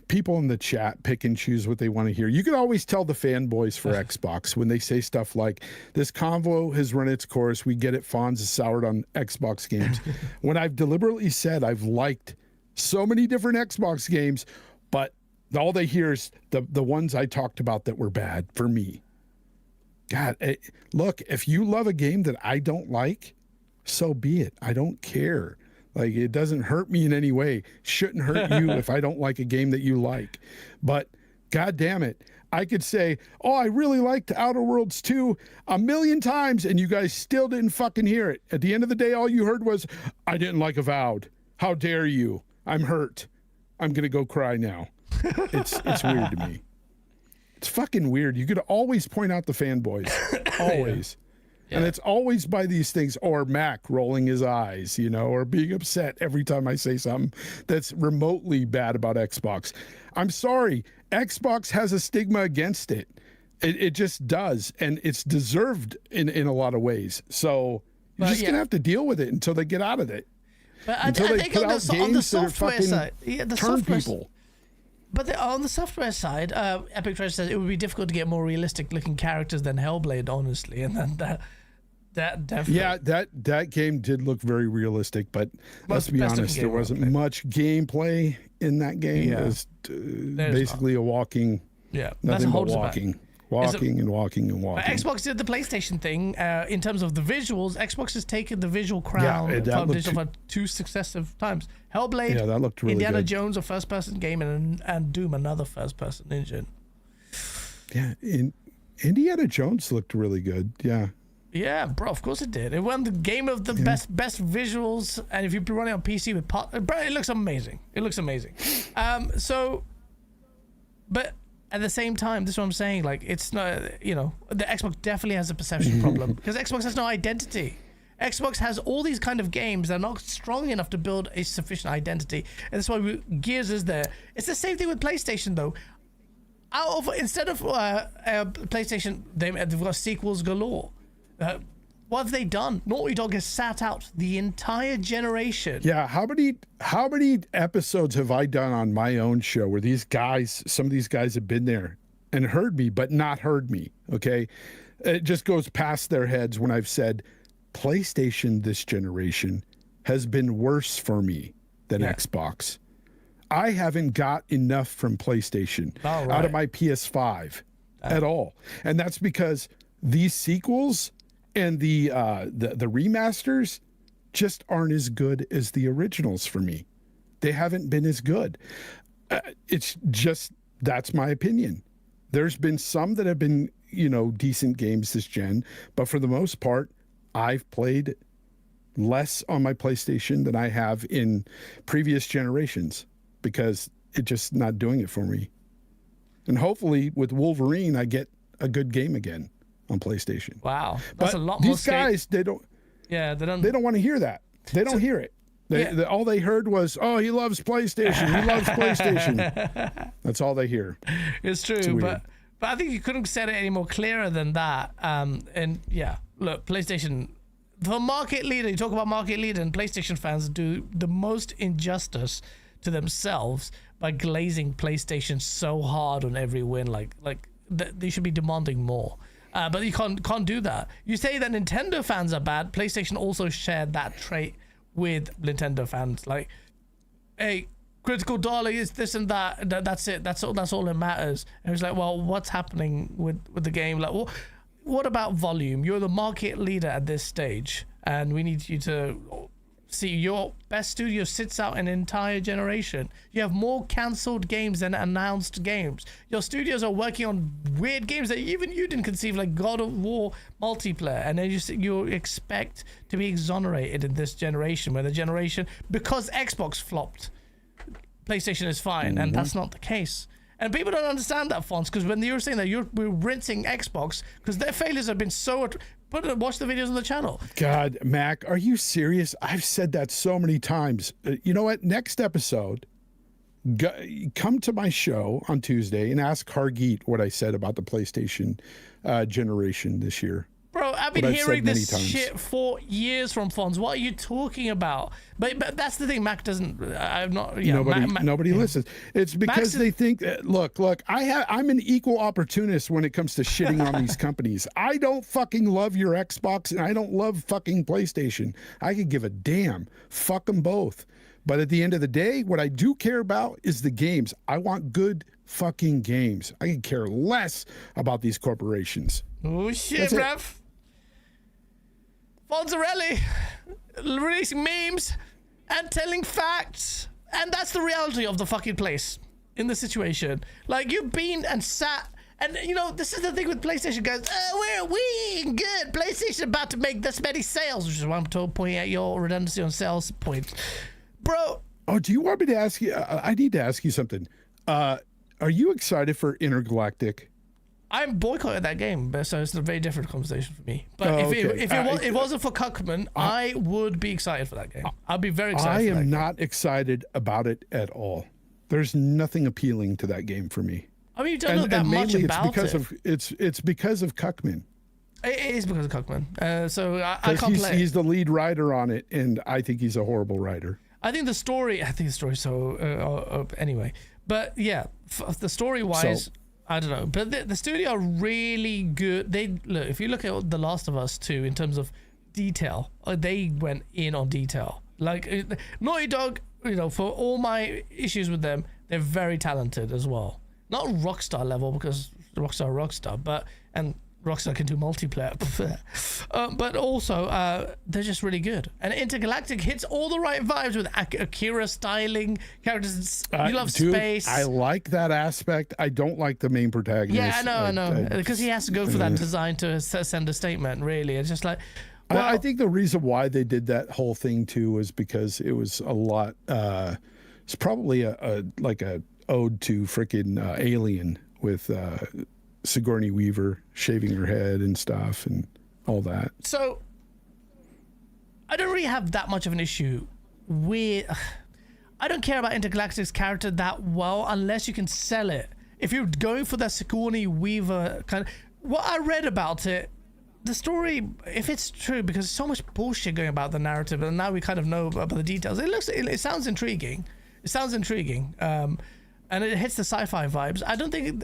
people in the chat pick and choose what they want to hear. You can always tell the fanboys for Xbox when they say stuff like, this convo has run its course. We get it. Fonz is soured on Xbox games. When I've deliberately said I've liked so many different Xbox games, but all they hear is the ones I talked about that were bad for me. God, look, if you love a game that I don't like, so be it. I don't care. It doesn't hurt me in any way. Shouldn't hurt you if I don't like a game that you like. But God damn it, I could say, oh, I really liked Outer Worlds 2 a million times, and you guys still didn't fucking hear it. At the end of the day, all you heard was, I didn't like Avowed. How dare you? I'm hurt. I'm gonna go cry now. It's weird to me. It's fucking weird. You could always point out the fanboys. Always. Yeah. And it's always by these things, or Mac rolling his eyes, or being upset every time I say something that's remotely bad about Xbox. I'm sorry. Xbox has a stigma against it. It just does. And it's deserved in a lot of ways. So you're just going to have to deal with it until they get out of it. But I think on the software side, the turn software people. But on the software side, Epic Treasure says it would be difficult to get more realistic looking characters than Hellblade, honestly, and that definitely. Yeah, that game did look very realistic, but let's be honest, there wasn't much gameplay in that game. Yeah. It was basically a walking, nothing but walking. Walking and walking and walking. Xbox did the PlayStation thing in terms of the visuals. Xbox has taken the visual crown from digital for 2 successive times. Hellblade, that looked really Indiana good. Jones, a first-person game, and Doom, another first-person engine. Yeah, Indiana Jones looked really good. Yeah. Yeah, bro, of course it did. It won the game of the best visuals, and if you run it on PC with bro, it looks amazing. It looks amazing. But at the same time, this is what I'm saying. Like, it's not, the Xbox definitely has a perception problem because Xbox has no identity. Xbox has all these kind of games that are not strong enough to build a sufficient identity, and that's why Gears is there. It's the same thing with PlayStation, though. Instead of PlayStation, they've got sequels galore. What have they done? Naughty Dog has sat out the entire generation. Yeah, how many episodes have I done on my own show where some of these guys have been there and heard me, but not heard me, okay? It just goes past their heads when I've said PlayStation this generation has been worse for me than Xbox. I haven't got enough from PlayStation out of my PS5 at all. And that's because these sequels and the remasters just aren't as good as the originals for me. They haven't been as good. It's just, that's my opinion. There's been some that have been, decent games this gen, but for the most part, I've played less on my PlayStation than I have in previous generations because it's just not doing it for me. And hopefully with Wolverine, I get a good game again on PlayStation. Wow, that's but a lot more. These guys, they don't want to hear that. They don't hear it. All they heard was, "Oh, he loves PlayStation. He loves PlayStation." That's all they hear. It's true, but I think you couldn't have said it any more clearer than that. And yeah, look, PlayStation, the market leader. You talk about market leader, and PlayStation fans do the most injustice to themselves by glazing PlayStation so hard on every win. Like they should be demanding more. But you can't do that. You say that Nintendo fans are bad. PlayStation also shared that trait with Nintendo fans. Like, hey, critical dollar is this and that. That's it. That's all that matters. And it was like, well, what's happening with the game? Like, well, what about volume? You're the market leader at this stage, and we need you to see your best studio sits out an entire generation. You have more cancelled games than announced games. Your studios are working on weird games that even you didn't conceive, like God of War multiplayer, and then you expect to be exonerated in this generation, where the generation, because Xbox flopped, PlayStation is fine, and that's not the case. And people don't understand that, Fonz, because when you're saying that we're rinsing Xbox because their failures have been so. Watch the videos on the channel. God, Mac, are you serious? I've said that so many times. You know what? Next episode, come to my show on Tuesday and ask Hargeet what I said about the PlayStation generation this year. Bro, I've been hearing this shit for years from Fonz. What are you talking about? But that's the thing. Mac doesn't. I'm not. Yeah, nobody listens. It's because they think. Look. I'm an equal opportunist when it comes to shitting on these companies. I don't fucking love your Xbox, and I don't love fucking PlayStation. I could give a damn. Fuck them both. But at the end of the day, what I do care about is the games. I want good fucking games. I can care less about these corporations. Oh shit, bruv. Fonzarelli releasing memes and telling facts, and that's the reality of the fucking place in the situation. Like, you've been and sat, and this is the thing with PlayStation, guys. We good. PlayStation about to make this many sales, which is why I'm pointing at your redundancy on sales points, bro. Oh, do you want me to ask you? I need to ask you something. Are you excited for Intergalactic? I'm boycotting that game, so it's a very different conversation for me. But if it wasn't for Cuckman, I would be excited for that game. I'd be very excited. I am not excited about it at all. There's nothing appealing to that game for me. I mean, you don't know that much about it. It's because of Cuckman. It is because of Cuckman. So I can't play. He's the lead writer on it, and I think he's a horrible writer. I think the story. So anyway, but yeah, the story wise. I don't know, but the studio are really good. Look, if you look at The Last of Us 2 in terms of detail, they went in on detail. Like, Naughty Dog, for all my issues with them, they're very talented as well. Not Rockstar level, because Rockstar, but and Rockstar can do multiplayer. But also, they're just really good. And Intergalactic hits all the right vibes with Akira styling, characters. You love space. I like that aspect. I don't like the main protagonist. Yeah, I know. Because he has to go for that design to send a statement, really. It's just like... Well, I think the reason why they did that whole thing, too, was because it was a lot... it's probably a ode to freaking Alien with... Sigourney Weaver shaving her head and stuff and all that. So I don't really have that much of an issue with... I don't care about Intergalactic's character that well unless you can sell it. If you're going for that Sigourney Weaver kind of... What I read about it, the story, if it's true, because there's so much bullshit going about the narrative, and now we kind of know about the details, it sounds intriguing. It sounds intriguing. And it hits the sci-fi vibes. I don't think...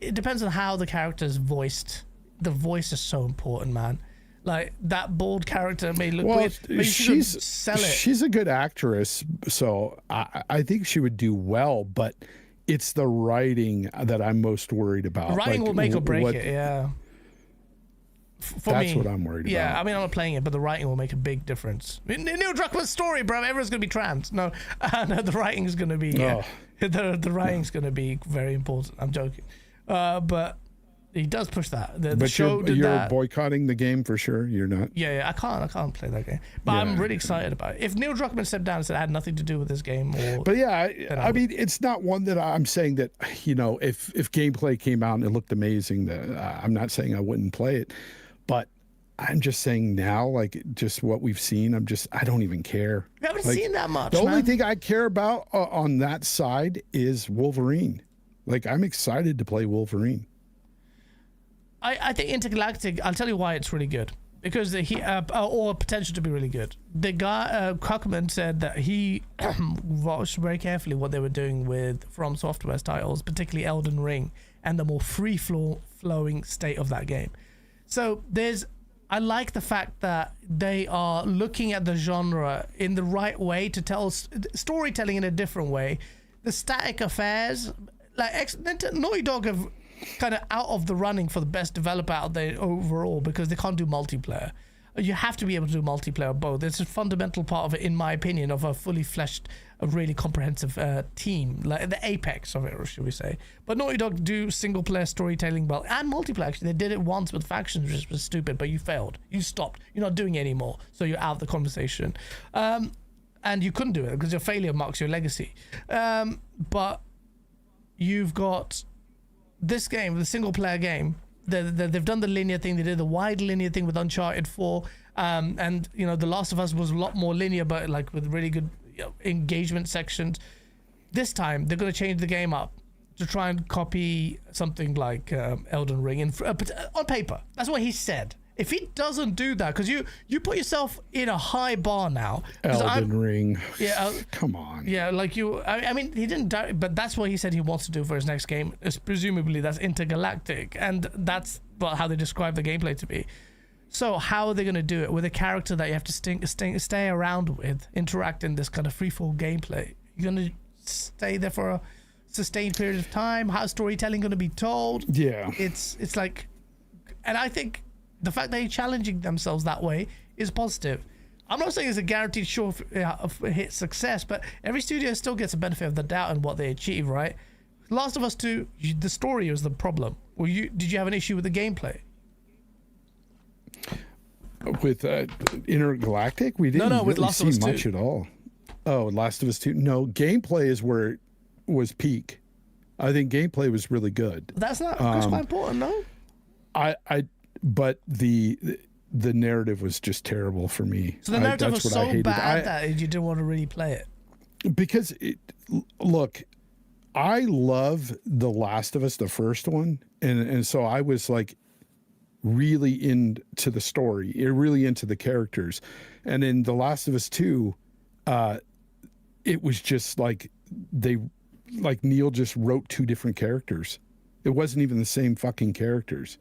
It depends on how the character is voiced. The voice is so important, man. Like, that bald character may look weird, but you should sell it. She's a good actress, so I think she would do well, but it's the writing that I'm most worried about. The writing will make or break it, yeah. That's what I'm worried about. Yeah, I mean, I'm not playing it, but the writing will make a big difference. Neil Druckmann's story, bro, everyone's going to be trans. No, the writing's going to be... The writing's going to be very important. I'm joking. But he does push that. The show you're boycotting the game for sure. You're not. Yeah, I can't play that game. But I'm really excited about it. If Neil Druckmann stepped down and said it had nothing to do with this game, but I mean, it's not one that I'm saying that if gameplay came out and it looked amazing, that I'm not saying I wouldn't play it, but I'm just saying now, like just what we've seen, I don't even care. We haven't seen that much. The only thing I care about on that side is Wolverine. Like, I'm excited to play Wolverine. I think Intergalactic, I'll tell you why it's really good. Because or potential to be really good. The guy, Cockman, said that he watched very carefully what they were doing with From Software's titles, particularly Elden Ring, and the more free-flowing state of that game. So I like the fact that they are looking at the genre in the right way to tell storytelling in a different way. The static affairs... Naughty Dog have kind of out of the running for the best developer out there overall because they can't do multiplayer. You have to be able to do multiplayer both. It's a fundamental part of it, in my opinion, of a fully fleshed, a really comprehensive team, like the apex of it, or should we say. But Naughty Dog do single player storytelling well, and multiplayer. Actually, they did it once with factions, which was stupid, but you failed. You stopped. You're not doing it anymore, so you're out of the conversation. And you couldn't do it because your failure marks your legacy. But you've got this game, the single player game. They've done the linear thing. They did the wide linear thing with Uncharted 4. And, The Last of Us was a lot more linear, but like with really good engagement sections. This time, they're going to change the game up to try and copy something like Elden Ring on paper. That's what he said. If he doesn't do that, because you put yourself in a high bar now. Elden Ring. Yeah. Come on. Yeah, like you... I mean, he didn't... But that's what he said he wants to do for his next game. Presumably, that's Intergalactic. And that's how they describe the gameplay to be. So how are they going to do it? With a character that you have to stay around with, interact in this kind of free-fall gameplay. You're going to stay there for a sustained period of time? How's storytelling going to be told? Yeah. It's like... And I think... The fact that they're challenging themselves that way is positive. I'm not saying it's a guaranteed sure hit success, but every studio still gets a benefit of the doubt in what they achieve, right? Last of Us 2, the story was the problem. Did you have an issue with the gameplay? With Intergalactic? We didn't really see much at all. Oh, Last of Us 2. No, gameplay is where it was peak. I think gameplay was really good. That's quite important, no? But the narrative was just terrible for me. So the narrative was so bad that you didn't want to really play it. Because look, I love The Last of Us, the first one, and so I was like really into the story, really into the characters, and in The Last of Us 2, it was just like Neil just wrote two different characters. It wasn't even the same fucking characters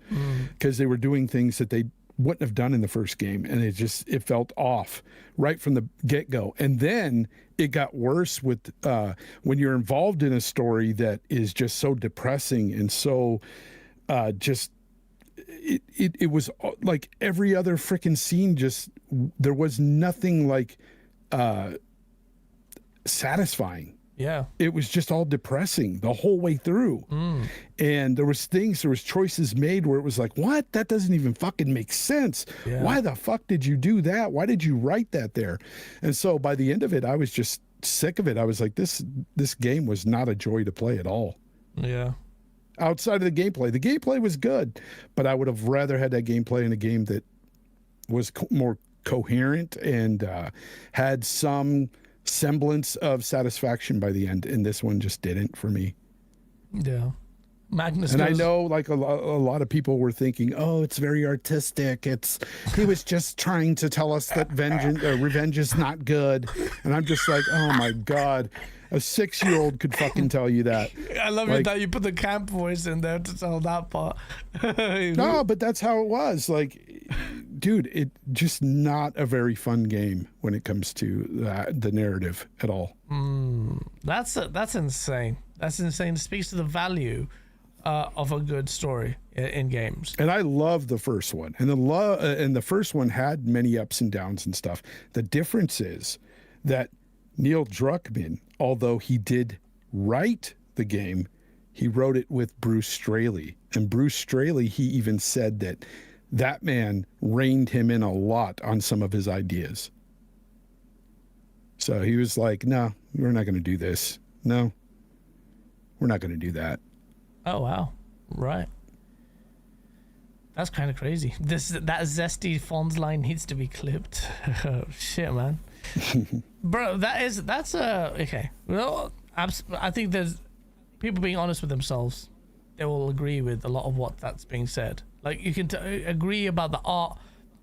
because they were doing things that they wouldn't have done in the first game, and it felt off right from the get-go. And then it got worse with when you're involved in a story that is just so depressing and so just it was like every other freaking scene. Just there was nothing like satisfying. Yeah. It was just all depressing the whole way through. And there was choices made where it was like, what? That doesn't even fucking make sense. Yeah. Why the fuck did you do that? Why did you write that there? And so by the end of it, I was just sick of it. I was like, this game was not a joy to play at all. Yeah. Outside of the gameplay was good, but I would have rather had that gameplay in a game that was more coherent and had some semblance of satisfaction by the end, and this one just didn't for me. Yeah. Magnus and goes, I know like a lot of people were thinking, oh, it's very artistic, he was just trying to tell us that revenge is not good. And I'm just like, oh my god, a 6-year-old could fucking tell you that. I love it that you put the camp voice in there to tell that part. No, but that's how it was. Like, dude, it just not a very fun game when it comes to the narrative at all. That's insane. That's insane. It speaks to the value of a good story in games. And I love the first one, and the first one had many ups and downs and stuff. The difference is that Neil Druckmann, although he did write the game, he wrote it with Bruce Straley, and Bruce Straley, he even said that man reined him in a lot on some of his ideas. So he was like, no, we're not going to do this. No, we're not going to do that. Oh, wow. Right. That's kind of crazy. That zesty Fonz line needs to be clipped. Shit, man. Bro, that's okay. Well, I think there's people being honest with themselves. They will agree with a lot of what that's being said. Like, you can agree about the art,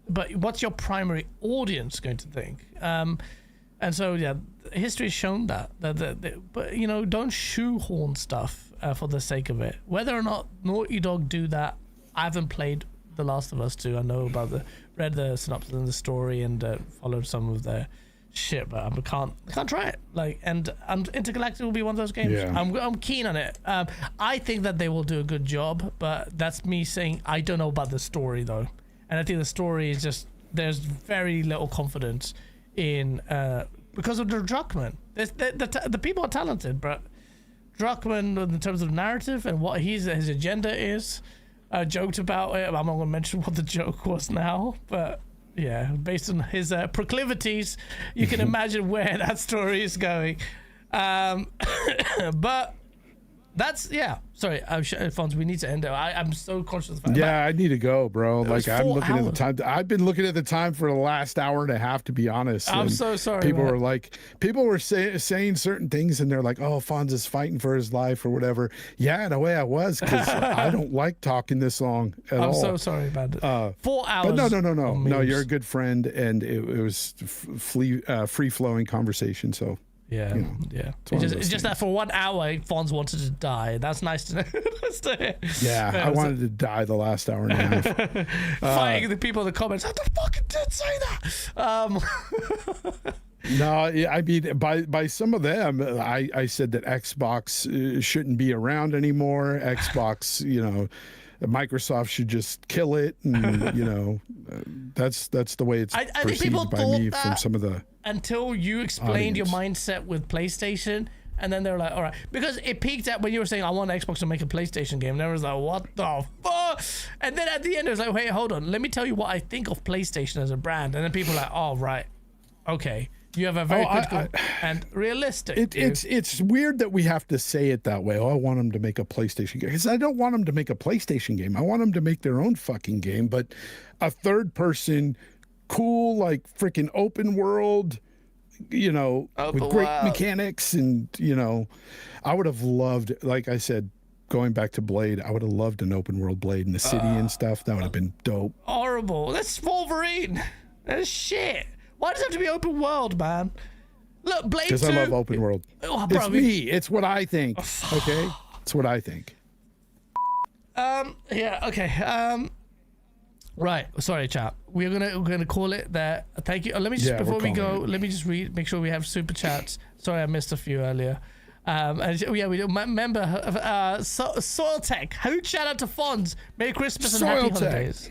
but what's your primary audience going to think? And so, yeah, history has shown that but, you know, don't shoehorn stuff for the sake of it. Whether or not Naughty Dog do that, I haven't played The Last of Us 2. I know about read the synopsis and the story and followed some of their shit, but I can't try it. Like, and Intergalactic will be one of those games. Yeah. I'm keen on it. I think that they will do a good job, but that's me saying I don't know about the story though, and I think the story is just there's very little confidence in because of the Druckmann. The people are talented, but Druckmann, in terms of narrative and what his agenda is, joked about it. I'm not going to mention what the joke was now, but yeah, based on his proclivities, you can imagine where that story is going. But that's, yeah. Sorry, Fonz, we need to end it. I'm so conscious of the fact. Yeah, I need to go, bro. Like, I'm looking at the time. I've been looking at the time for the last hour and a half, to be honest. I'm and so sorry. People were saying certain things, and they're like, "Oh, Fonz is fighting for his life or whatever." Yeah, in a way, I was, because I don't like talking this long at all. I'm so sorry about it. 4 hours. But no. You're a good friend, and it was free flowing conversation. So. Yeah, you know, yeah. It's just that for 1 hour, Fonz wanted to die. That's nice to know. Yeah, I wanted to die the last hour and a half. Fighting the people in the comments. How the fuck did say that? No, I mean, by some of them, I said that Xbox shouldn't be around anymore. Xbox, you know, Microsoft should just kill it, and you know, that's the way it's perceived by me from some of the. Until you explained your mindset with PlayStation, and then they're like, all right, because it peaked at when you were saying, I want Xbox to make a PlayStation game, and everyone's like, what the fuck? And then at the end, it was like, wait, hold on, let me tell you what I think of PlayStation as a brand. And then people are like, oh, right, okay, you have a very critical and realistic. It's weird that we have to say it that way. Oh, I want them to make a PlayStation game, because I don't want them to make a PlayStation game. I want them to make their own fucking game, but a third person. Cool, like freaking open world, you know, with great mechanics, and you know, I would have loved, like I said, going back to Blade, I would have loved an open world Blade in the city and stuff. That would have been dope. Horrible. That's Wolverine. That's shit. Why does it have to be open world, man? Look, Blade 2. Because I love open world. Oh, bro, it's me. It's what I think. Okay, it's what I think. Yeah. Okay. Right, sorry, chap. We're gonna call it there. Thank you. Let me just before we go, let me just make sure we have super chats. Sorry, I missed a few earlier. And yeah, we do. Remember, Soil Tech. Huge shout out to Fonz. Merry Christmas and happy holidays.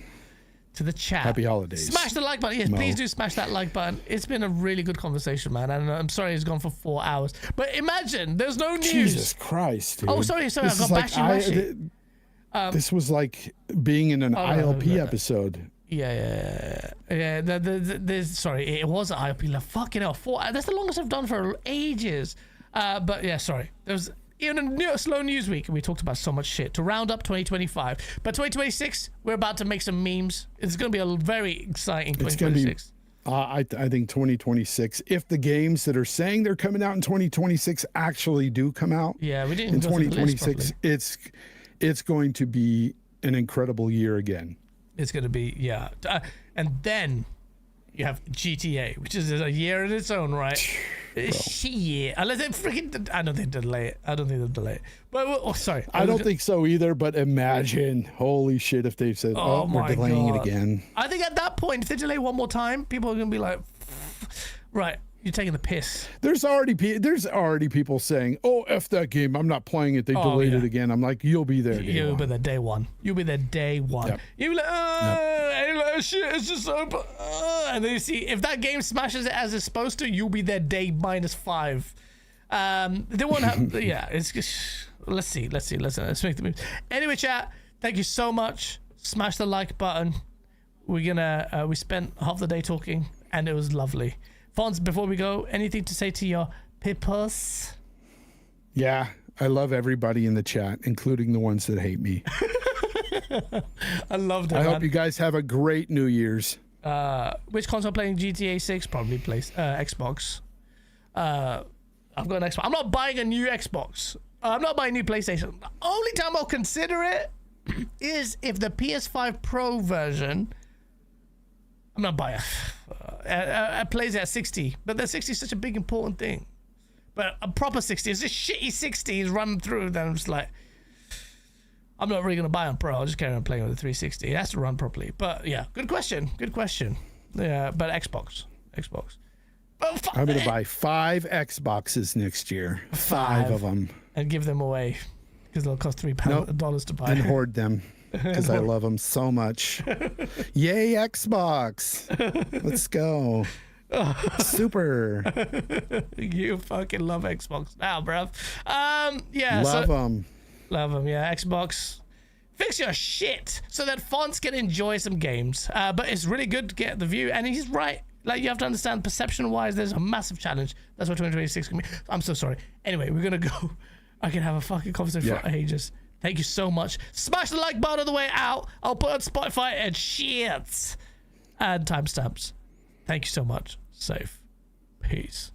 To the chat. Happy holidays. Smash the like button. Yes, please do smash that like button. It's been a really good conversation, man. And I'm sorry it's gone for 4 hours. But imagine, there's no news. Jesus Christ, dude. Oh, sorry, I got bashy. This was like being in an ILP episode. Yeah. Sorry, it was an ILP. Fucking hell, 4 hours. That's the longest I've done for ages. But yeah, sorry. There was even a slow news week, and we talked about so much shit to round up 2025. But 2026, we're about to make some memes. It's going to be a very exciting 2026. I think 2026, if the games that are saying they're coming out in 2026 actually do come out, yeah, we didn't in go through the list 2026, it's going to be an incredible year again. It's going to be, yeah. And then you have GTA, which is a year in its own right. Shit. Unless they freaking... I don't think they'll delay it. But, sorry. I don't think so either, but imagine. Holy shit, if they've said, we're delaying it again. I think at that point, if they delay one more time, people are going to be like, right, you're taking the piss. There's already people saying, F that game. I'm not playing it. They delayed it again. I'm like, you'll be there. You'll be there day one. You'll be there day one. Yep. You'll be like, shit, it's just open. And then you see, if that game smashes it as it's supposed to, you'll be there day -5. They won't have, yeah, it's just, let's see. Let's make the moves. Anyway, chat, thank you so much. Smash the like button. We're gonna, we spent half the day talking, and it was lovely. Fonz, before we go, anything to say to your peoples? Yeah, I love everybody in the chat, including the ones that hate me. I loved it. I hope you guys have a great New Year's. Which console playing GTA 6? Probably Xbox. I've got an Xbox. I'm not buying a new Xbox. I'm not buying a new PlayStation. The only time I'll consider it is if the PS5 Pro version... I'm not buying it. Plays at 60, but the 60 is such a big important thing. But a proper 60 is just shitty 60s run through. Then I'm just like, I'm not really gonna buy on Pro. I'll just carry on playing with the 360. It has to run properly. But yeah, good question. Yeah, but Xbox. But I'm gonna buy 5 Xboxes next year. 5 of them, and give them away because they'll cost $3 to buy. And hoard them. Because I love them so much. Yay, Xbox. Let's go. Super. You fucking love Xbox now, bruv. Yeah. Love them. Yeah, Xbox. Fix your shit so that Fonz can enjoy some games. But it's really good to get the view. And he's right. Like, you have to understand, perception-wise, there's a massive challenge. That's what 2026 can be. I'm so sorry. Anyway, we're going to go. I can have a fucking conversation for ages. Thank you so much. Smash the like button on the way out. I'll put on Spotify and shit. And timestamps. Thank you so much. Safe. Peace.